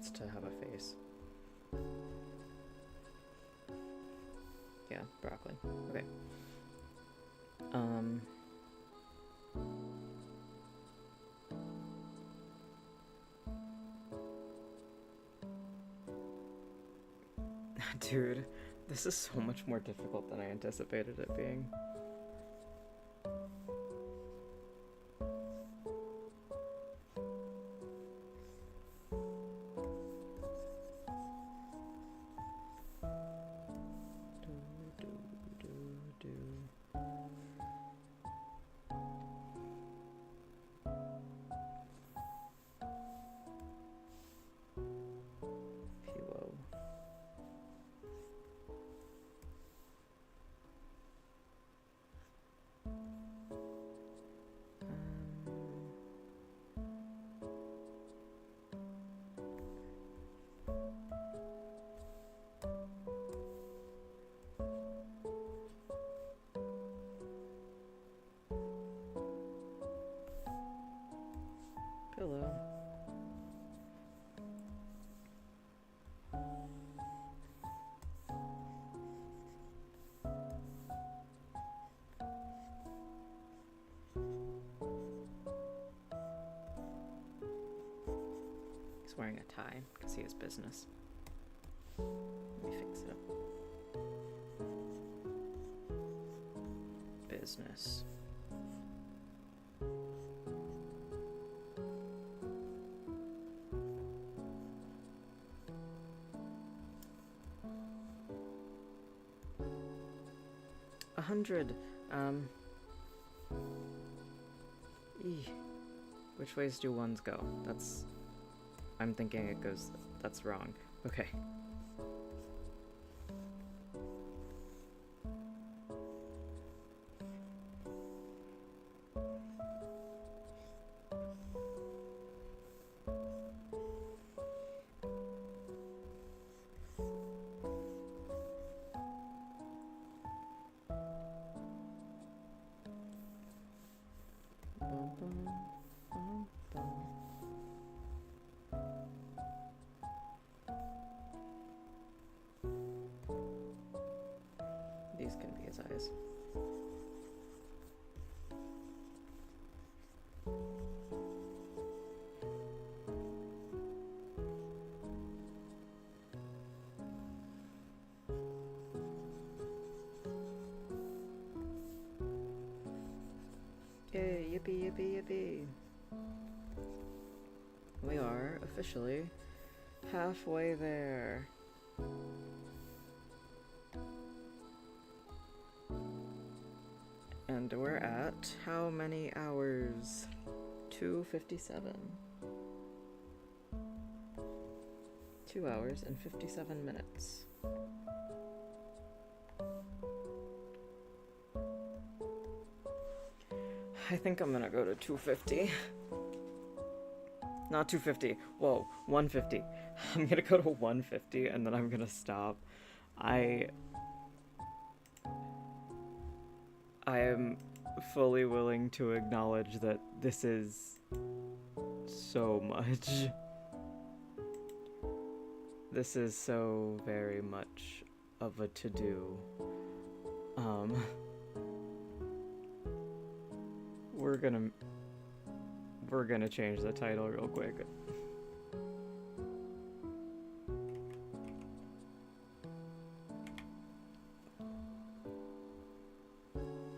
needs to have a face. Yeah, broccoli. Okay. Dude, this is so much more difficult than I anticipated it being. Pillow. He's wearing a tie because he has business. Let me fix it up. Business. $100. Which ways do ones go? I'm thinking it goes. That's wrong. Okay. These can be his eyes. Yay, yippee, yippee, yippee. We are officially halfway there. And we're at how many hours? 2:57. 2 hours and 57 minutes. I think I'm gonna go to 250. Not 250. Whoa, 150. I'm gonna go to 150 and then I'm gonna stop. I am fully willing to acknowledge that this is so much. This is so very much of a to-do. We're gonna change the title real quick.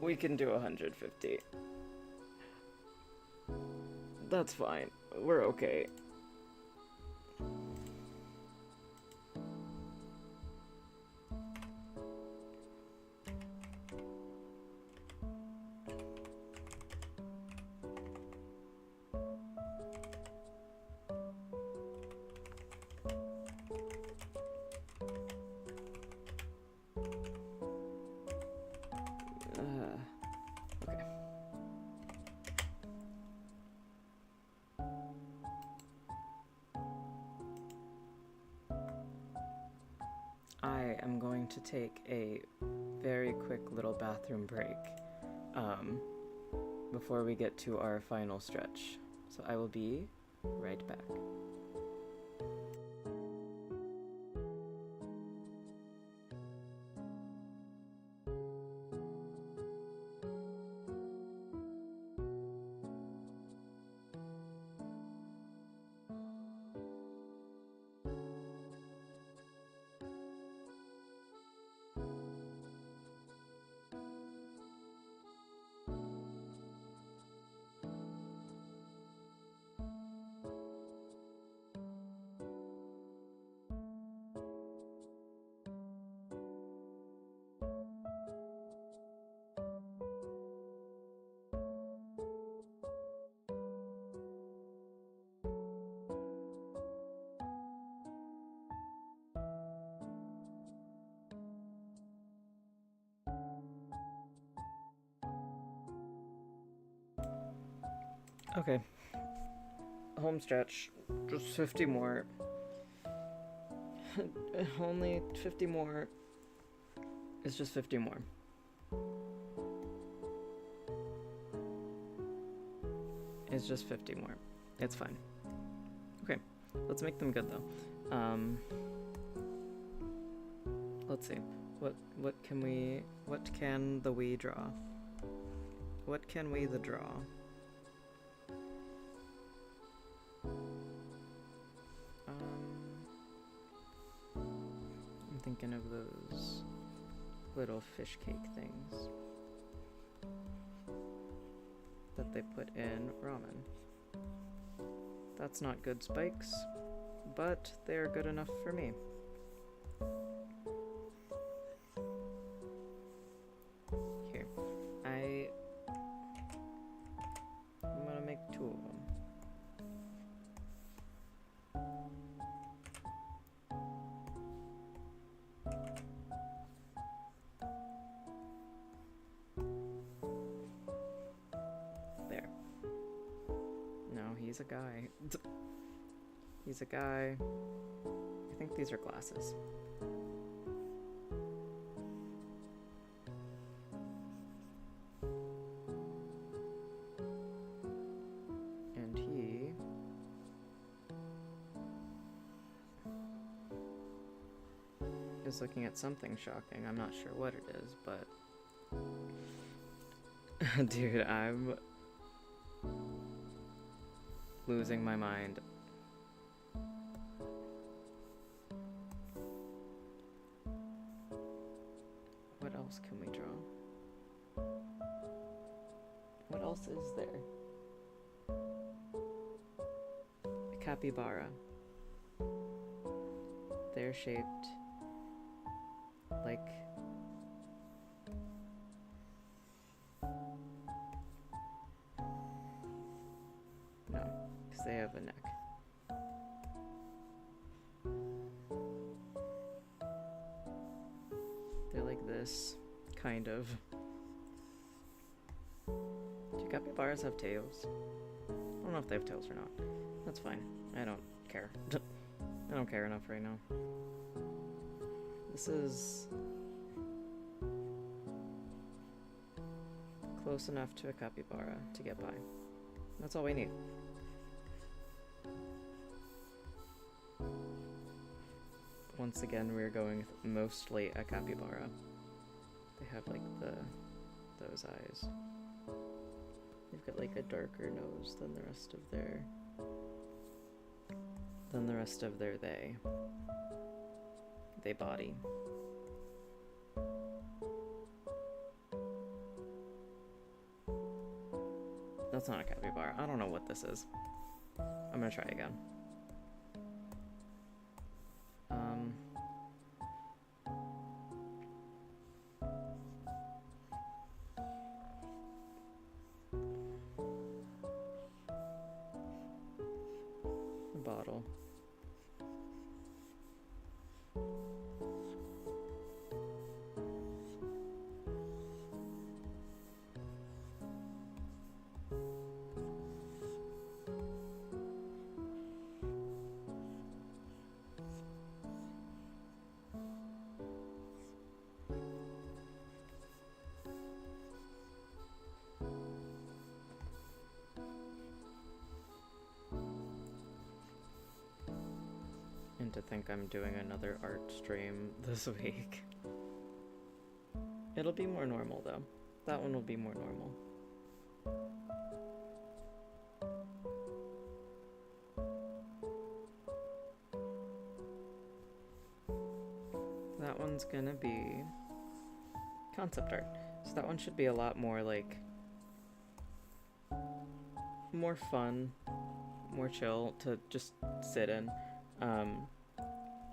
We can do 150. That's fine. We're okay. Okay. I am going to take a very quick little bathroom break before we get to our final stretch. So I will be right back. Okay. Home stretch. Just 50 more. Only 50 more. It's just 50 more. It's just 50 more. It's fine. Okay. Let's make them good though. Let's see. What can the we draw? What can we the draw? I'm thinking of those little fish cake things that they put in ramen. That's not good spikes, but they're good enough for me. Here, I'm gonna make 2 of them. There. No, he's a guy. He's a guy. I think these are glasses. And he is looking at something shocking. I'm not sure what it is, but dude, I'm losing my mind. What else can we draw? What else is there? A capybara. They're shaped like no, because they have a neck. They're like this, kind of. Do capybaras have tails? I don't know if they have tails or not. That's fine. I don't care. I don't care enough right now. This is close enough to a capybara to get by. That's all we need. Once again, we're going with mostly a capybara. They have like those eyes. They've got like a darker nose than the rest of their they body. That's not a capybara. I don't know what this is. I'm gonna try again. A bottle. To think I'm doing another art stream this week. It'll be more normal though. That one will be more normal. That one's gonna be concept art. So that one should be a lot more like more fun, more chill to just sit in.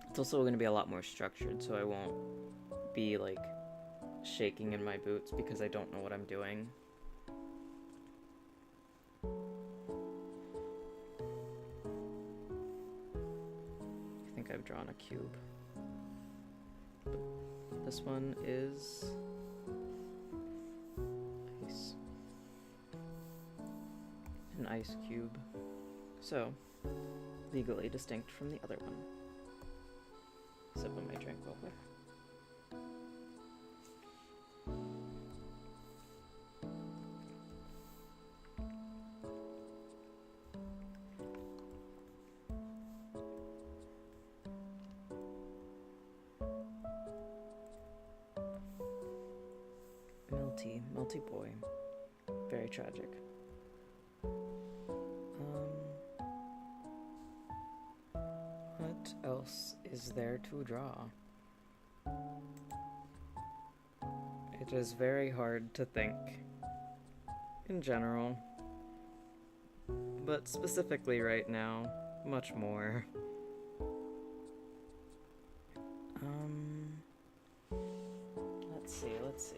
It's also going to be a lot more structured, so I won't be like shaking in my boots because I don't know what I'm doing. I think I've drawn a cube. But this one is ice. An ice cube. So, legally distinct from the other one. Sip of my drink real quick. Melty boy. Very tragic. What else is there to draw? It is very hard to think in general, but specifically right now, much more.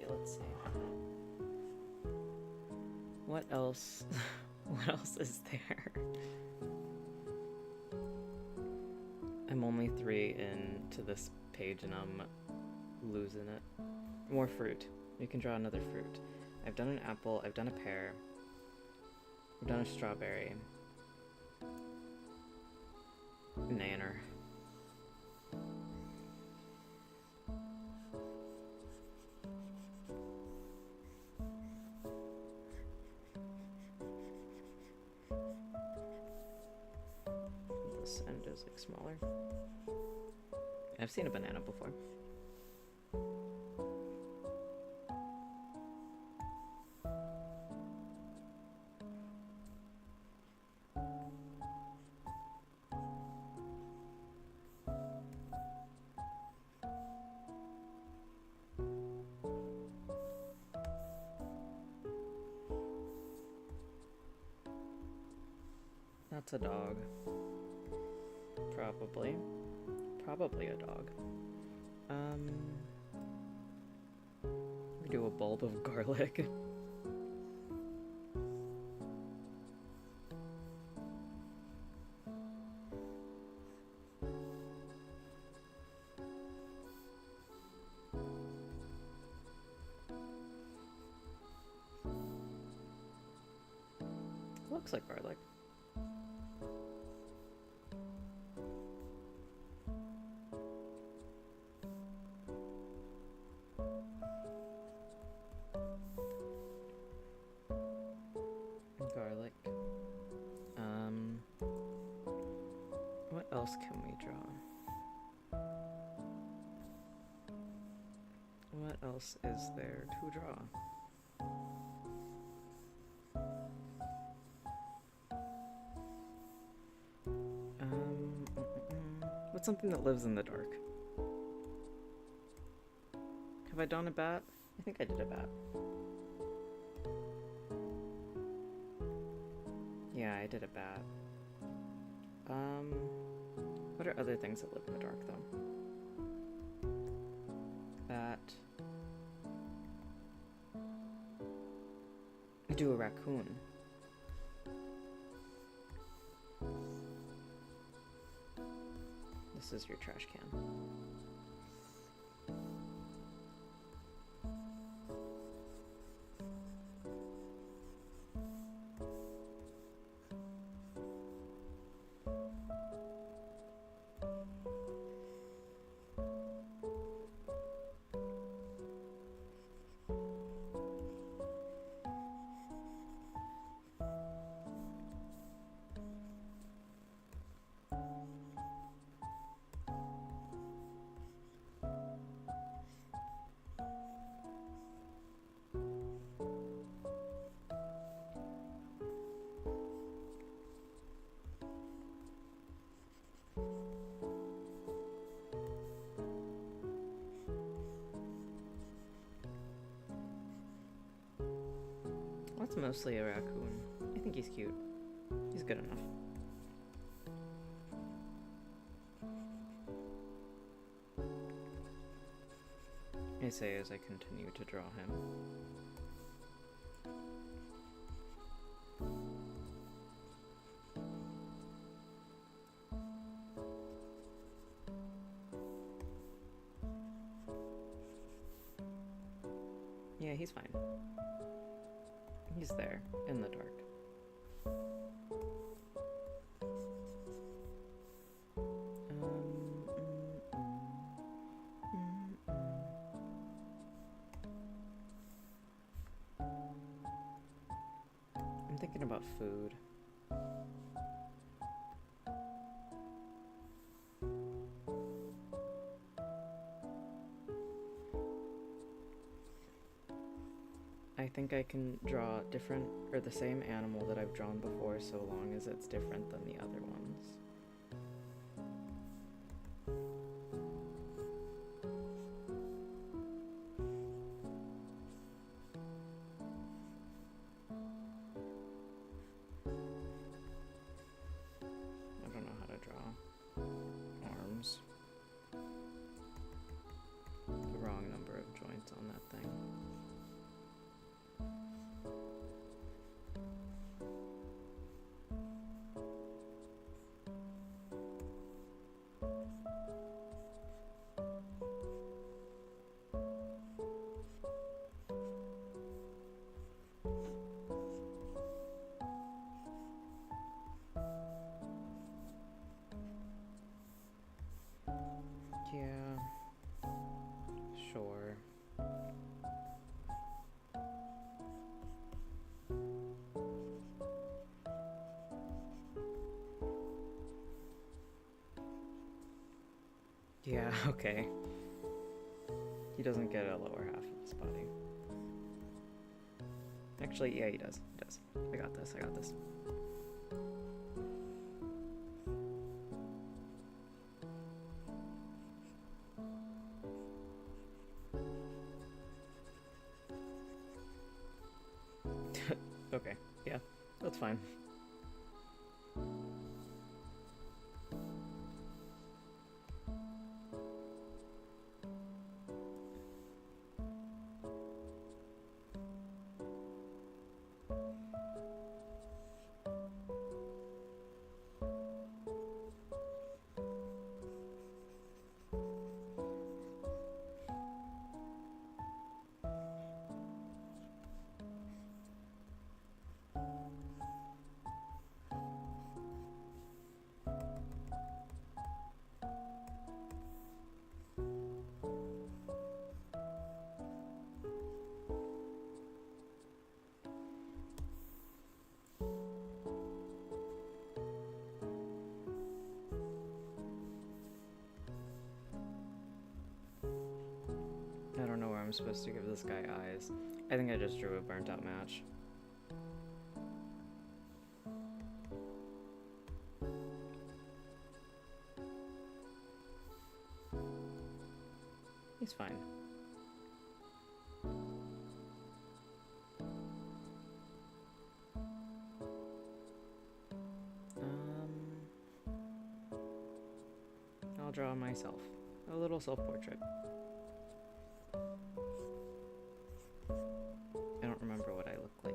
Let's see. What else? What else is there? I'm only 3 into this page and I'm losing it. More fruit. You can draw another fruit. I've done an apple, I've done a pear, I've done a strawberry. Nanner. This end is like smaller. I've seen a banana before. That's a dog. Probably a dog. We do a bulb of garlic. Looks like garlic. Garlic. What else can we draw? What else is there to draw? What's something that lives in the dark? Have I done a bat? I think I did a bat. Yeah, I did a bat. What are other things that live in the dark, though? Bat. I do a raccoon. This is your trash can. That's mostly a raccoon. I think he's cute. He's good enough. I say as I continue to draw him. Yeah, he's fine. He's there, in the dark. thinking about food. I think I can draw different, or the same animal that I've drawn before, so long as it's different than the other ones. I don't know how to draw arms. The wrong number of joints on that thing. Yeah, sure. Yeah, okay. He doesn't get a lower half of his body. Actually, yeah, he does. He does. I got this. I got this. Okay, yeah, that's fine. I don't know where I'm supposed to give this guy eyes. I think I just drew a burnt out match. He's fine. I'll draw myself. A little self-portrait. I don't remember what I look like.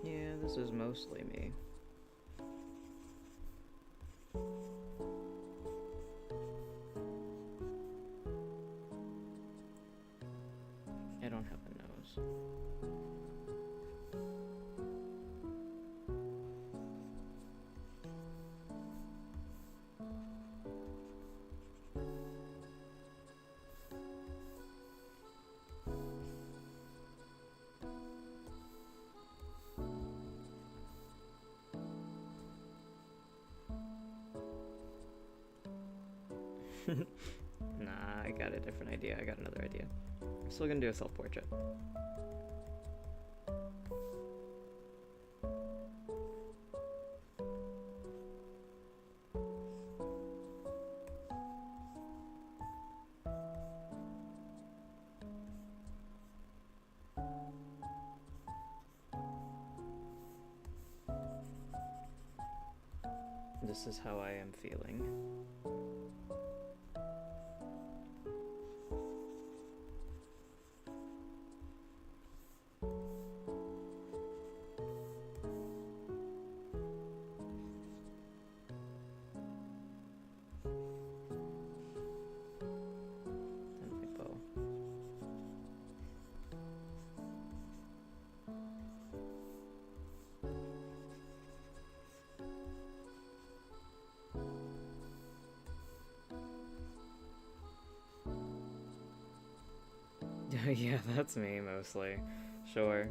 Yeah, this is mostly me. I don't have a nose. Nah, I got a different idea. I got another idea. I'm still gonna do a self-portrait. This is how I am feeling. Then my bow. Yeah, that's me mostly. Sure.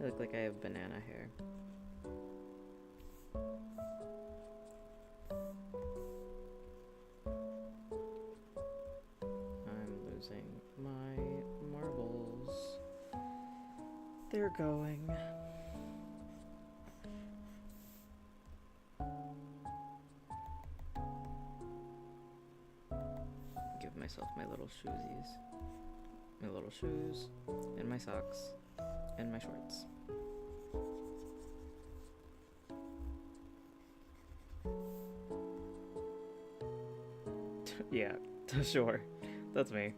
I look like I have banana hair. I'm losing my marbles. They're going. Give myself my little shoesies. My little shoes, and my socks, and my shorts. Yeah, sure. That's me.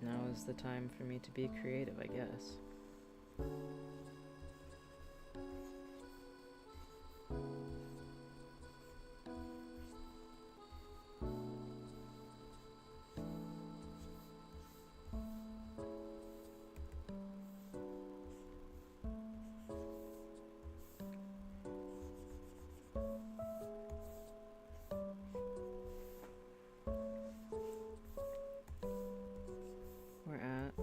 Now is the time for me to be creative, I guess. We're at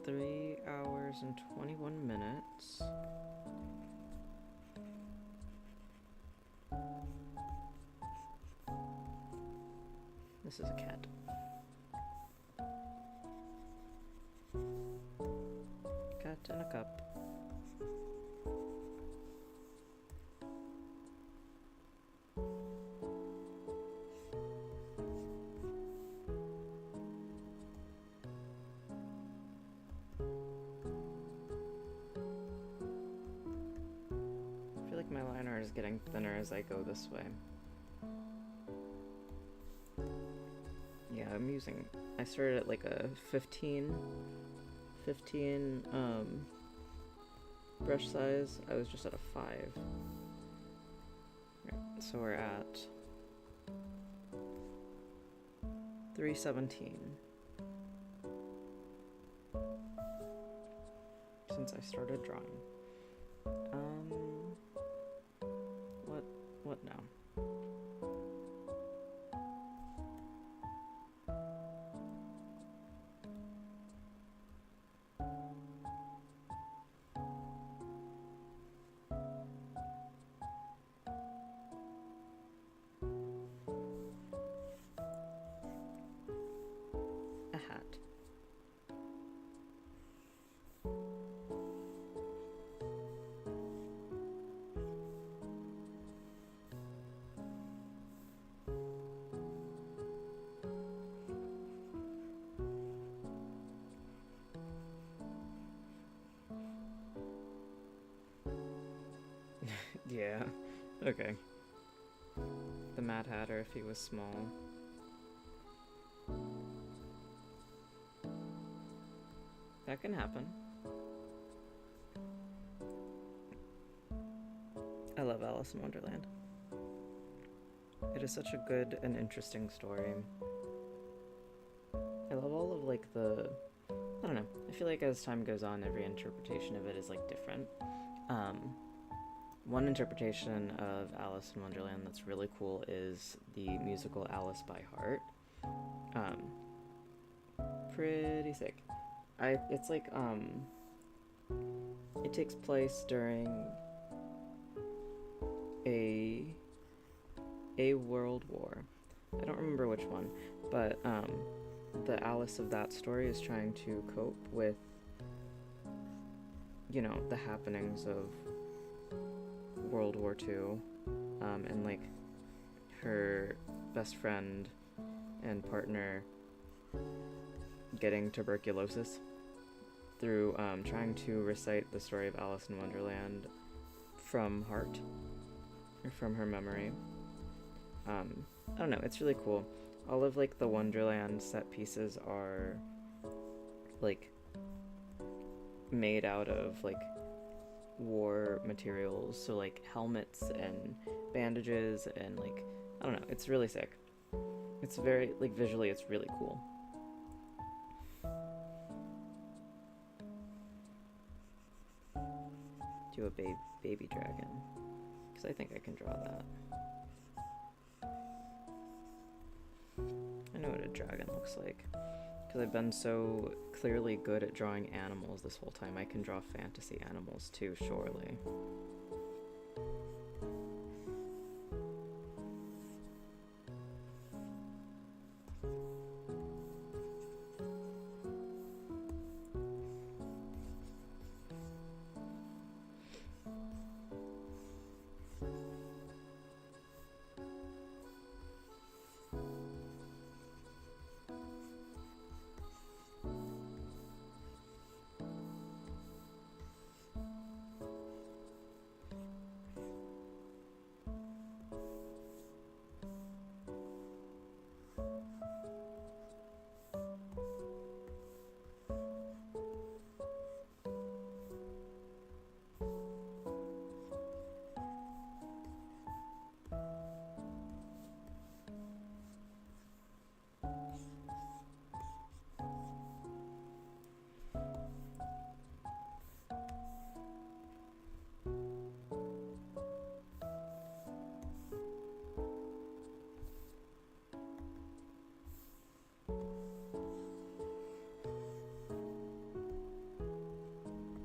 3 hours and 21 minutes. This is a cat. Cat in a cup. I feel like my line art is getting thinner as I go this way. Yeah, I started at like a 15 brush size. I was just at a 5. Right, so we're at 317 since I started drawing. What now? A hat. Yeah, okay. The Mad Hatter if he was small. That can happen. I love Alice in Wonderland. It is such a good and interesting story. I love all of like the, I don't know, I feel like as time goes on, every interpretation of it is like different. One interpretation of Alice in Wonderland that's really cool is the musical Alice by Heart. Pretty sick. It's like, it takes place during a world war. I don't remember which one, but, the Alice of that story is trying to cope with, you know, the happenings of World War II, and like her best friend and partner getting tuberculosis through trying to recite the story of Alice in Wonderland from heart, or from her memory. I don't know, it's really cool. All of like the Wonderland set pieces are like made out of like war materials, so like helmets and bandages and like, I don't know, it's really sick. It's very like visually it's really cool. Do do a baby dragon, because I think I can draw that. I know what a dragon looks like, because I've been so clearly good at drawing animals this whole time. I can draw fantasy animals too, surely.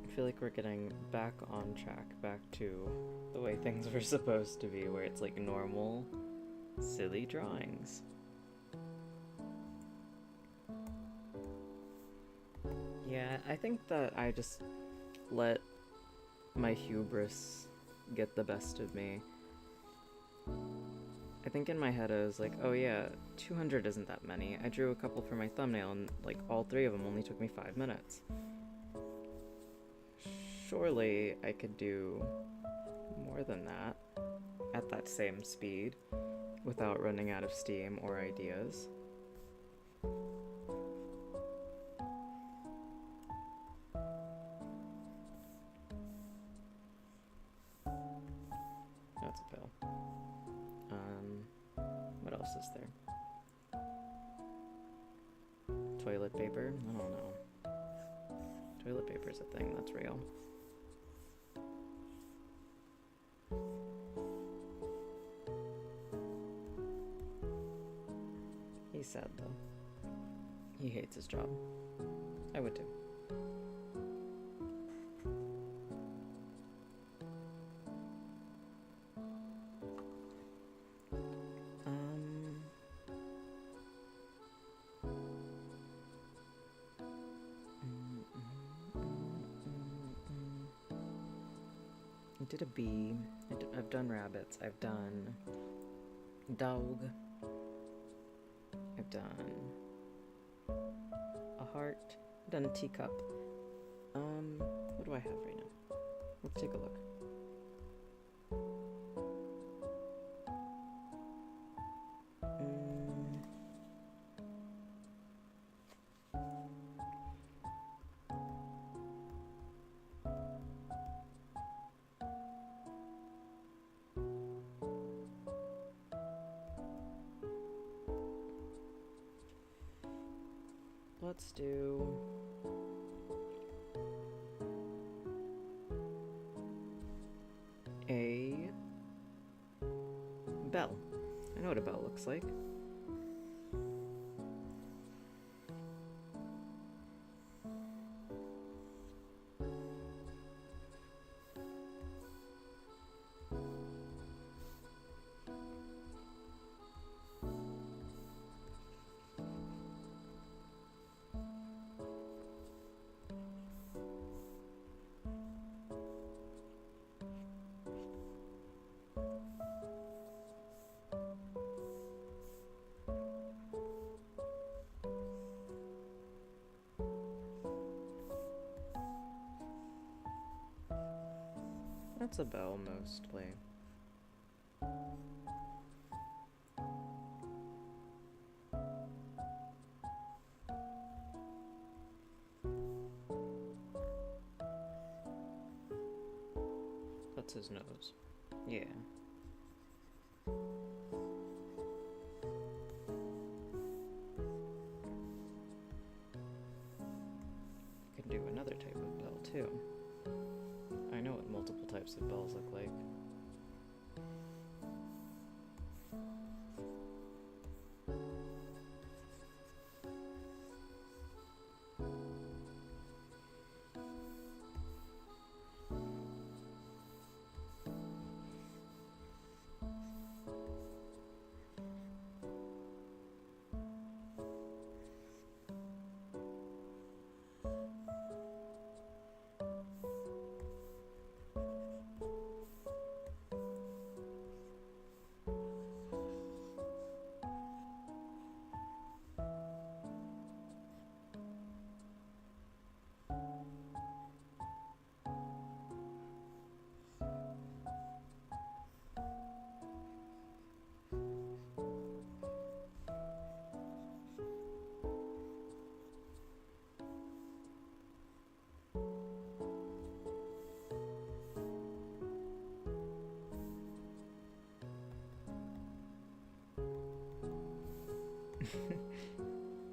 I feel like we're getting back on track, back to the way things were supposed to be, where it's like normal, silly drawings. Yeah, I think that I just let my hubris get the best of me. I think in my head I was like, oh yeah, 200 isn't that many. I drew a couple for my thumbnail and like all 3 of them only took me 5 minutes. Surely I could do more than that at that same speed without running out of steam or ideas. That's a pill. What else is there? Toilet paper? I don't know. Toilet paper's a thing, that's real. He's sad though. He hates his job. I would too. I did a bee. I've done rabbits. I've done dog. I've done a heart. I've done a teacup. What do I have right now? Let's take a look. Let's do a bell. I know what a bell looks like. That's a bell, mostly. That's his nose. Yeah. You can do another type of bell, too. I know what multiple types of bells look like.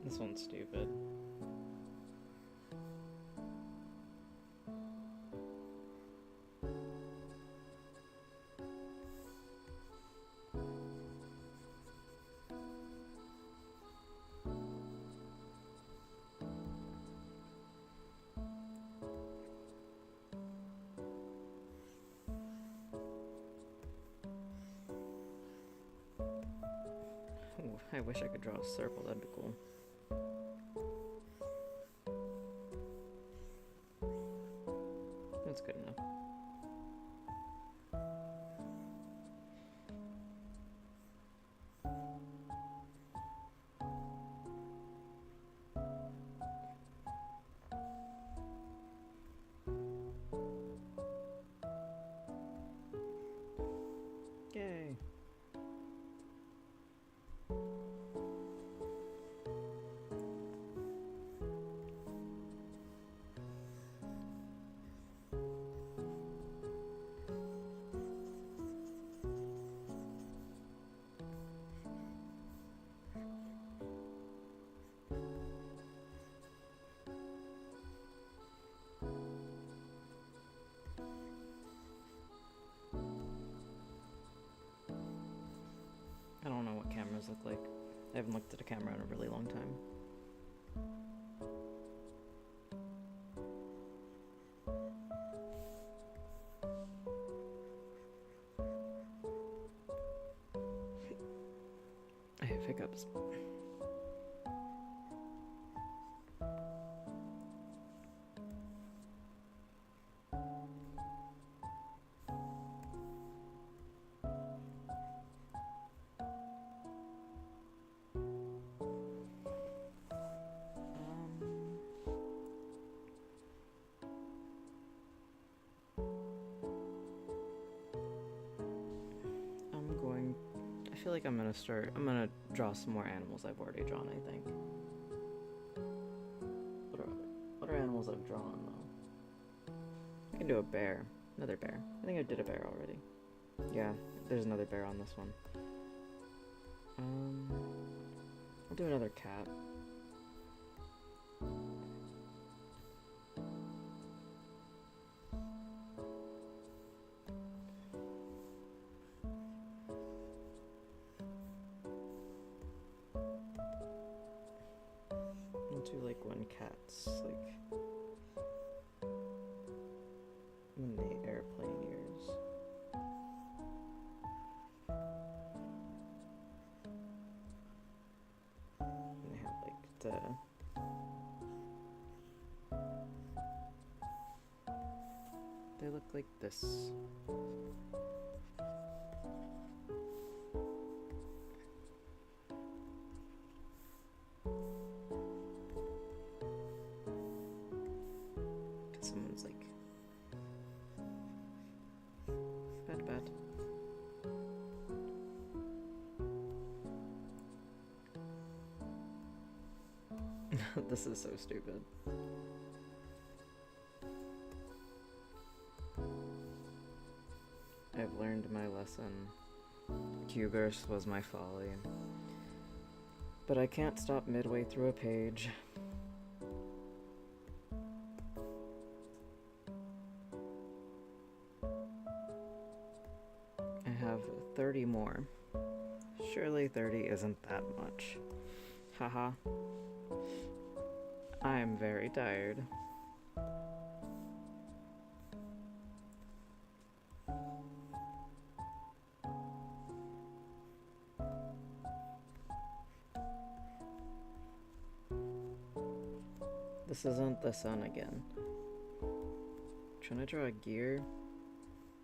This one's stupid. Ooh, I wish I could draw a circle, that'd be cool. That's good enough. Yay. I don't know what cameras look like. I haven't looked at a camera in a really long time. I have hiccups. I feel like I'm gonna draw some more animals I've already drawn, I think. What are animals I've drawn, though? I can do a bear. Another bear. I think I did a bear already. Yeah, there's another bear on this one. I'll do another cat. I'll do like when cats, like when the airplane ears. And they have like the they look like this. Someone's like bad. This is so stupid. I've learned my lesson. Hubris was my folly. But I can't stop midway through a page. have 30 more. Surely 30 isn't that much. Haha. I am very tired. This isn't the sun again. I'm trying to draw a gear,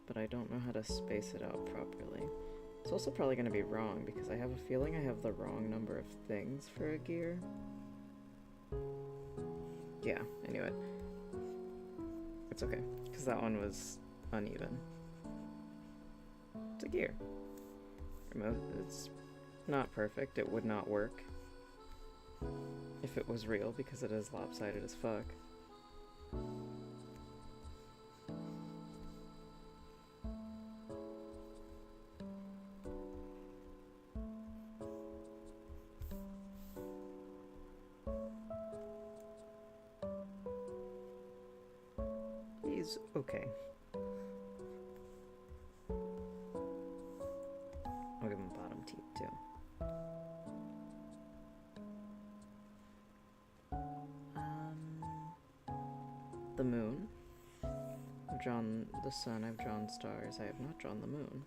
but I don't know how to space it out properly. It's also probably going to be wrong because I have a feeling I have the wrong number of things for a gear. Yeah, anyway. It's okay, because that one was uneven. It's a gear. It's not perfect. It would not work if it was real because it is lopsided as fuck. He's okay. I'll give him bottom teeth too. The moon. I've drawn the sun, I've drawn stars, I have not drawn the moon.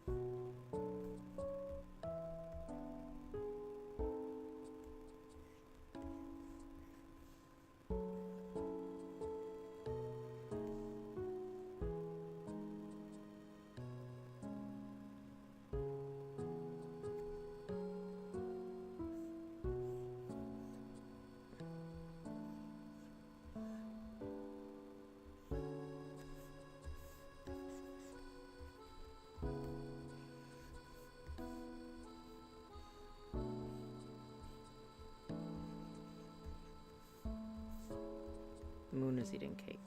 The moon is eating cake.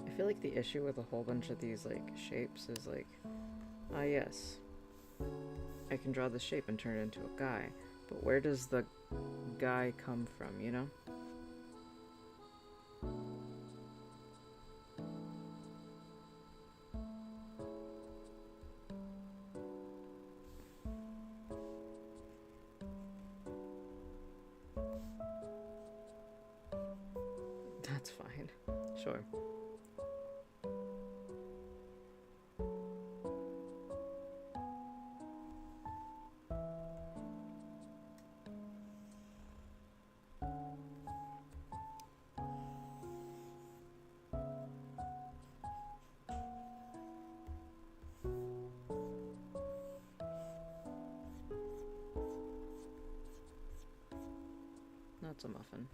I feel like the issue with a whole bunch of these like shapes is like, ah yes, I can draw the shape and turn it into a guy, but where does the guy come from, you know? That's fine. Sure. That's a muffin.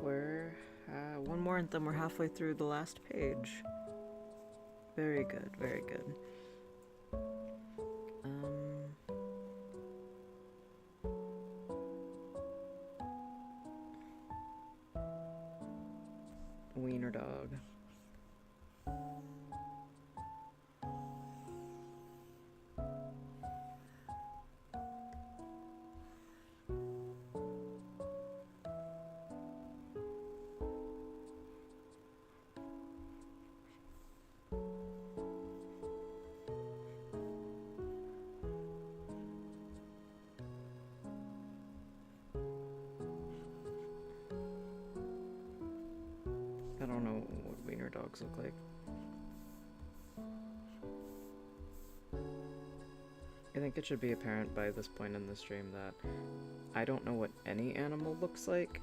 We're one more and then we're halfway through the last page. Very good, very good. Wiener dog. dogs look like. I think it should be apparent by this point in the stream that I don't know what any animal looks like.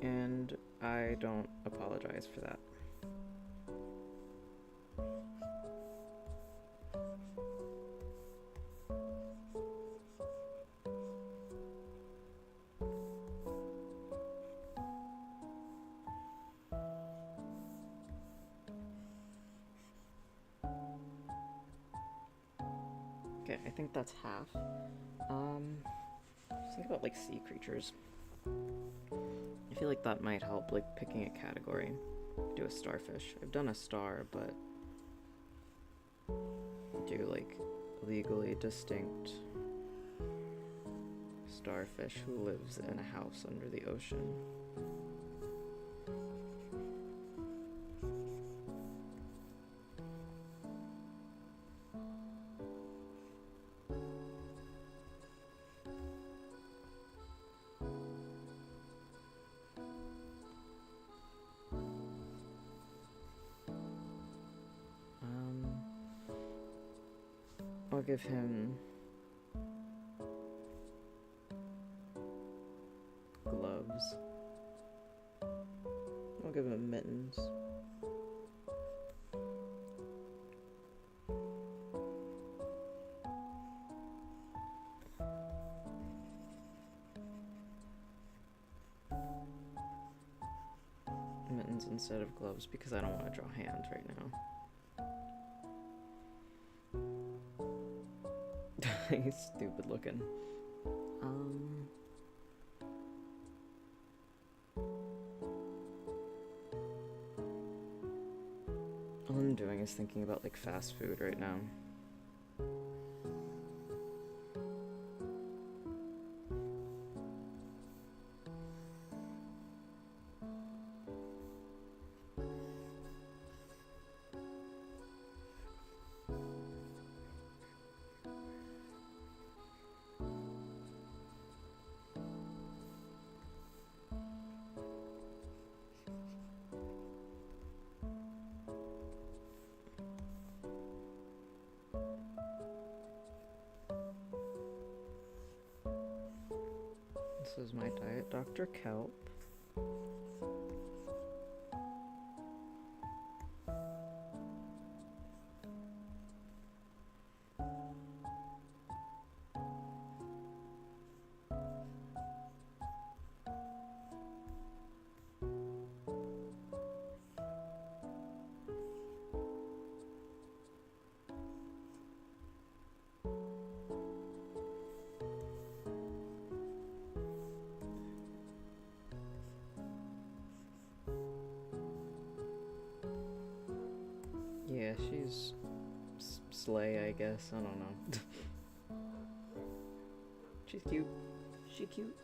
And I don't apologize for that. Okay, I think that's half. Just think about like sea creatures. I feel like that might help, like picking a category. Do a starfish. I've done a star, but do like legally distinct starfish who lives in a house under the ocean. I'll give him gloves. I'll give him mittens. Mittens instead of gloves because I don't want to draw hands right now. He's stupid looking. All I'm doing is thinking about like fast food right now. This is my diet, Dr. Kelp. Yeah, she's slay, I guess. I don't know. She's cute. She cute.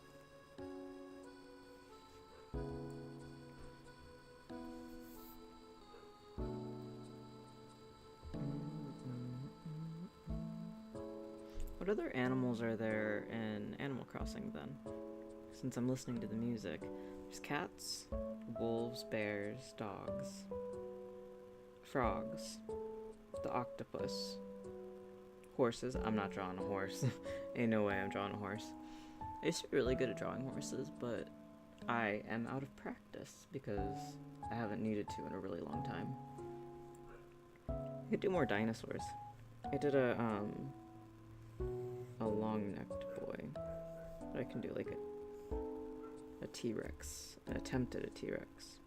What other animals are there in Animal Crossing then? Since I'm listening to the music. There's cats, wolves, bears, dogs, frogs, the octopus, horses. I'm not drawing a horse. Ain't no way I'm drawing a horse. I used to be really good at drawing horses, but I am out of practice because I haven't needed to in a really long time. I could do more dinosaurs. I did a long-necked boy, but I can do like a T-Rex, an attempt at a T-Rex.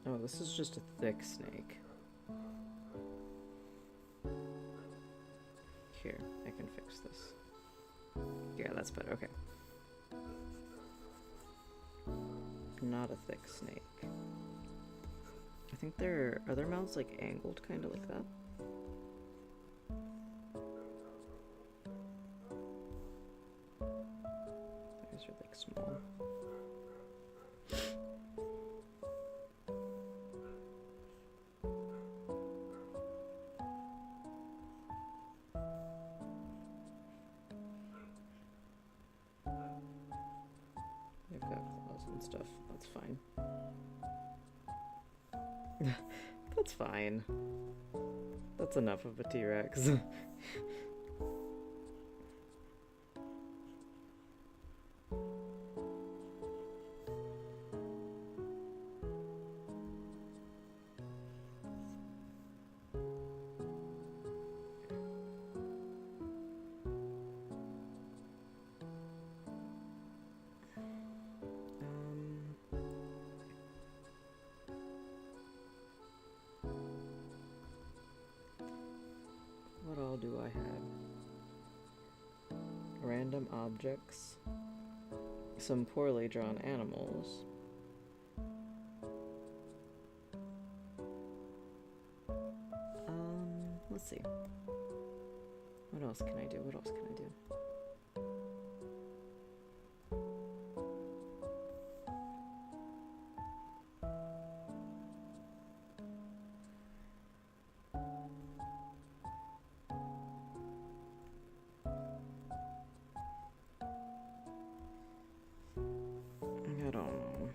Oh, this is just a thick snake. Here, I can fix this. Yeah, that's better, okay. Not a thick snake. I think are their mouths like angled, kind of like that? These are like small. They've got claws and stuff. That's fine. That's fine. That's enough of a T-Rex. What all do I have? Random objects, some poorly drawn animals, let's see. What else can I do? What else can I do? I don't know.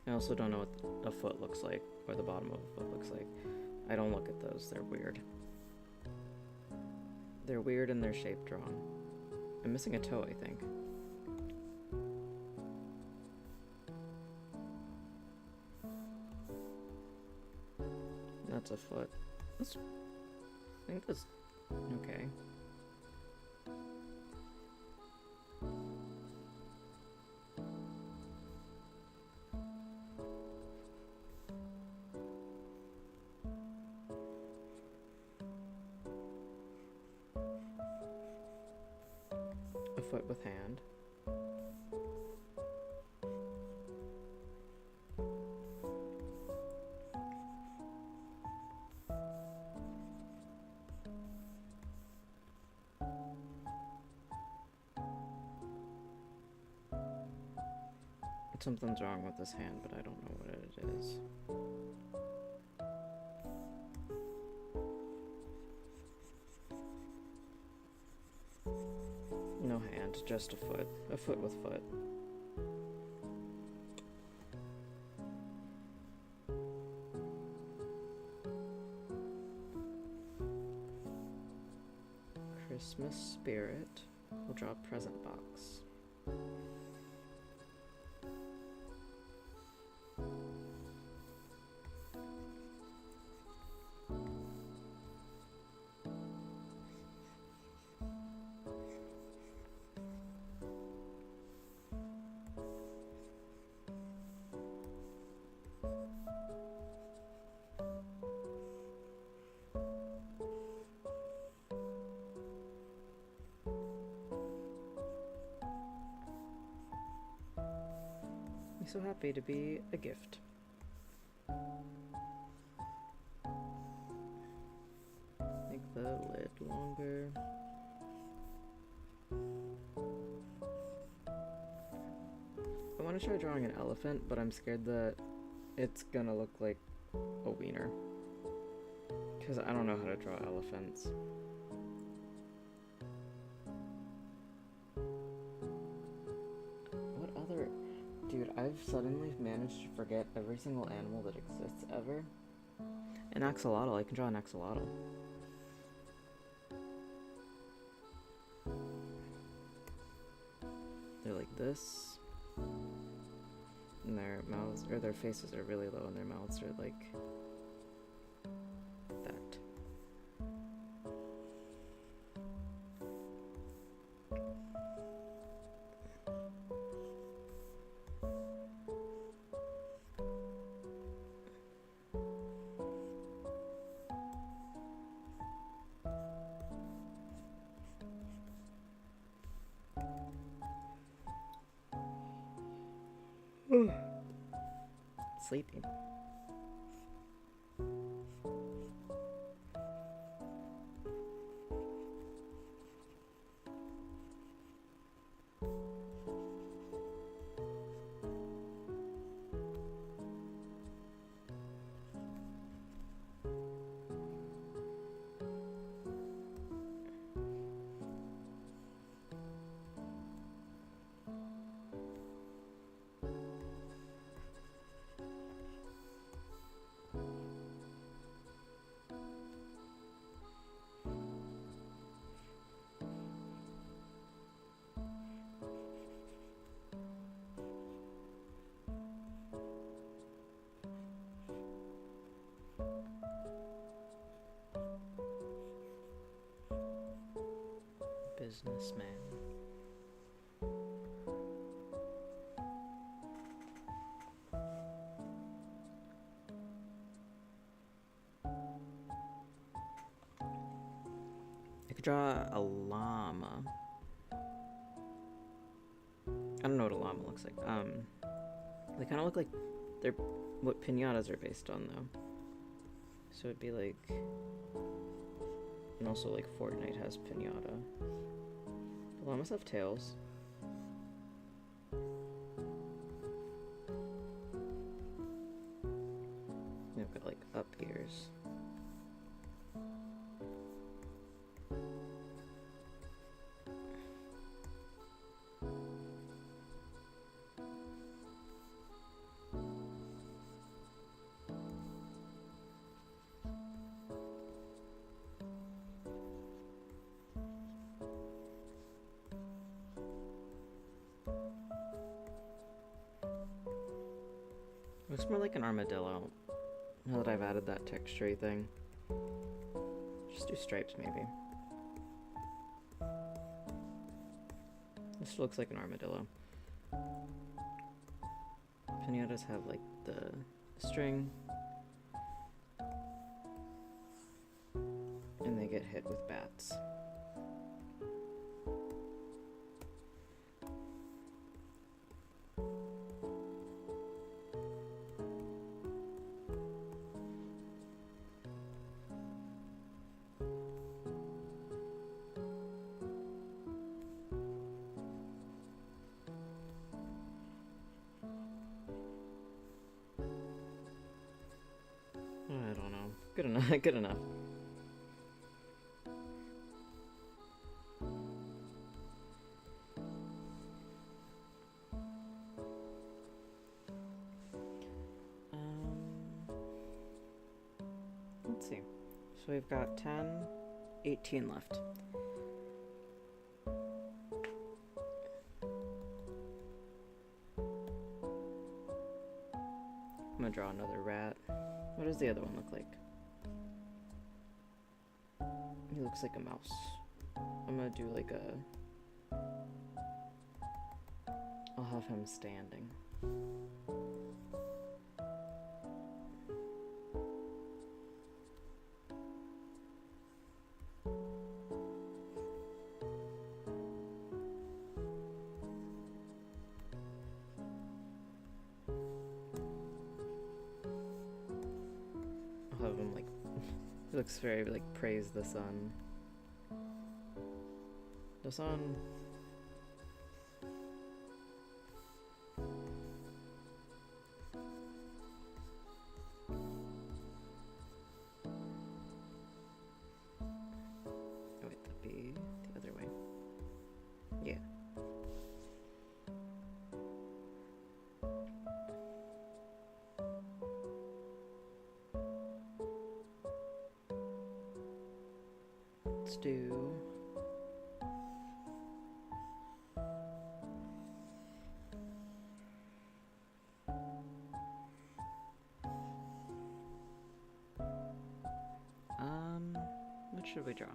I also don't know what a foot looks like, or the bottom of a foot looks like. I don't look at those, they're weird. They're weird and they're shape drawn. I'm missing a toe, I think. That's a foot. I think that's okay. A foot with hand. Something's wrong with this hand, but I don't know what it is. No hand, just a foot. A foot with foot. Christmas spirit. We'll draw a present box. So happy to be a gift. Make the lid longer. I want to try drawing an elephant, but I'm scared that it's gonna look like a wiener. Because I don't know how to draw elephants. Dude, I've suddenly managed to forget every single animal that exists ever. An axolotl, I can draw an axolotl. They're like this. And their mouths, or their faces are really low and their mouths are like that. Sleepy. businessman. I could draw a llama. I don't know what a llama looks like. They kind of look like they're what piñatas are based on, though. So it'd be like, and also like Fortnite has piñata. The llamas have tails. They've got like up ears. Looks more like an armadillo, now that I've added that texture thing. Just do stripes, maybe. This looks like an armadillo. Piñatas have, like, the string. And they get hit with bats. I don't know. Good enough. Good enough. Let's see. So we've got 10, 18 left. I'm gonna draw another rat. What does the other one look like? He looks like a mouse. I'm gonna do like a... I'll have him standing. I'll have him like... He looks very like praise the sun. The sun. Oh wait, that'd be the other way. Yeah. Let's do... what should we draw?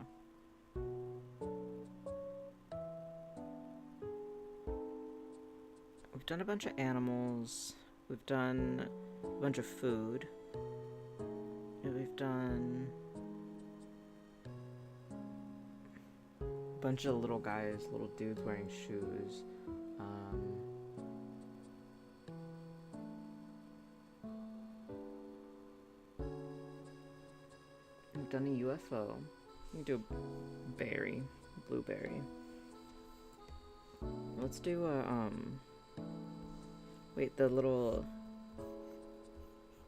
We've done a bunch of animals. We've done a bunch of food. And we've done a bunch of little guys, little dudes wearing shoes. We've done a UFO. We can do a berry, blueberry. Let's do a, wait, the little,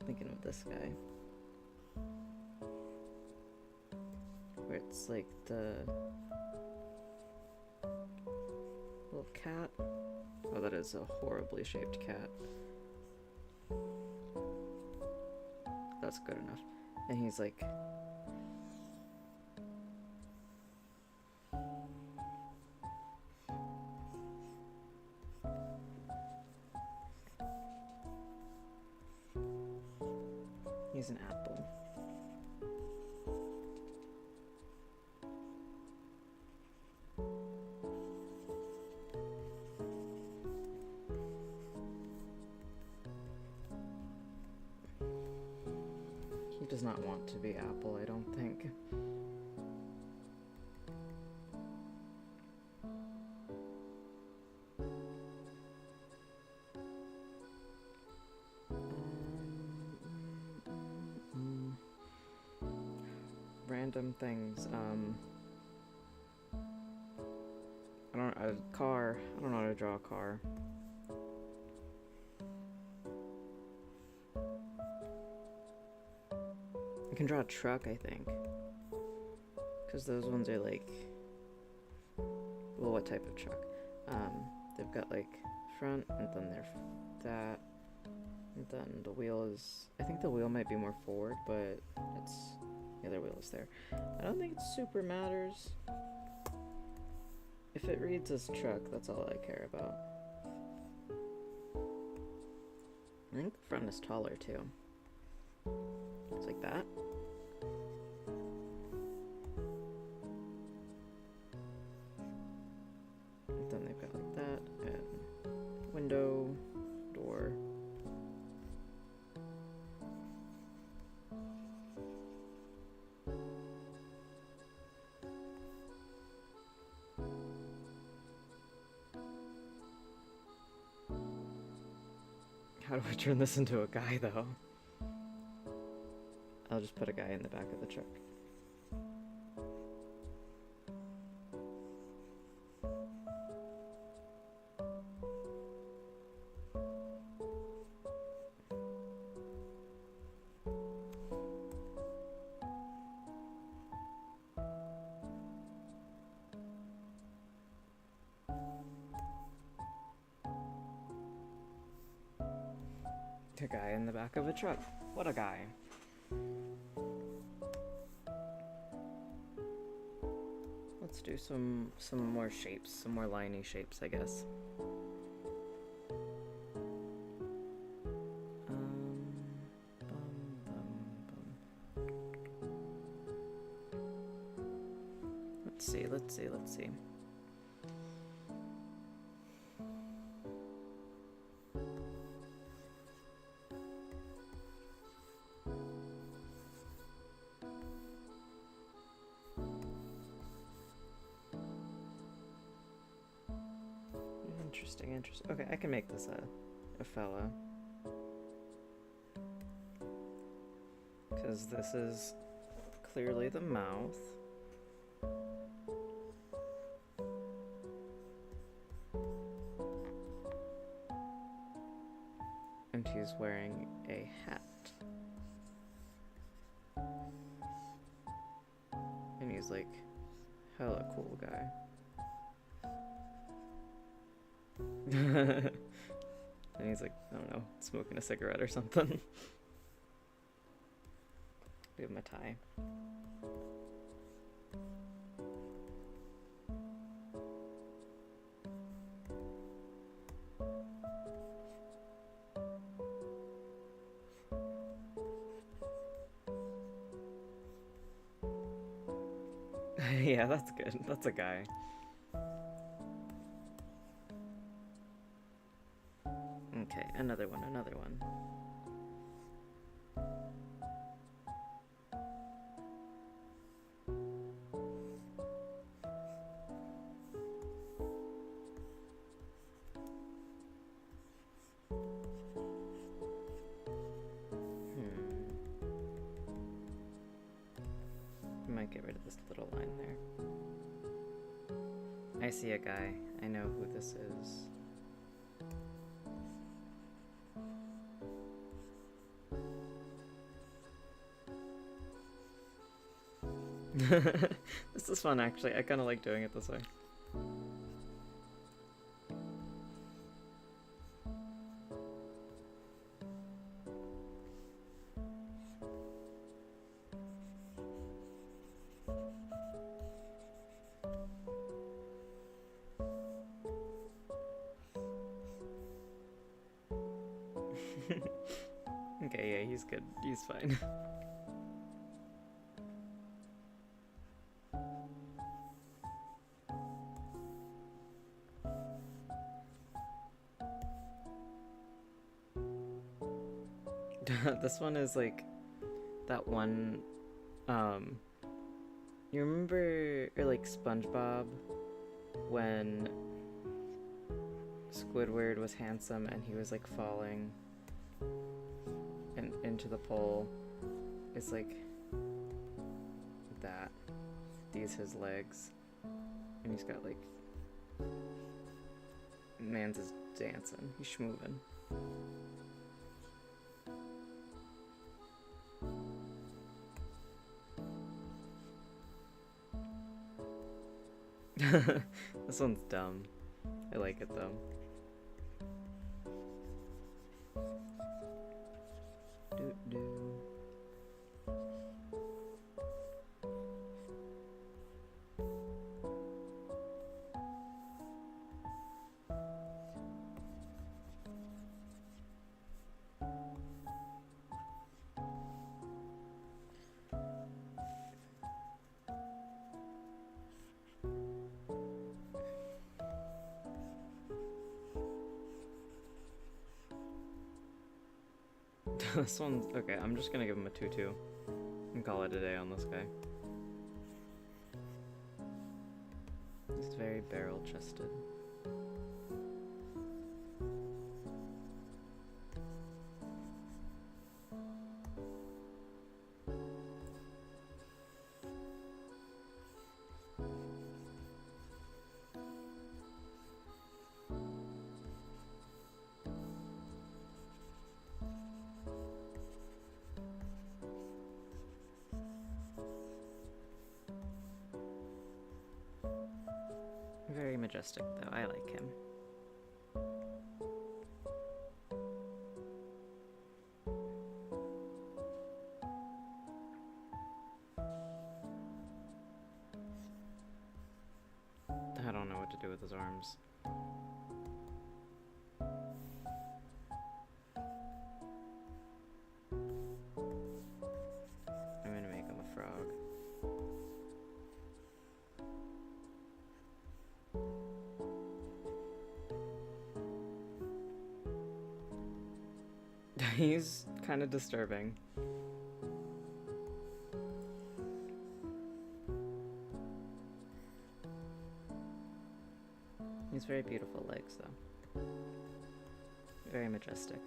thinking of this guy. Where it's like the little cat. Oh, that is a horribly shaped cat. That's good enough. And he's like... He's an apple. It does not want to be apple, I don't think. Random things. A car. I don't know how to draw a car. I can draw a truck, I think. Because those ones are like... Well, what type of truck? They've got like front, and then they're that. And then the wheel is... I think the wheel might be more forward, but it's... The other wheel is there. I don't think it super matters. If it reads as truck, that's all I care about. I think the front is taller too. It's like that. And then they've got like that, and window, door. How do I turn this into a guy, though? I'll just put a guy in the back of the truck. A guy in the back of a truck. What a guy. Let's do some more shapes, some more liney shapes, I guess. Let's see. Interesting. Okay, I can make this a fella. Because this is clearly the mouth. And he's wearing a hat. And he's like, hella cool guy. And he's like, I don't know, smoking a cigarette or something. Give him a tie. Yeah, that's good. That's a guy. Okay, another one. I might get rid of this little line there. I see a guy. I know who this is. This is fun, actually. I kind of like doing it this way. Okay, yeah, he's good. He's fine. This one is like that one, you remember, or like SpongeBob, when Squidward was handsome and he was like falling and into the pole? It's like that. These his legs, and he's got like, man's is dancing. He's schmoovin'. This one's dumb. I like it though. Doo-doo. This one's okay. I'm just gonna give him a 2-2 and call it a day on this guy. He's very barrel-chested. Very majestic, though. I like him. I don't know what to do with his arms. I'm gonna make him a frog. He's kind of disturbing. He's very beautiful legs, though. Very majestic.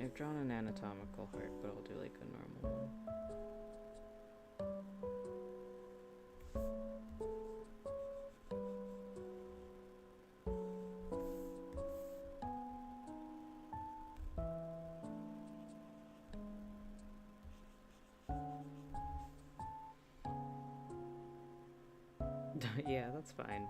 I've drawn an anatomical heart, but I'll do like a normal one. Yeah, that's fine.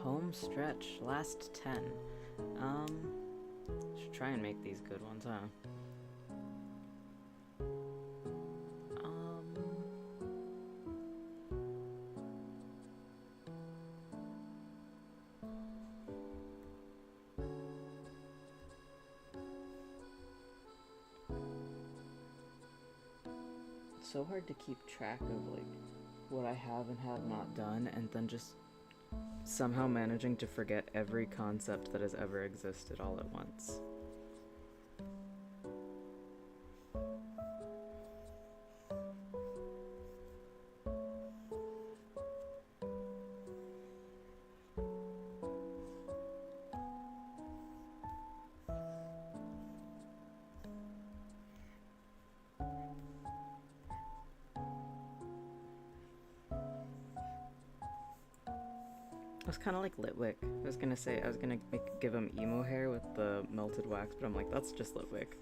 Home stretch, last 10. Should try and make these good ones, huh? So hard to keep track of like what I have and have not done, and then just somehow managing to forget every concept that has ever existed all at once. It was kind of like Litwick. I was gonna say, I was gonna give him emo hair with the melted wax, but I'm like, that's just Litwick.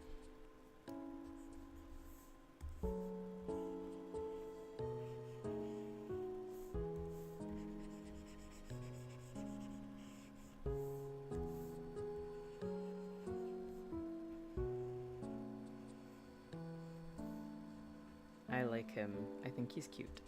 I like him. I think he's cute.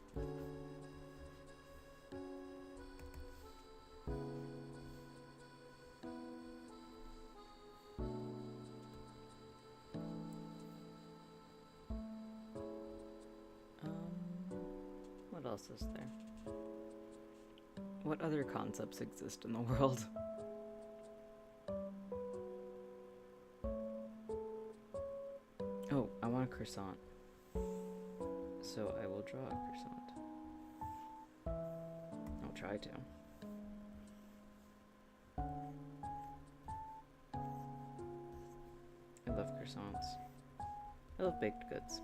else is there? What other concepts exist in the world? Oh, I want a croissant. So I will draw a croissant. I'll try to. I love croissants. I love baked goods.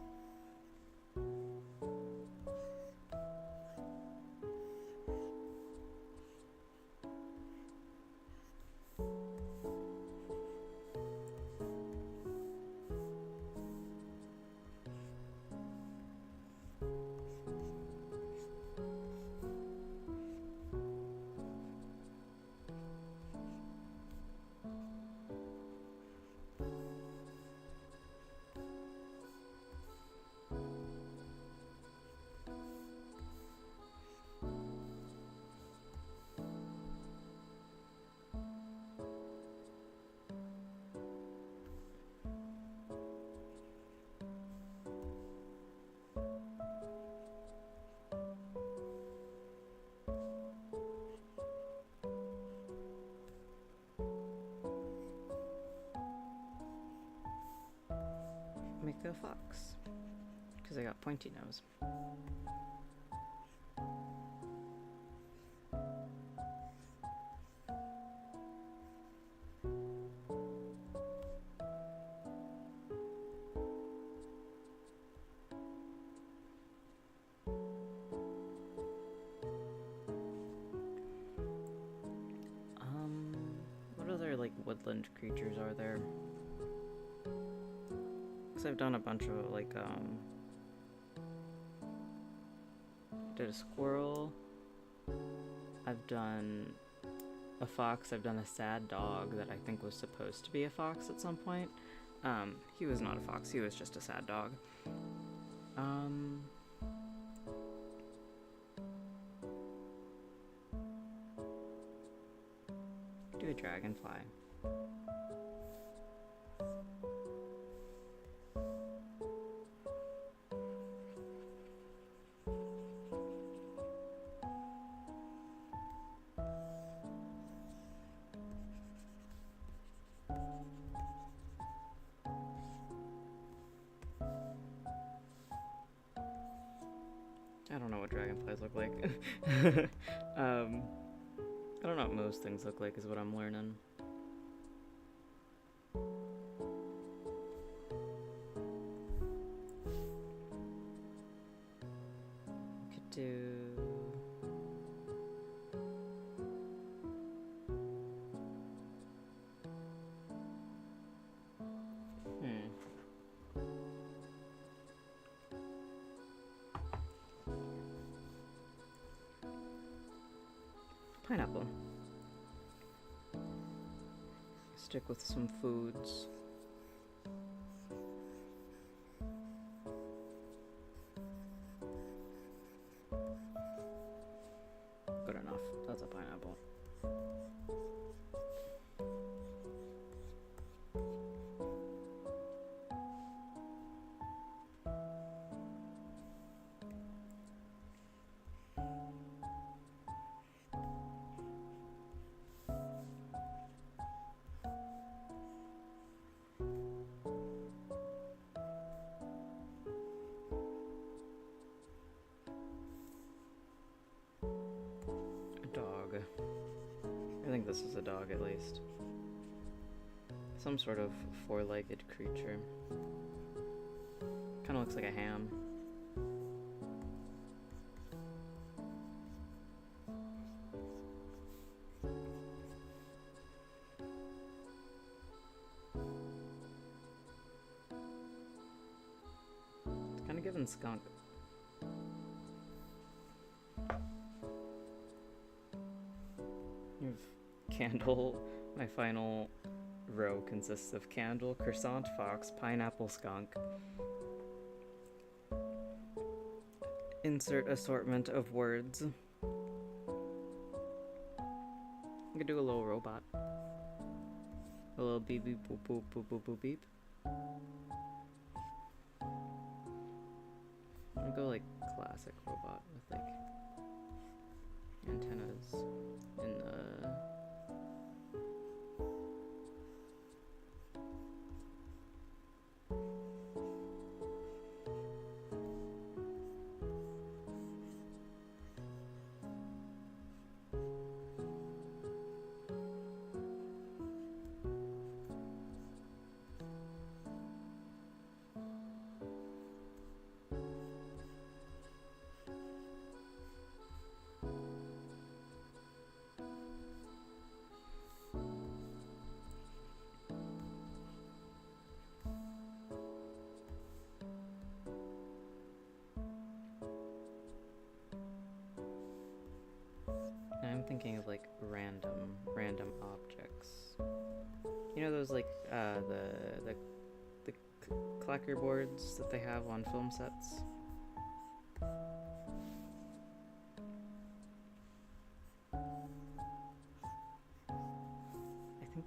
Make a fox, because I got pointy nose. What other like woodland creatures are there? I've done a bunch of like did a squirrel, I've done a fox, I've done a sad dog that I think was supposed to be a fox at some point. He was not a fox, he was just a sad dog. Do a dragonfly. I don't know what dragonflies look like. I don't know what most things look like is what I'm learning. Could do... Pineapple. Stick with some foods. Good enough. That's a pineapple. Dog. I think this is a dog at least. Some sort of four-legged creature. Kind of looks like a ham. It's kind of giving skunk. Candle. My final row consists of candle, croissant, fox, pineapple, skunk. Insert assortment of words. I could do a little robot. A little beep beep boop boop boop boop boop beep. I'll go like classic robot with like antennas in the I'm thinking of like random objects. You know those like the clacker boards that they have on film sets? I think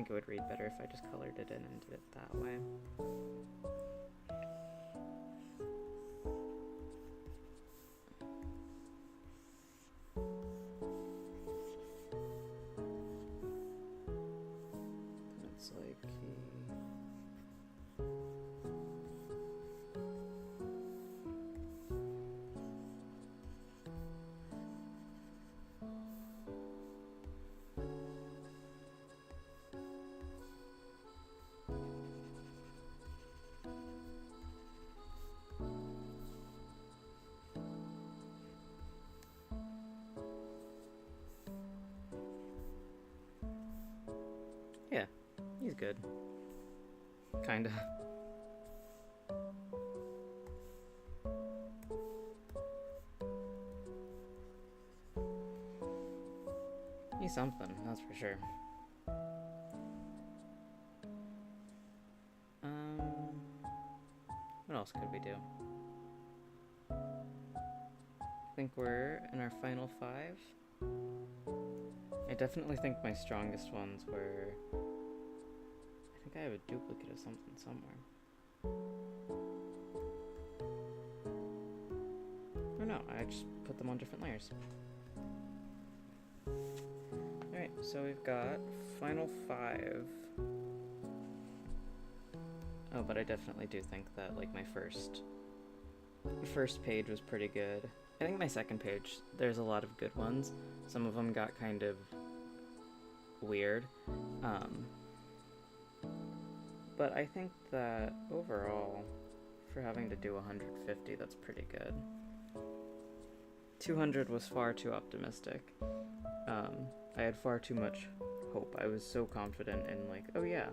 it would read better if I just colored it in and did it that way. It's like yeah, he's good. Kinda. He's something, that's for sure. What else could we do? I think we're in our final 5. I definitely think my strongest ones were... I think I have a duplicate of something somewhere. Or no, I just put them on different layers. Alright, so we've got final 5. Oh, but I definitely do think that, like, my first page was pretty good. I think my second page, there's a lot of good ones. Some of them got kind of weird. But I think that overall, for having to do 150, that's pretty good. 200 was far too optimistic. I had far too much hope. I was so confident in, like, oh yeah,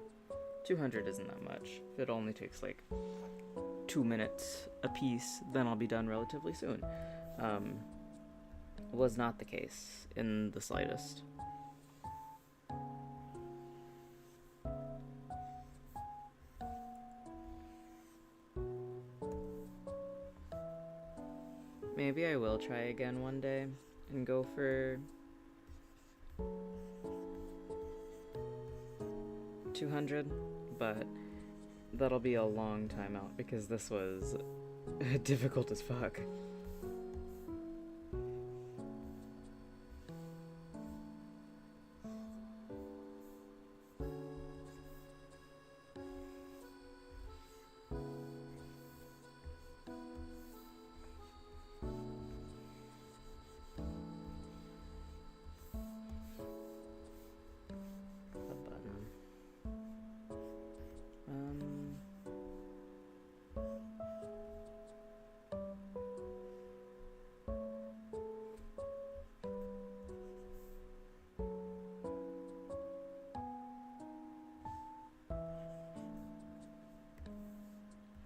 200 isn't that much. If it only takes like 2 minutes a piece, then I'll be done relatively soon. Was not the case in the slightest. Maybe I will try again one day and go for 200, but that'll be a long time out because this was difficult as fuck.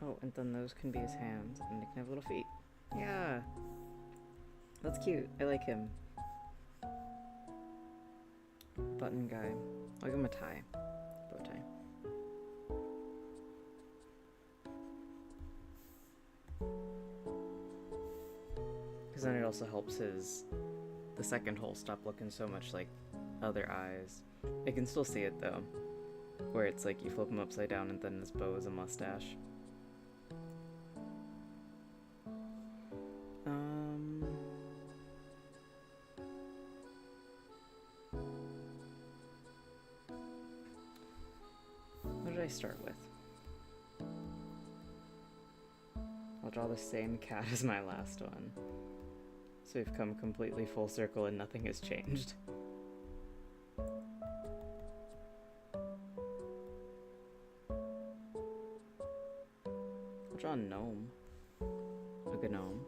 Oh, and then those can be his hands, and they can have little feet. Yeah! That's cute. I like him. Button guy. I'll give him a tie. Bow tie. Because then it also helps the second hole stop looking so much like other eyes. I can still see it though, where it's like you flip him upside down and then his bow is a mustache. I start with? I'll draw the same cat as my last one. So we've come completely full circle and nothing has changed. I'll draw a gnome. A gnome.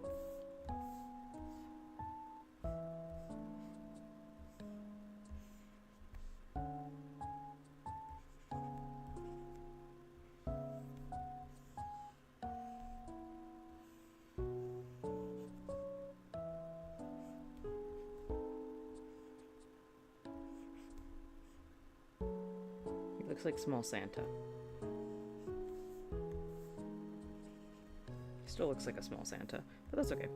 Looks like small Santa. Still looks like a small Santa, but that's okay.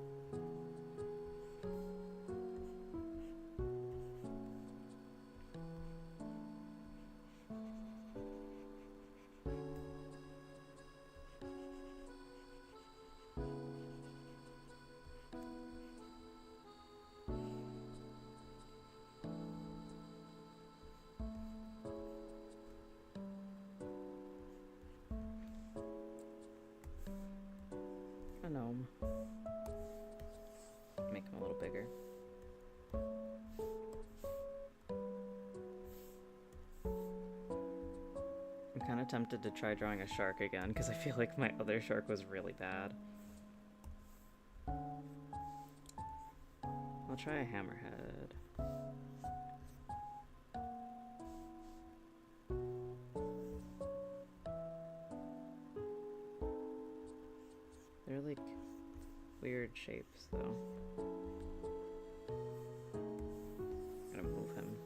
A gnome. Make him a little bigger. I'm kind of tempted to try drawing a shark again because I feel like my other shark was really bad. I'll try a hammerhead. They're like weird shapes though. I'm gonna move him.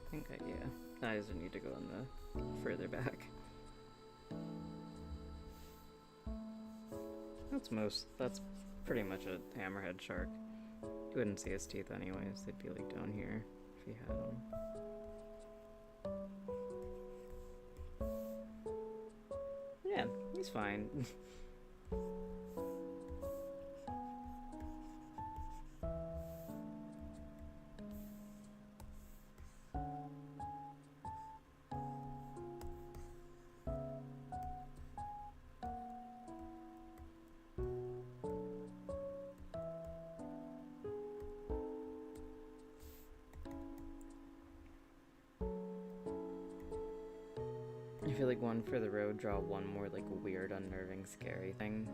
I think yeah, eyes would need to go in the further back. That's pretty much a hammerhead shark. You wouldn't see his teeth anyways, they'd be like down here if you had them. Yeah, he's fine. I feel like one for the road, draw one more like weird, unnerving, scary thing.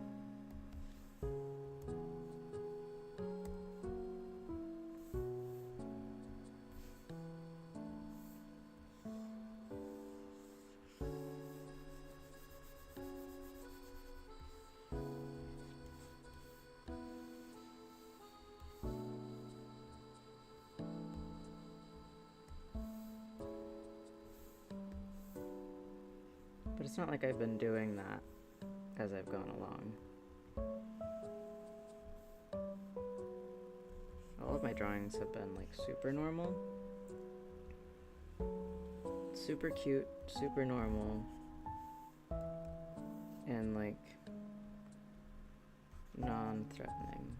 But it's not like I've been doing that as I've gone along. All of my drawings have been like super normal, super cute, super normal, and like non-threatening.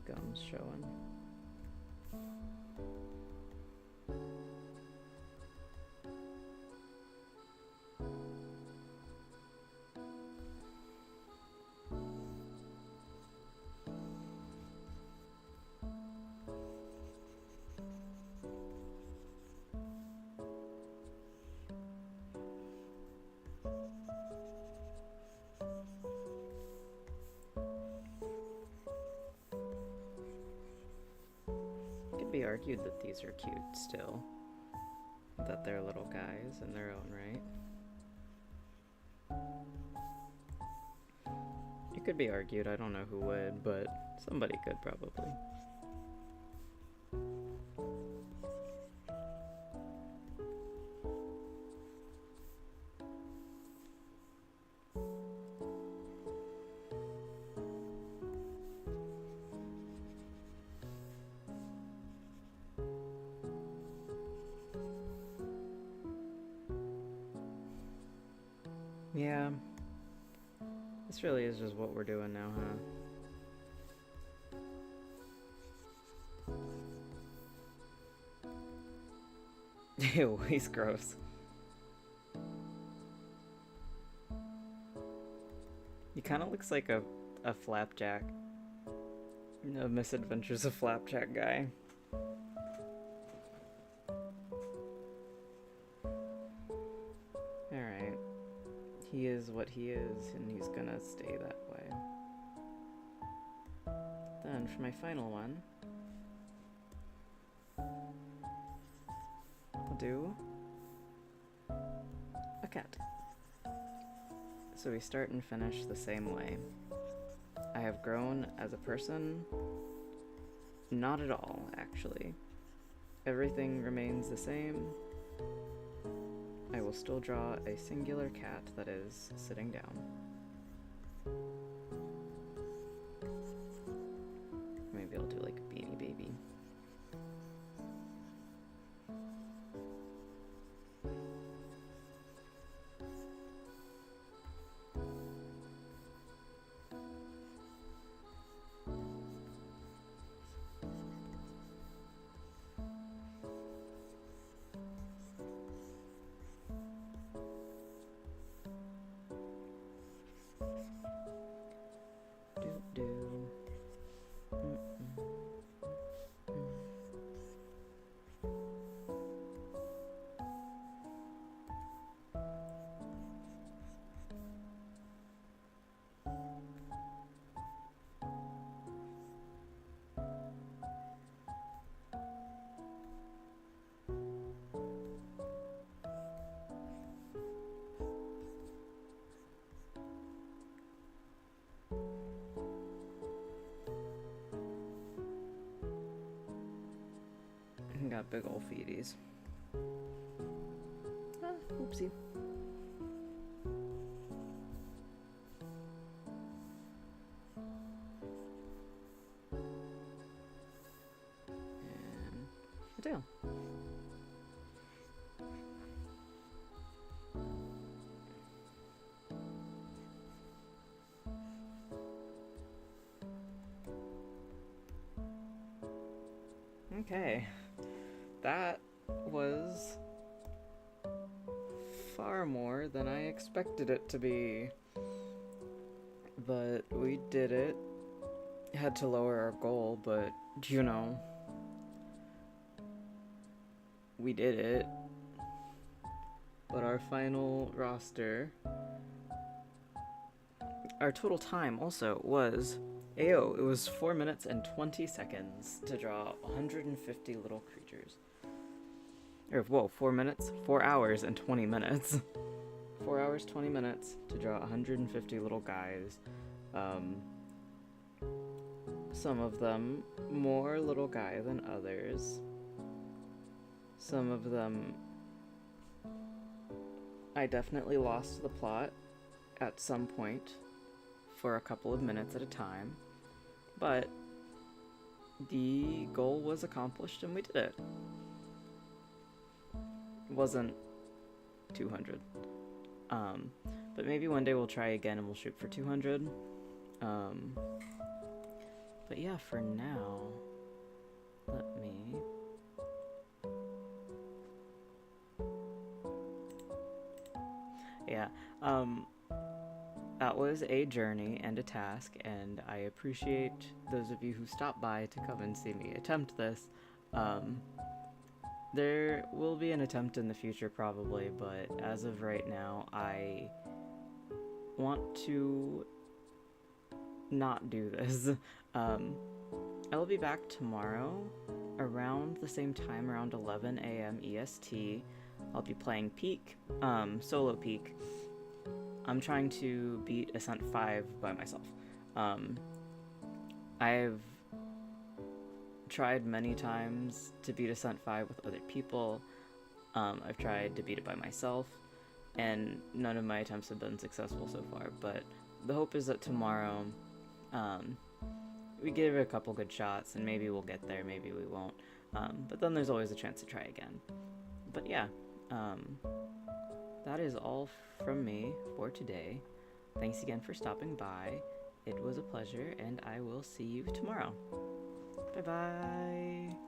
Gums showing. Be argued that these are cute still, that they're little guys in their own right. It could be argued, I don't know who would, but somebody could probably. Yeah. This really is just what we're doing now, huh? Ew, he's gross. He kind of looks like a Flapjack. A Misadventures of Flapjack guy. Alright. He is what he is, and he's gonna stay that way. Then, for my final one, I'll do a cat. So we start and finish the same way. I have grown as a person. Not at all, actually. Everything remains the same. I will still draw a singular cat that is sitting down. Maybe I'll do like a Beanie Baby. Got big ol' feeties. Ah, oopsie. And a tail. Okay. That was far more than I expected it to be. But we did it. Had to lower our goal, but you know, we did it. But our final roster, our total time also was Ayo, it was 4 minutes and 20 seconds to draw 150 little creatures. Or, whoa, 4 minutes? 4 hours and 20 minutes. 4 hours, 20 minutes to draw 150 little guys. Some of them more little guy than others. Some of them I definitely lost the plot at some point for a couple of minutes at a time. But the goal was accomplished and we did it. Wasn't 200. But maybe one day we'll try again and we'll shoot for 200. But yeah, for now, let me... Yeah, that was a journey and a task, and I appreciate those of you who stopped by to come and see me attempt this. There will be an attempt in the future probably, but as of right now, I want to not do this. I'll be back tomorrow around the same time, around 11 a.m. EST. I'll be playing Peak, solo Peak. I'm trying to beat Ascent 5 by myself. I've tried many times to beat Ascent 5 with other people. I've tried to beat it by myself, and none of my attempts have been successful so far, but the hope is that tomorrow we give it a couple good shots, and maybe we'll get there, maybe we won't. But then there's always a chance to try again. But yeah, that is all from me for today. Thanks again for stopping by. It was a pleasure, and I will see you tomorrow. Bye-bye.